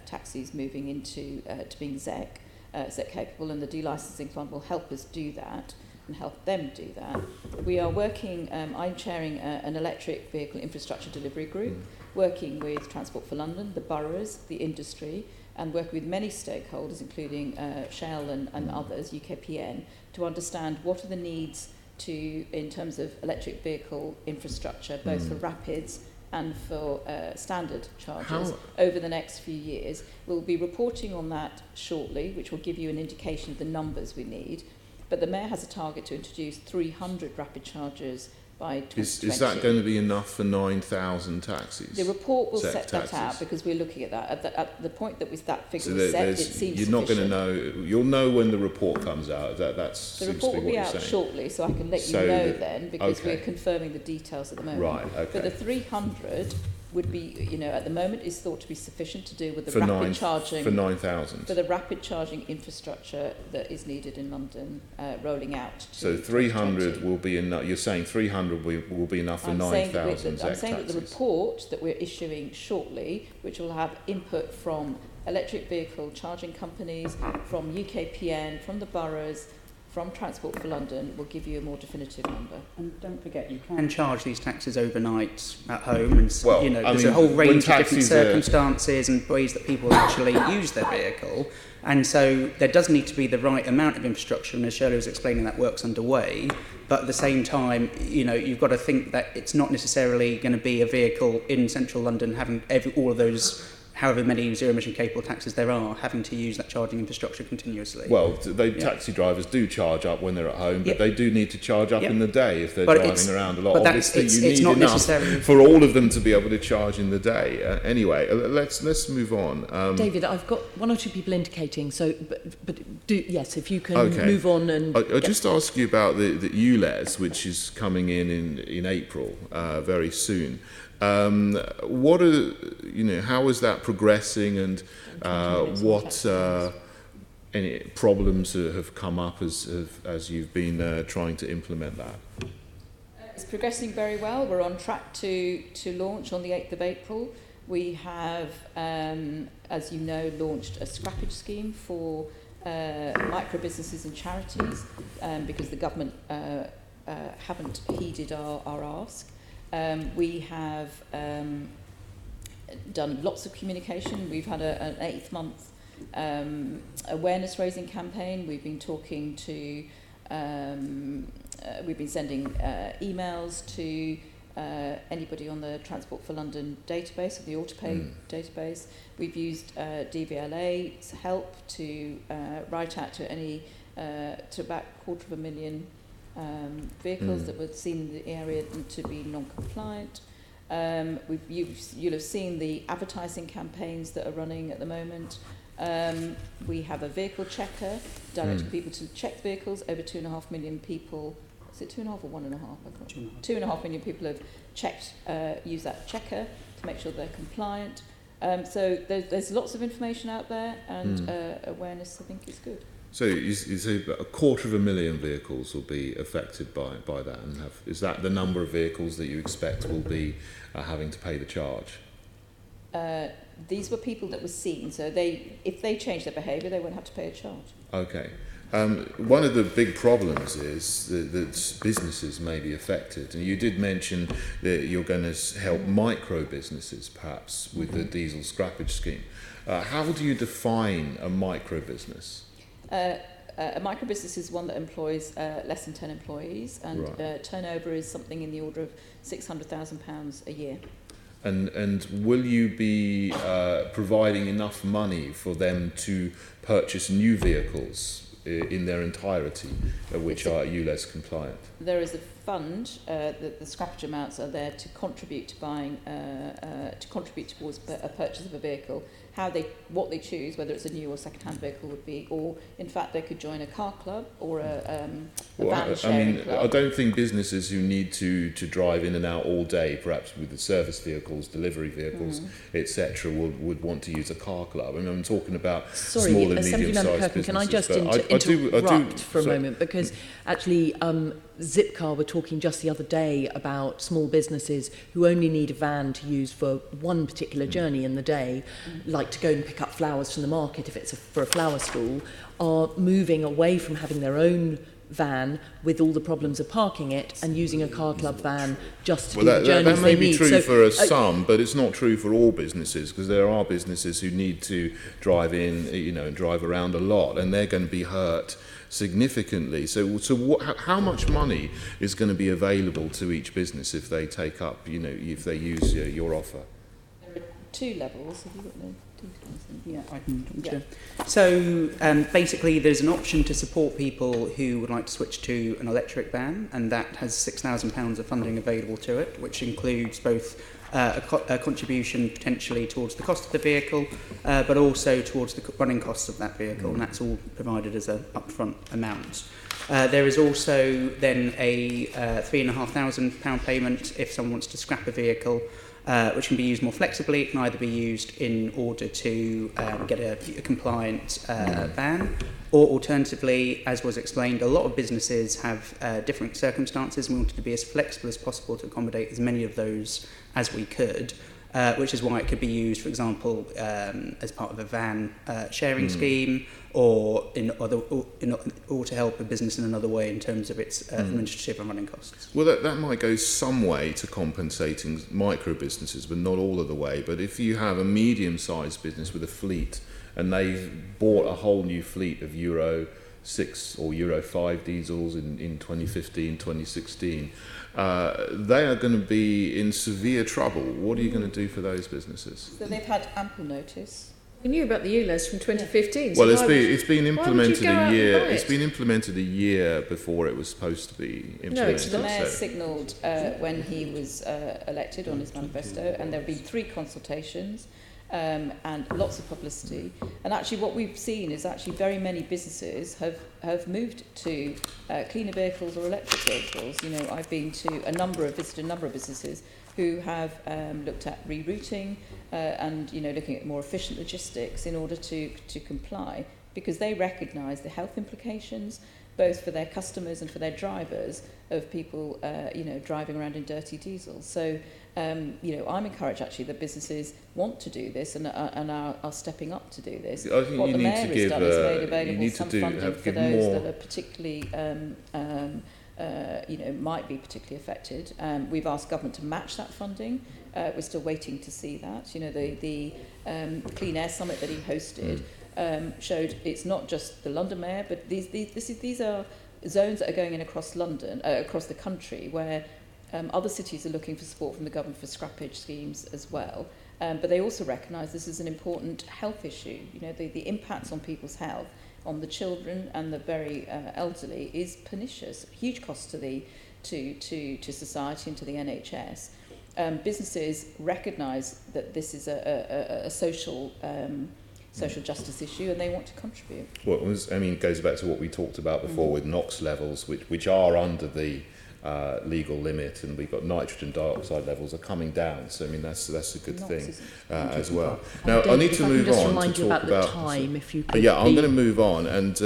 taxis moving into to being ZEC capable, and the delicensing fund will help us do that. and help them do that. We are working, I'm chairing an electric vehicle infrastructure delivery group, working with Transport for London, the boroughs, the industry, and working with many stakeholders, including Shell and others, UKPN, to understand what are the needs in terms of electric vehicle infrastructure, both for rapids and for standard chargers over the next few years. We'll be reporting on that shortly, which will give you an indication of the numbers we need. But the Mayor has a target to introduce 300 rapid chargers by 2020. Is that going to be enough for 9,000 taxis? The report will set that out, because we're looking at that. At the point that that figure was set, it seems you're not going to know. You'll know when the report comes out. The report will be out shortly, so I can let you know then, because we're confirming the details at the moment. Right, okay. But the 300 would be, at the moment is thought to be sufficient to do with the rapid charging. For 9,000. For the rapid charging infrastructure that is needed in London, rolling out. So 300 will be enough. You're saying 300 will be enough for 9,000 I'm saying that the report that we're issuing shortly, which will have input from electric vehicle charging companies, from UKPN, from the boroughs, from Transport for London, will give you a more definitive number. And don't forget, you can charge these taxis overnight at home, and there's a whole range of different circumstances and ways that people actually use their vehicle. And so there does need to be the right amount of infrastructure, and as Shirley was explaining, that work's underway. But at the same time, you've got to think that it's not necessarily going to be a vehicle in central London having all of those, however many zero-emission capable taxis there are, having to use that charging infrastructure continuously. Well, taxi drivers do charge up when they're at home, but they do need to charge up in the day if they're driving around a lot. But obviously, you need enough for all of them to be able to charge in the day. Anyway, let's move on. David, I've got one or two people indicating, so but do, yes, if you can move on. And I'll just ask you about the ULEZ, which is coming in April, very soon. What how is that progressing, and what any problems have come up as you've been trying to implement that? It's progressing very well. We're on track to launch on the 8th of April. We have, as you know, launched a scrappage scheme for micro businesses and charities, because the government haven't heeded our ask. We have done lots of communication. We've had an 8-month awareness raising campaign. We've been talking to, we've been sending emails to anybody on the Transport for London database, or the AutoPay database. We've used DVLA's help to write out to about 250,000 vehicles that were seen in the area to be non-compliant. You'll have seen the advertising campaigns that are running at the moment. We have a vehicle checker directing people to check vehicles. Over 2.5 million people. Is it 2.5 or 1.5? I can't remember. 2.5 million people have checked, used that checker to make sure they're compliant. So there's lots of information out there, and awareness, I think, is good. So you say about 250,000 vehicles will be affected by that, and is that the number of vehicles that you expect will be having to pay the charge? These were people that were seen, so if they change their behaviour, they won't have to pay a charge. Okay. One of the big problems is that businesses may be affected, and you did mention that you're going to help micro businesses perhaps with the diesel scrappage scheme. How do you define a micro business? A micro business is one that employs less than 10 employees, and turnover is something in the order of £600,000 a year. And will you be providing enough money for them to purchase new vehicles in their entirety, which are ULEZ compliant? There is a fund. The scrappage amounts are there to contribute to buying, to contribute towards a purchase of a vehicle. What they choose, whether it's a new or second-hand vehicle, would be, or in fact they could join a car club or a van sharing club. I don't think businesses who need to drive in and out all day, perhaps with the service vehicles, delivery vehicles, etc., would want to use a car club. I mean, I'm talking about small and medium-sized businesses. Can I just interrupt for a moment? Because actually, Zipcar were talking just the other day about small businesses who only need a van to use for one particular journey in the day, like to go and pick up flowers from the market if it's for a flower stall, are moving away from having their own van with all the problems of parking it and using a car club van just to do the journeys that may they be need. true So, for some, but it's not true for all businesses, because there are businesses who need to drive in, and drive around a lot, and they're going to be hurt significantly. So how much money is going to be available to each business if they take up, if they use your offer? There are two levels. Have you got the details? Yeah, I can. So basically, there's an option to support people who would like to switch to an electric van, and that has £6,000 of funding available to it, which includes both a contribution potentially towards the cost of the vehicle, but also towards the running costs of that vehicle, and that's all provided as an upfront amount. There is also then a £3,500 payment if someone wants to scrap a vehicle, which can be used more flexibly. It can either be used in order to get a compliant van, or alternatively, as was explained, a lot of businesses have different circumstances, and we wanted to be as flexible as possible to accommodate as many of those as we could, which is why it could be used, for example, as part of a van sharing scheme, or or to help a business in another way in terms of its administrative and running costs. Well, that might go some way to compensating micro businesses, but not all of the way. But if you have a medium-sized business with a fleet, and they've bought a whole new fleet of Euro 6 or Euro 5 diesels in 2015, 2016, they are going to be in severe trouble. What are you going to do for those businesses? So they've had ample notice. We knew about the ULEZ from 2015. Well, so it's been implemented a year. It's been implemented a year before it was supposed to be implemented. No, it's The not. Mayor signalled when he was elected on his manifesto, and there have been 3 consultations and lots of publicity. And actually what we've seen is actually very many businesses have moved to cleaner vehicles or electric vehicles. I've been to visited a number of businesses who have looked at rerouting and looking at more efficient logistics in order to comply, because they recognise the health implications both for their customers and for their drivers of people driving around in dirty diesels. So I'm encouraged actually that businesses want to do this and are stepping up to do this. I think what you the need Mayor to has give done is made available some funding for those more that are particularly might be particularly affected. We've asked government to match that funding. We're still waiting to see that. The Clean Air Summit that he hosted showed it's not just the London Mayor, but these are zones that are going in across London, across the country, where other cities are looking for support from the government for scrappage schemes as well. But they also recognise this is an important health issue. The impacts on people's health, on the children and the very elderly, is pernicious. Huge cost to society and to the NHS. Businesses recognise that this is a social justice issue, and they want to contribute. Well, it goes back to what we talked about before with NOx levels, which are under the legal limit, and we've got nitrogen dioxide levels are coming down. So that's a good thing as well. Now I need to move on to talk about time. If you could I'm going to move on, and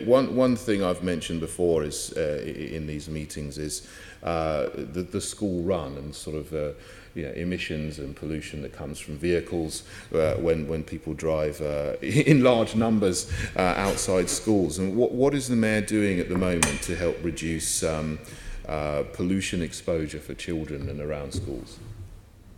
one thing I've mentioned before is in these meetings is the school run and sort of emissions and pollution that comes from vehicles when people drive in large numbers outside schools. And what is the Mayor doing at the moment to help reduce pollution exposure for children and around schools?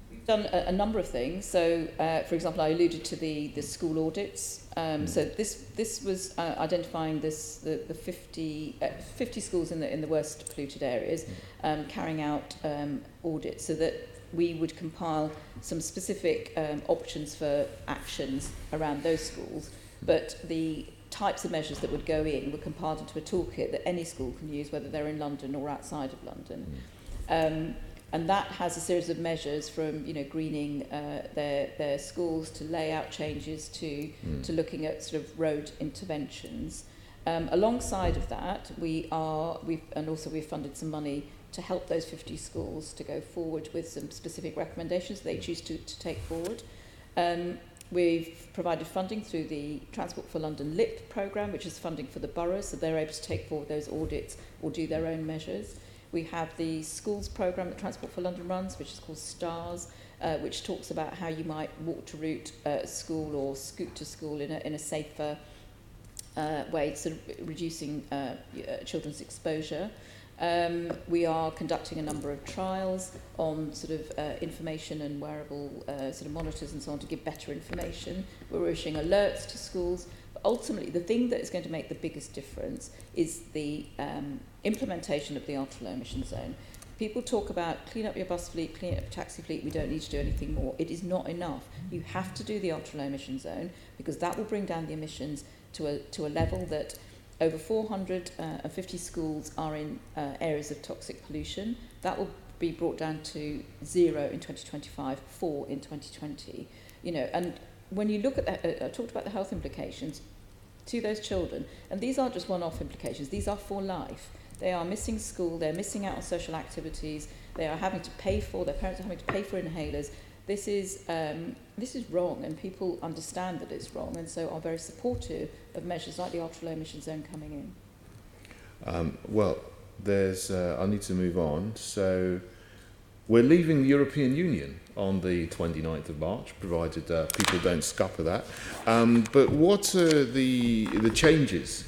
We've done a number of things. So, for example, I alluded to the school audits. So this was identifying the 50 schools in the worst polluted areas, carrying out audits so that we would compile some specific options for actions around those schools, but the types of measures that would go in were compiled into a toolkit that any school can use, whether they're in London or outside of London. And that has a series of measures from greening their schools to layout changes to looking at sort of road interventions. Alongside of that, we've funded some money to help those 50 schools to go forward with some specific recommendations they choose to take forward. We've provided funding through the Transport for London LIP programme, which is funding for the boroughs, so they're able to take forward those audits or do their own measures. We have the schools programme that Transport for London runs, which is called STARS, which talks about how you might walk to route school or scoot to school in a safer way, sort of reducing children's exposure. We are conducting a number of trials on sort of information and wearable sort of monitors and so on to give better information. We're issuing alerts to schools. But ultimately, the thing that is going to make the biggest difference is the implementation of the ultra-low emission zone. People talk about clean up your bus fleet, clean up your taxi fleet, we don't need to do anything more. It is not enough. You have to do the ultra-low emission zone because that will bring down the emissions to a level that over 450 schools are in areas of toxic pollution. That will be brought down to 0 in 2025, 4 in 2020. You know, and when you look at that, I talked about the health implications to those children, and these aren't just one-off implications, these are for life. They are missing school, they're missing out on social activities, they are having to pay for, their parents are having to pay for inhalers. This is wrong, and people understand that it's wrong, and so are very supportive of measures like the ultra-low emission zone coming in. Well, there's. I need to move on. So, we're leaving the European Union on the 29th of March, provided people don't scupper that. But what are the changes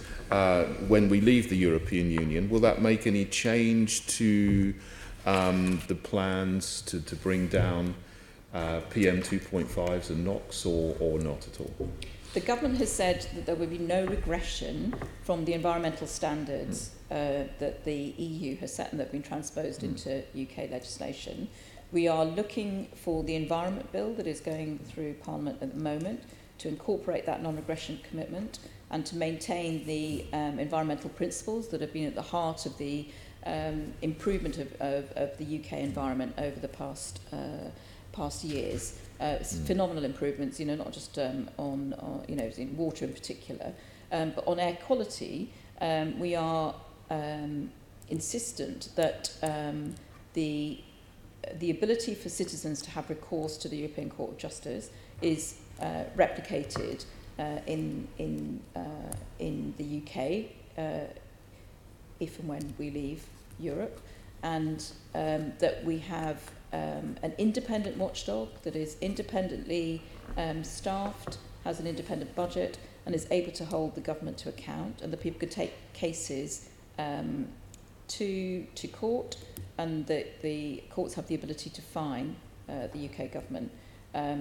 when we leave the European Union? Will that make any change to the plans to bring down PM 2.5s and NOx or not at all? The government has said that there will be no regression from the environmental standards that the EU has set and that have been transposed into UK legislation. We are looking for the Environment Bill that is going through Parliament at the moment to incorporate that non-regression commitment and to maintain the environmental principles that have been at the heart of the improvement of the UK environment over the past years. Phenomenal improvements, you know, not just on you know, in water in particular, but on air quality. We are insistent that the ability for citizens to have recourse to the European Court of Justice is replicated in the UK if and when we leave Europe, and that we have an independent watchdog that is independently staffed, has an independent budget, and is able to hold the government to account, and that people could take cases to court, and that the courts have the ability to fine the UK government.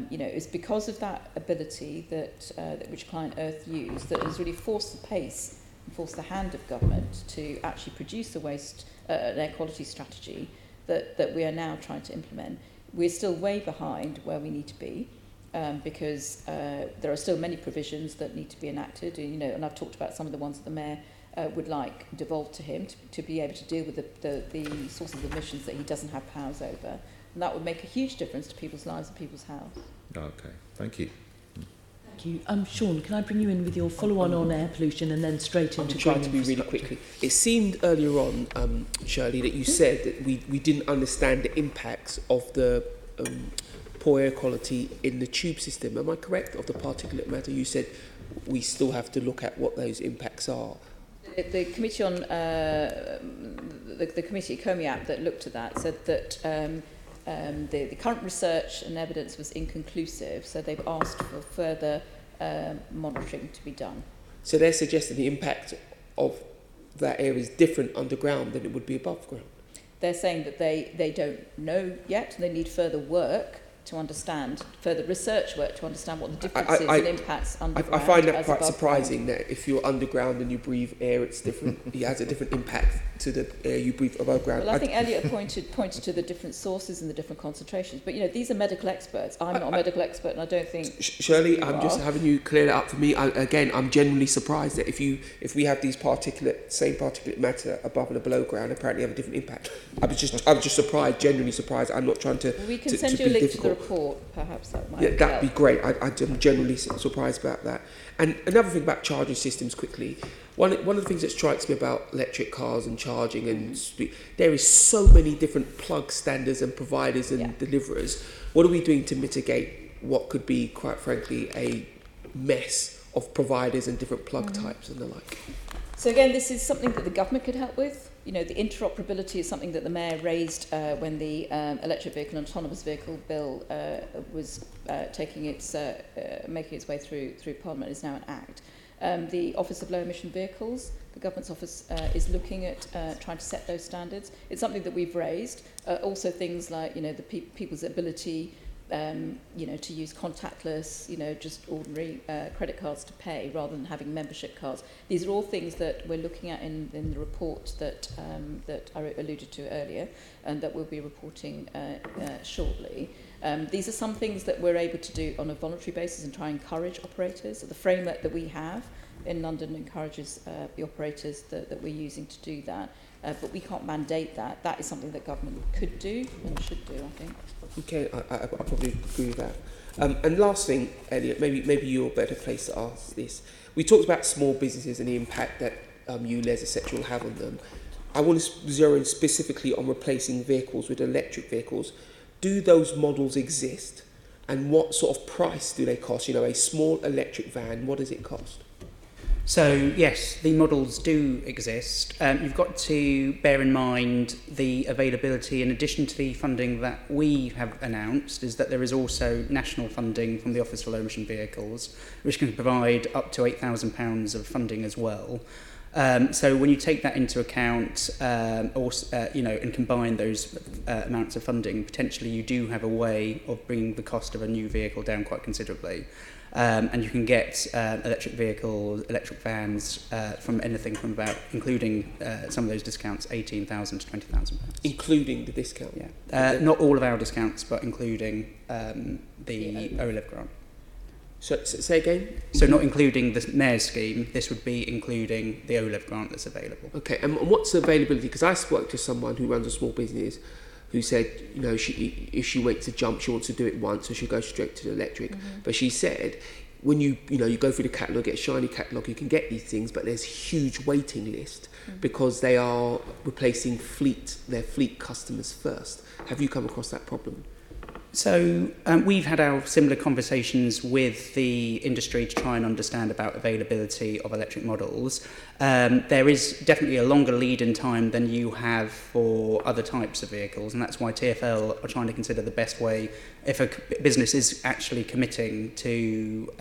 You know, it's because of that ability that which Client Earth used that has really forced the pace and forced the hand of government to actually produce a waste an air quality strategy that we are now trying to implement. We're still way behind where we need to be because there are still many provisions that need to be enacted. You know, and I've talked about some of the ones that the Mayor would like devolved to him to be able to deal with the sources of emissions that he doesn't have powers over. And that would make a huge difference to people's lives and people's health. Okay, thank you. Thank you. Sean, can I bring you in with your follow-on on air pollution and then straight into... I'm trying to be really quickly. It seemed earlier on, Shirley, that you said that we didn't understand the impacts of the poor air quality in the tube system. Am I correct? Of the particulate matter, you said we still have to look at what those impacts are. The committee on the committee COMIAP that looked at that said that the current research and evidence was inconclusive, so they've asked for further monitoring to be done. So they're suggesting the impact of that area is different underground than it would be above ground. They're saying that they don't know yet, and they need further work to understand, further research work to understand what the differences and impacts underground. I find that quite surprising that if you're underground and you breathe air, it's different. It has a different impact to the air you breathe above ground. Well, I think Elliot pointed to the different sources and the different concentrations. But you know, these are medical experts. I'm not a medical expert, and I don't think. Shirley, I'm just having you clear that up for me. I'm genuinely surprised that if we have these same particulate matter above and below ground, apparently have a different impact. I was just surprised, genuinely surprised. I'm not trying to. We can send you a link to the report, perhaps that might. Yeah, that'd be great. I'm genuinely surprised about that. And another thing about charging systems quickly. One of the things that strikes me about electric cars and charging and there is so many different plug standards and providers and deliverers. What are we doing to mitigate what could be, quite frankly, a mess of providers and different plug types and the like? So again, this is something that the government could help with. You know, the interoperability is something that the Mayor raised when the electric vehicle and autonomous vehicle bill was making its way through Parliament. Is now an act. The Office of Low Emission Vehicles, the Government's Office, is looking at trying to set those standards. It's something that we've raised. Also things like, the people's ability to use contactless, just ordinary credit cards to pay rather than having membership cards. These are all things that we're looking at in the report that I alluded to earlier and that we'll be reporting shortly. These are some things that we're able to do on a voluntary basis and try and encourage operators. So the framework that we have in London encourages the operators that we're using to do that. But we can't mandate that. That is something that government could do and should do, I think. Okay, I probably agree with that. And last thing, Elliot, maybe you're a better place to ask this. We talked about small businesses and the impact that ULEZ, etc. will have on them. I want to zero in specifically on replacing vehicles with electric vehicles. Do those models exist? And what sort of price do they cost? A small electric van, what does it cost? So yes, the models do exist. You've got to bear in mind the availability, in addition to the funding that we have announced, is that there is also national funding from the Office for Low Emission Vehicles, which can provide up to £8,000 of funding as well. So when you take that into account, and combine those amounts of funding, potentially you do have a way of bringing the cost of a new vehicle down quite considerably. And you can get electric vehicles, electric vans from anything from about, including some of those discounts, £18,000 to £20,000. Including the discount? Yeah. Not all of our discounts, but including the OLEV grant. So say again? So not including the Mayor's scheme, this would be including the OLEV grant that's available. Okay, and what's the availability? Because I spoke to someone who runs a small business who said, if she waits to jump, she wants to do it once, so she'll go straight to the electric. Mm-hmm. But she said, when you go through the catalogue, get a shiny catalogue, you can get these things, but there's huge waiting list because they are replacing their fleet customers first. Have you come across that problem? So we've had our similar conversations with the industry to try and understand about availability of electric models. There is definitely a longer lead in time than you have for other types of vehicles, and that's why TfL are trying to consider the best way, if a business is actually committing to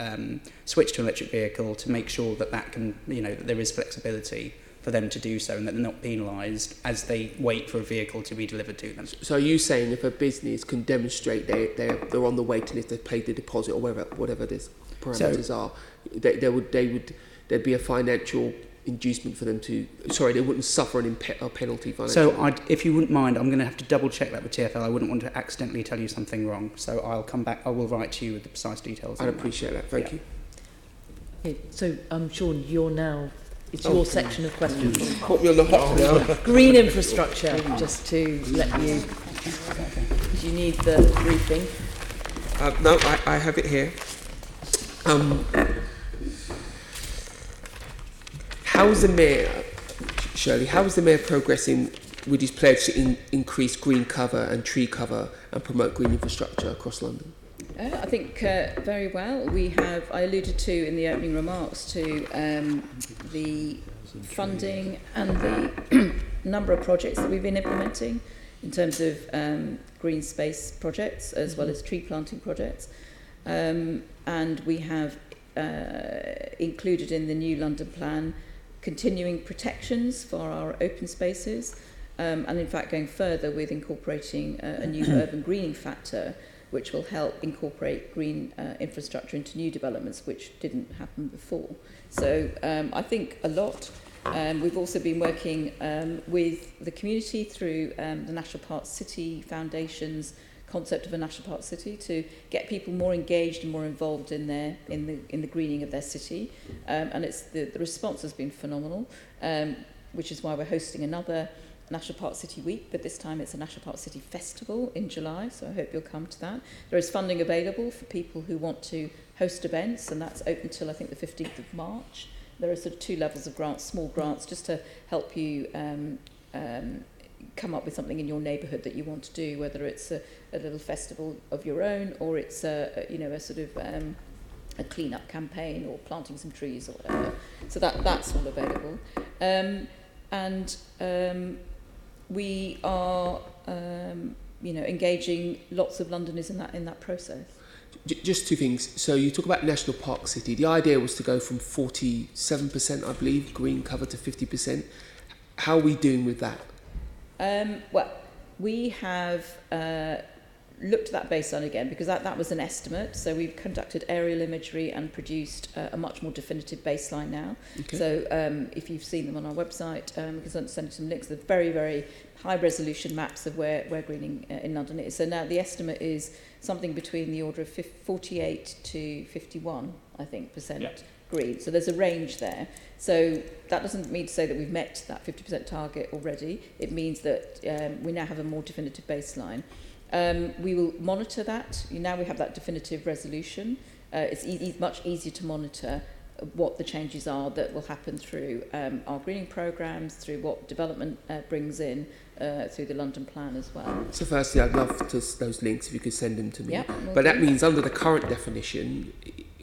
switch to an electric vehicle, to make sure that can, that there is flexibility for them to do so and that they're not penalised as they wait for a vehicle to be delivered to them. So are you saying if a business can demonstrate they're on the waiting list, they've paid the deposit or whatever these parameters are, there'd be a financial inducement for them to, they wouldn't suffer a penalty financially? So if you wouldn't mind, I'm going to have to double check that with TfL. I wouldn't want to accidentally tell you something wrong. So I'll come back, I will write to you with the precise details. I'd appreciate that, thank you. Okay, so Sean, you're now... It's your section of questions. Caught me on the hop now. Green infrastructure, just to let you... Do you need the briefing? No, I have it here. How is the Mayor, Shirley, how is the Mayor progressing with his pledge to increase green cover and tree cover and promote green infrastructure across London? I think very well. I alluded to in the opening remarks to the funding and the number of projects that we've been implementing in terms of green space projects as well as tree planting projects. And we have included in the new London plan continuing protections for our open spaces and in fact going further with incorporating a new urban greening factor, which will help incorporate green infrastructure into new developments, which didn't happen before. So I think a lot. We've also been working with the community through the National Park City Foundation's concept of a National Park City to get people more engaged and more involved in the greening of their city. And it's the response has been phenomenal, which is why we're hosting another National Park City Week, but this time it's a National Park City Festival in July, so I hope you'll come to that. There is funding available for people who want to host events, and that's open till I think the 15th of March. There are sort of 2 levels of grants, small grants, just to help you come up with something in your neighbourhood that you want to do, whether it's a little festival of your own or it's a sort of a clean-up campaign or planting some trees or whatever. So that's all available. We are engaging lots of Londoners in that process. Just two things. So you talk about National Park City. The idea was to go from 47%, I believe, green cover to 50%. How are we doing with that? Well, we have looked at that baseline again because that was an estimate. So we've conducted aerial imagery and produced a much more definitive baseline now. Okay. So if you've seen them on our website, we can send you some links. They're very, very high resolution maps of where greening in London is. So now the estimate is something between the order of 48 to 51, I think, percent. Yep. Green. So there's a range there. So that doesn't mean to say that we've met that 50% target already. It means that we now have a more definitive baseline. We will monitor that. Now we have that definitive resolution. It's much easier to monitor what the changes are that will happen through our greening programmes, through what development brings in, through the London plan as well. So firstly, I'd love those links if you could send them to me. Yep, but that means under the current definition,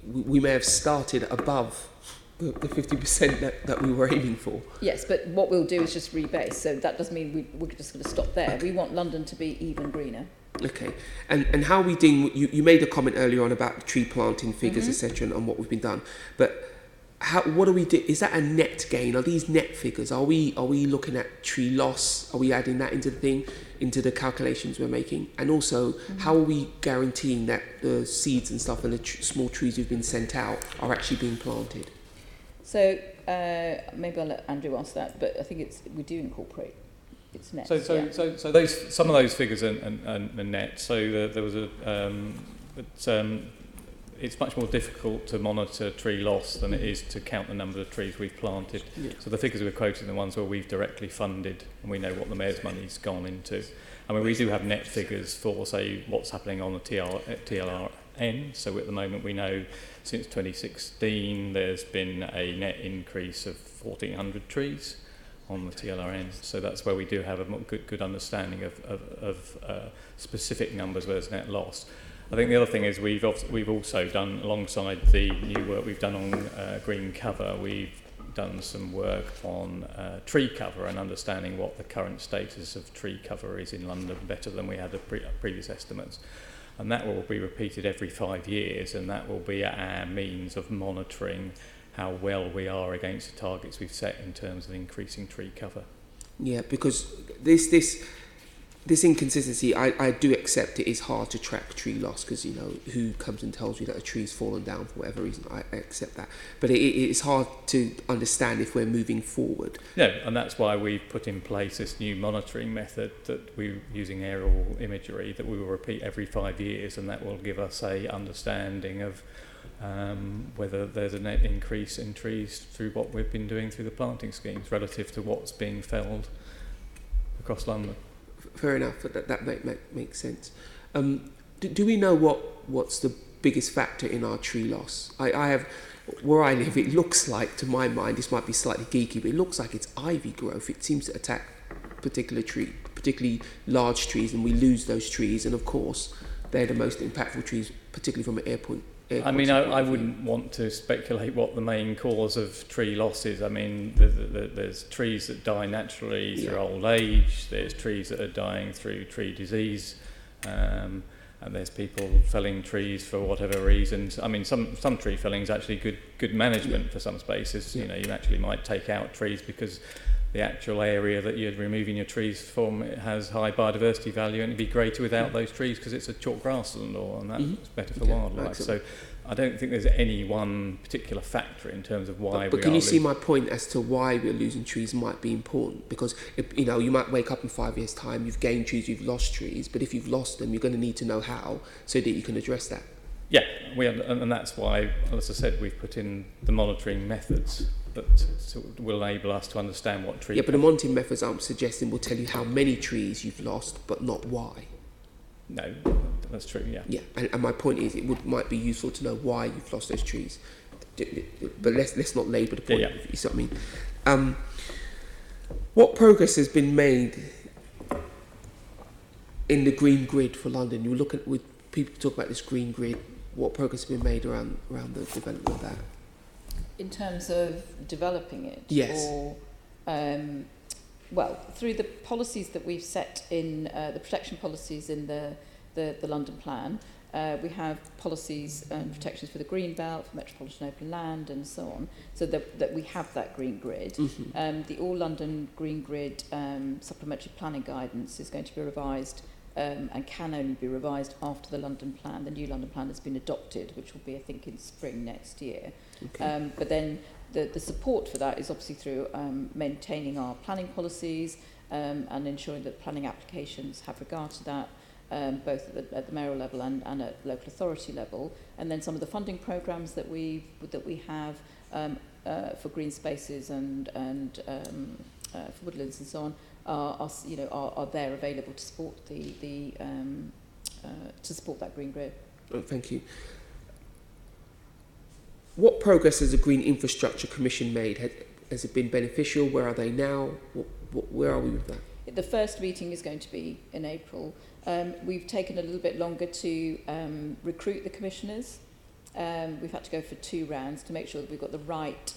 we may have started above the 50% that we were aiming for. Yes, but what we'll do is just rebase. So that doesn't mean we're just going to stop there. Okay. We want London to be even greener. Okay. And how are we doing? You made a comment earlier on about tree planting figures, etc., and what we've been done. But what do we do? Is that a net gain? Are these net figures? Are we looking at tree loss? Are we adding that into the calculations we're making? And also, how are we guaranteeing that the seeds and stuff and the small trees who've been sent out are actually being planted? So maybe I'll let Andrew answer that, but I think we do incorporate it's net. So those some of those figures are net. So there was it's much more difficult to monitor tree loss than it is to count the number of trees we've planted. Yeah. So the figures we're quoting are the ones where we've directly funded and we know what the Mayor's money's gone into. I mean, we do have net figures for, say, what's happening on the TLRN. So at the moment we know since 2016 there's been a net increase of 1,400 trees on the TLRN. So that's where we do have a good understanding of specific numbers where there's net loss. I think the other thing is we've also done, alongside the new work we've done on green cover, we've done some work on tree cover and understanding what the current status of tree cover is in London, better than we had the previous estimates. And that will be repeated every 5 years, and that will be our means of monitoring how well we are against the targets we've set in terms of increasing tree cover. Yeah, because this inconsistency, I do accept it is hard to track tree loss because, who comes and tells you that a tree's fallen down for whatever reason. I accept that. But it's hard to understand if we're moving forward. Yeah, and that's why we've put in place this new monitoring method that we're using aerial imagery that we will repeat every 5 years, and that will give us a understanding of whether there's a net increase in trees through what we've been doing through the planting schemes relative to what's being felled across London. Fair enough, that makes sense. Do we know what's the biggest factor in our tree loss? I have, where I live, it looks like, to my mind, this might be slightly geeky, but it looks like it's ivy growth. It seems to attack particularly large trees, and we lose those trees, and of course, they're the most impactful trees, particularly from an air point. I mean, I wouldn't want to speculate what the main cause of tree loss is. I mean, there's trees that die naturally through old age, there's trees that are dying through tree disease, and there's people felling trees for whatever reasons. I mean, some tree felling is actually good management for some spaces. You actually might take out trees because the actual area that you're removing your trees from, it has high biodiversity value, and it'd be greater without those trees because it's a chalk grassland, and that's better for wildlife. Excellent. So I don't think there's any one particular factor in terms of why but can you see my point as to why we're losing trees might be important? Because you might wake up in 5 years' time, you've gained trees, you've lost trees, but if you've lost them, you're going to need to know how so that you can address that. Yeah, and that's why, as I said, we've put in the monitoring methods that will enable us to understand what trees... Yeah, but the monitoring methods I'm suggesting will tell you how many trees you've lost, but not why. No, that's true, yeah. Yeah, and my point is it might be useful to know why you've lost those trees. But let's not labour the point, you see what I mean? What progress has been made in the green grid for London? You look at, with people talk about this green grid, what progress has been made around the development of that? In terms of developing it? Yes. Or well, through the policies that we've set in the protection policies in the London Plan, we have policies and protections for the green belt, for metropolitan open land and so on, so that we have that green grid. The All London Green Grid supplementary planning guidance is going to be revised and can only be revised after the London Plan. The new London Plan has been adopted, which will be, I think, in spring next year. Okay. But then the support for that is obviously through maintaining our planning policies and ensuring that planning applications have regard to that, both at the mayoral level and at local authority level. And then some of the funding programmes that we have for green spaces and for woodlands and so on are there available to support to support that green grid. Oh, thank you. What progress has the Green Infrastructure Commission made? Has it been beneficial? Where are they now? Where are we with that? The first meeting is going to be in April. We've taken a little bit longer to recruit the commissioners. We've had to go for 2 rounds to make sure that we've got the right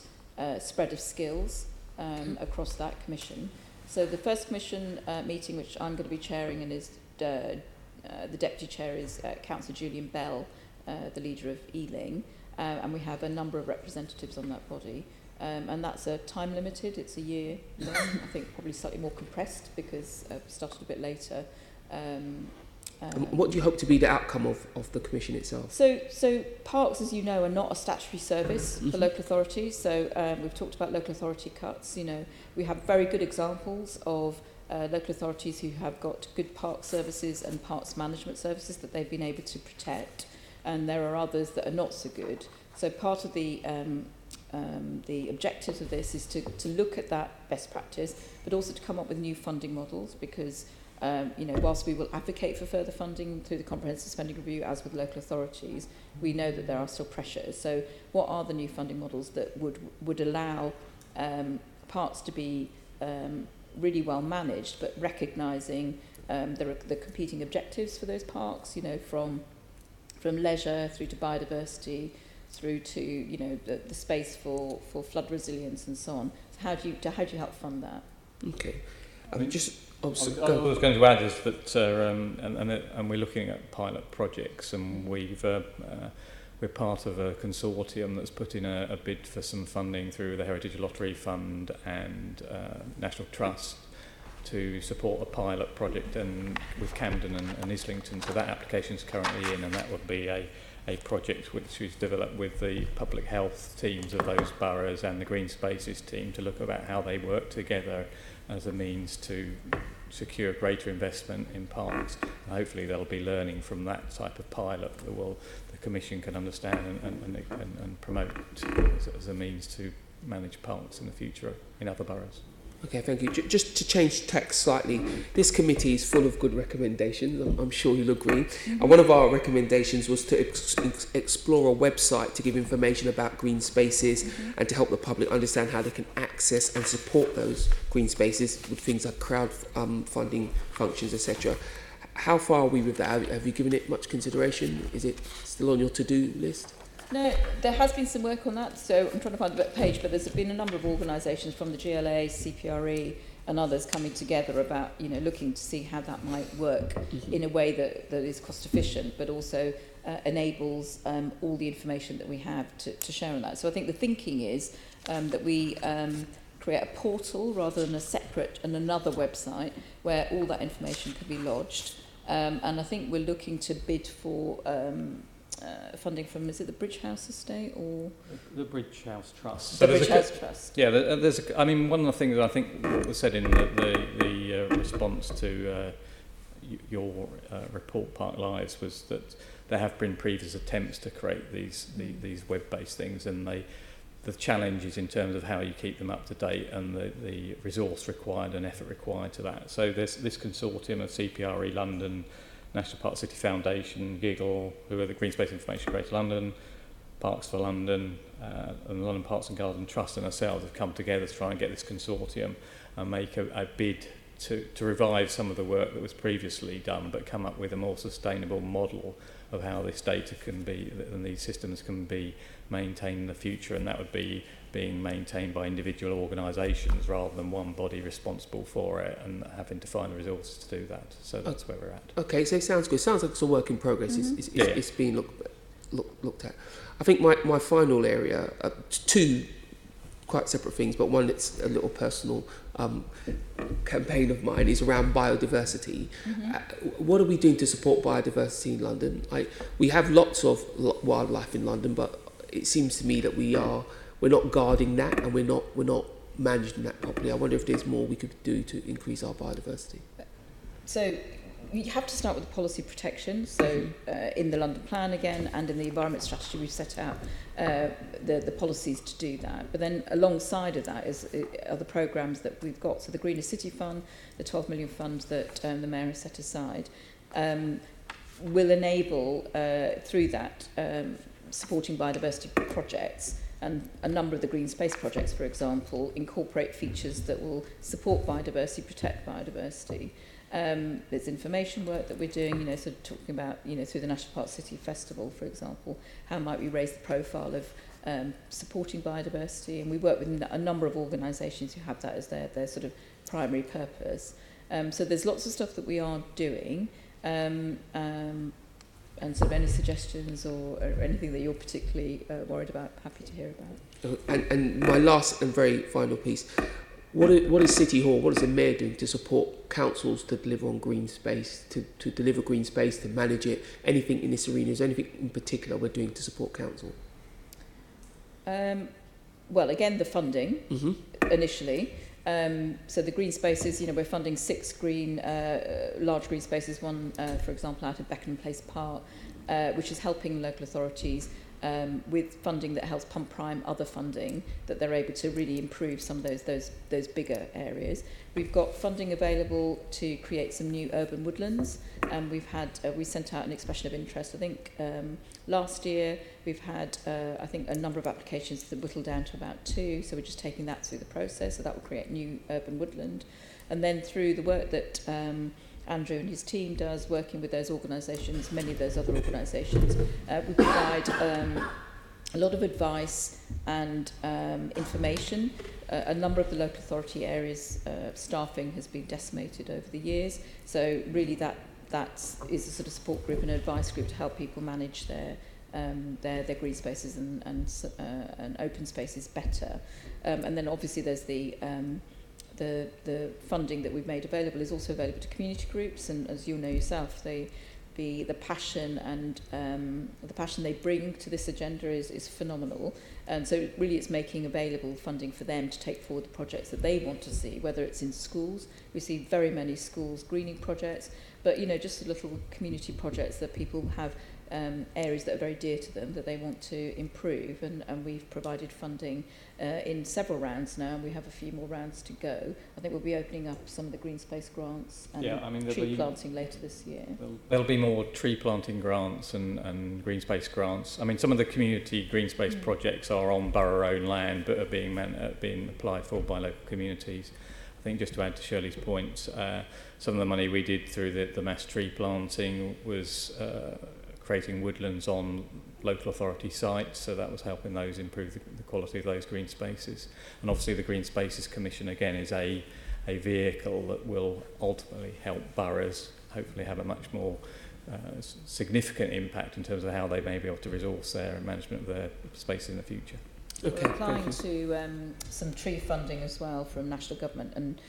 spread of skills across that commission. So the first commission meeting, which I'm going to be chairing, and is the deputy chair is Councillor Julian Bell, the leader of Ealing, and we have a number of representatives on that body. And that's time limited, it's a year long, I think probably slightly more compressed because we started a bit later. What do you hope to be the outcome of the commission itself? So parks, as you know, are not a statutory service for local authorities. So we've talked about local authority cuts. You know, we have very good examples of local authorities who have got good park services and parks management services that they've been able to protect, and there are others that are not so good. So part of the objectives of this is to look at that best practice, but also to come up with new funding models, because whilst we will advocate for further funding through the comprehensive spending review, as with local authorities, we know that there are still pressures. So what are the new funding models that would allow parks to be really well managed, but recognising the competing objectives for those parks, you know, from leisure through to biodiversity, through to the space for flood resilience and so on. So how do you help fund that? Okay, I mean, I was going to add is that and we're looking at pilot projects, and we're part of a consortium that's put in a bid for some funding through the Heritage Lottery Fund and National Trust to support a pilot project and with Camden and Islington. So that application is currently in, and that would be a project which is developed with the public health teams of those boroughs and the green spaces team to look about how they work together as a means to secure greater investment in parks. And hopefully they'll be learning from that type of pilot that the Commission can understand and promote as a means to manage parks in the future in other boroughs. Okay, thank you. Just to change tack slightly, this committee is full of good recommendations, I'm sure you'll agree. Mm-hmm. And one of our recommendations was to explore a website to give information about green spaces and to help the public understand how they can access and support those green spaces with things like crowdfunding functions, etc. How far are we with that? Have you given it much consideration? Is it still on your to-do list? No, there has been some work on that, so I'm trying to find the page, but there's been a number of organisations from the GLA, CPRE and others coming together about, looking to see how that might work in a way that is cost efficient, but also enables all the information that we have to share on that. So I think the thinking is that we create a portal rather than a separate and another website where all that information can be lodged. And I think we're looking to bid for funding from, is it the Bridge House Estate or the Bridge House Trust? The Bridge House Trust. Yeah, there's. One of the things I think was said in the response to your report, Park Lives, was that there have been previous attempts to create these web-based things, and the challenges in terms of how you keep them up to date and the resource required and effort required to that. So there's this consortium of CPRE London, National Park City Foundation, Giggle, who are the Green Space Information Greater London, Parks for London, and the London Parks and Garden Trust and ourselves have come together to try and get this consortium and make a bid to revive some of the work that was previously done, but come up with a more sustainable model how this data can be and these systems can be maintained in the future, and that would be being maintained by individual organisations rather than one body responsible for it and having to find the resources to do that. So that's where we're at. Okay, so it sounds good. It sounds like it's a work in progress. It's being looked at. I think my final area, two quite separate things, but one that's a little personal campaign of mine is around biodiversity. What are we doing to support biodiversity in London? We have lots of wildlife in London, but it seems to me that we're not guarding that, and we're not managing that properly. I wonder if there's more we could do to increase our biodiversity. So you have to start with the policy protection. So in the London Plan again, and in the environment strategy, we've set out the policies to do that. But then alongside of that are the programmes that we've got. So the Greener City Fund, the 12 million fund that the Mayor has set aside, will enable through that supporting biodiversity projects. And a number of the green space projects, for example, incorporate features that will support biodiversity, protect biodiversity. There's information work that we're doing, sort of talking about, through the National Park City Festival, for example, how might we raise the profile of supporting biodiversity. And we work with a number of organisations who have that as their sort of primary purpose. So there's lots of stuff that we are doing. And sort of any suggestions or anything that you're particularly worried about, happy to hear about. And my last and very final piece, what is City Hall, what is the Mayor doing to support councils to deliver on green space, to deliver green space, to manage it? Anything in this arena, is there anything in particular we're doing to support council? Well, again, the funding initially. So the green spaces, we're funding 6 large green spaces, one, for example, out of Beckenham Place Park, which is helping local authorities with funding that helps pump prime other funding, that they're able to really improve some of those bigger areas. We've got funding available to create some new urban woodlands, and we sent out an expression of interest, I think, last year. We've had, I think, a number of applications that whittled down to about 2, so we're just taking that through the process, so that will create new urban woodland. And then through the work that Andrew and his team does, working with those organisations, many of those other organisations, we provide a lot of advice and information. A number of the local authority areas, staffing has been decimated over the years, so really that is a sort of support group and advice group to help people manage their green spaces and open spaces better. And then obviously there's the funding that we've made available is also available to community groups, and as you'll know yourself, the passion and the passion they bring to this agenda is phenomenal. And so really it's making available funding for them to take forward the projects that they want to see, whether it's in schools. We see very many schools greening projects, but just little community projects that people have areas that are very dear to them that they want to improve, and we've provided funding in several rounds now, and we have a few more rounds to go. I think we'll be opening up some of the green space grants and tree planting later this year. There'll be more tree planting grants and green space grants. I mean, some of the community green space projects are on borough-owned land but are being applied for by local communities. I think just to add to Shirley's point, some of the money we did through the mass tree planting was creating woodlands on local authority sites, so that was helping those improve the quality of those green spaces. And obviously the Green Spaces Commission again is a vehicle that will ultimately help boroughs hopefully have a much more significant impact in terms of how they may be able to resource their management of their space in the future. Okay, we're applying to some tree funding as well from national government, and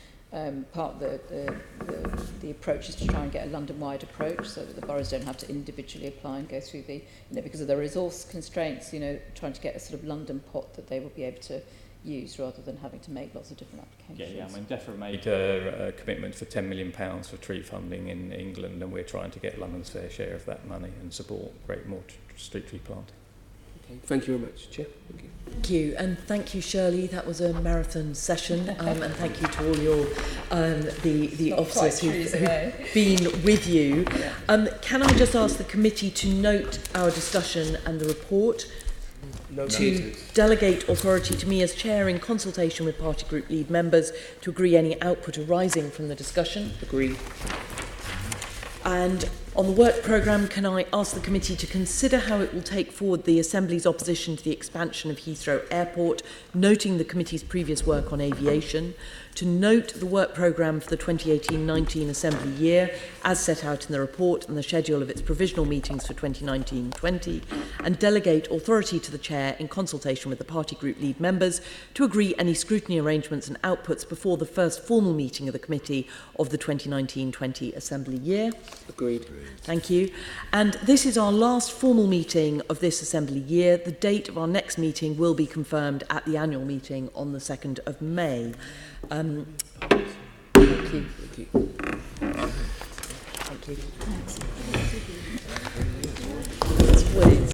part of the approach is to try and get a London-wide approach so that the boroughs don't have to individually apply and go through the, because of the resource constraints, trying to get a sort of London pot that they will be able to use rather than having to make lots of different applications. Yeah, I mean, DEFRA made a commitment for £10 million for tree funding in England, and we're trying to get London's fair share of that money and support more street tree planting. Okay. Thank you very much, Chair. Thank you. Thank you, and thank you, Shirley. That was a marathon session, and thank you to all your the officers who've been with you. Can I just ask the committee to note our discussion and the report, to delegate authority to me as chair in consultation with party group lead members to agree any output arising from the discussion. Agree. And On the work programme, can I ask the committee to consider how it will take forward the Assembly's opposition to the expansion of Heathrow Airport, noting the committee's previous work on aviation, to note the work programme for the 2018-19 Assembly year, as set out in the report, and the schedule of its provisional meetings for 2019-20, and delegate authority to the Chair in consultation with the party group lead members to agree any scrutiny arrangements and outputs before the first formal meeting of the committee of the 2019-20 Assembly year. Agreed. Thank you. And this is our last formal meeting of this Assembly year. The date of our next meeting will be confirmed at the annual meeting on the 2nd of May. Thank you. Thank you. Thank you. That's weird.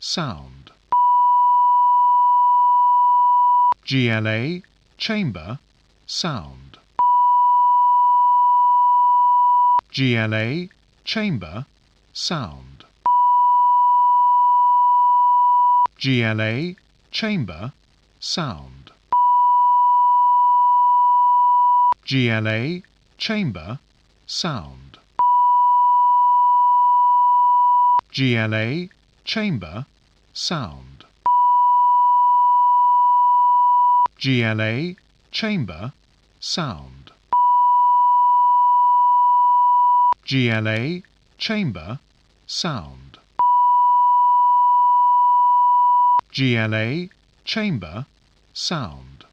sound. GLA, chamber, sound. GLA, chamber, sound. GLA, chamber, sound. GLA, chamber, sound. GLA, chamber, sound. GLA, chamber, sound. GLA, chamber, sound. GLA, chamber, sound.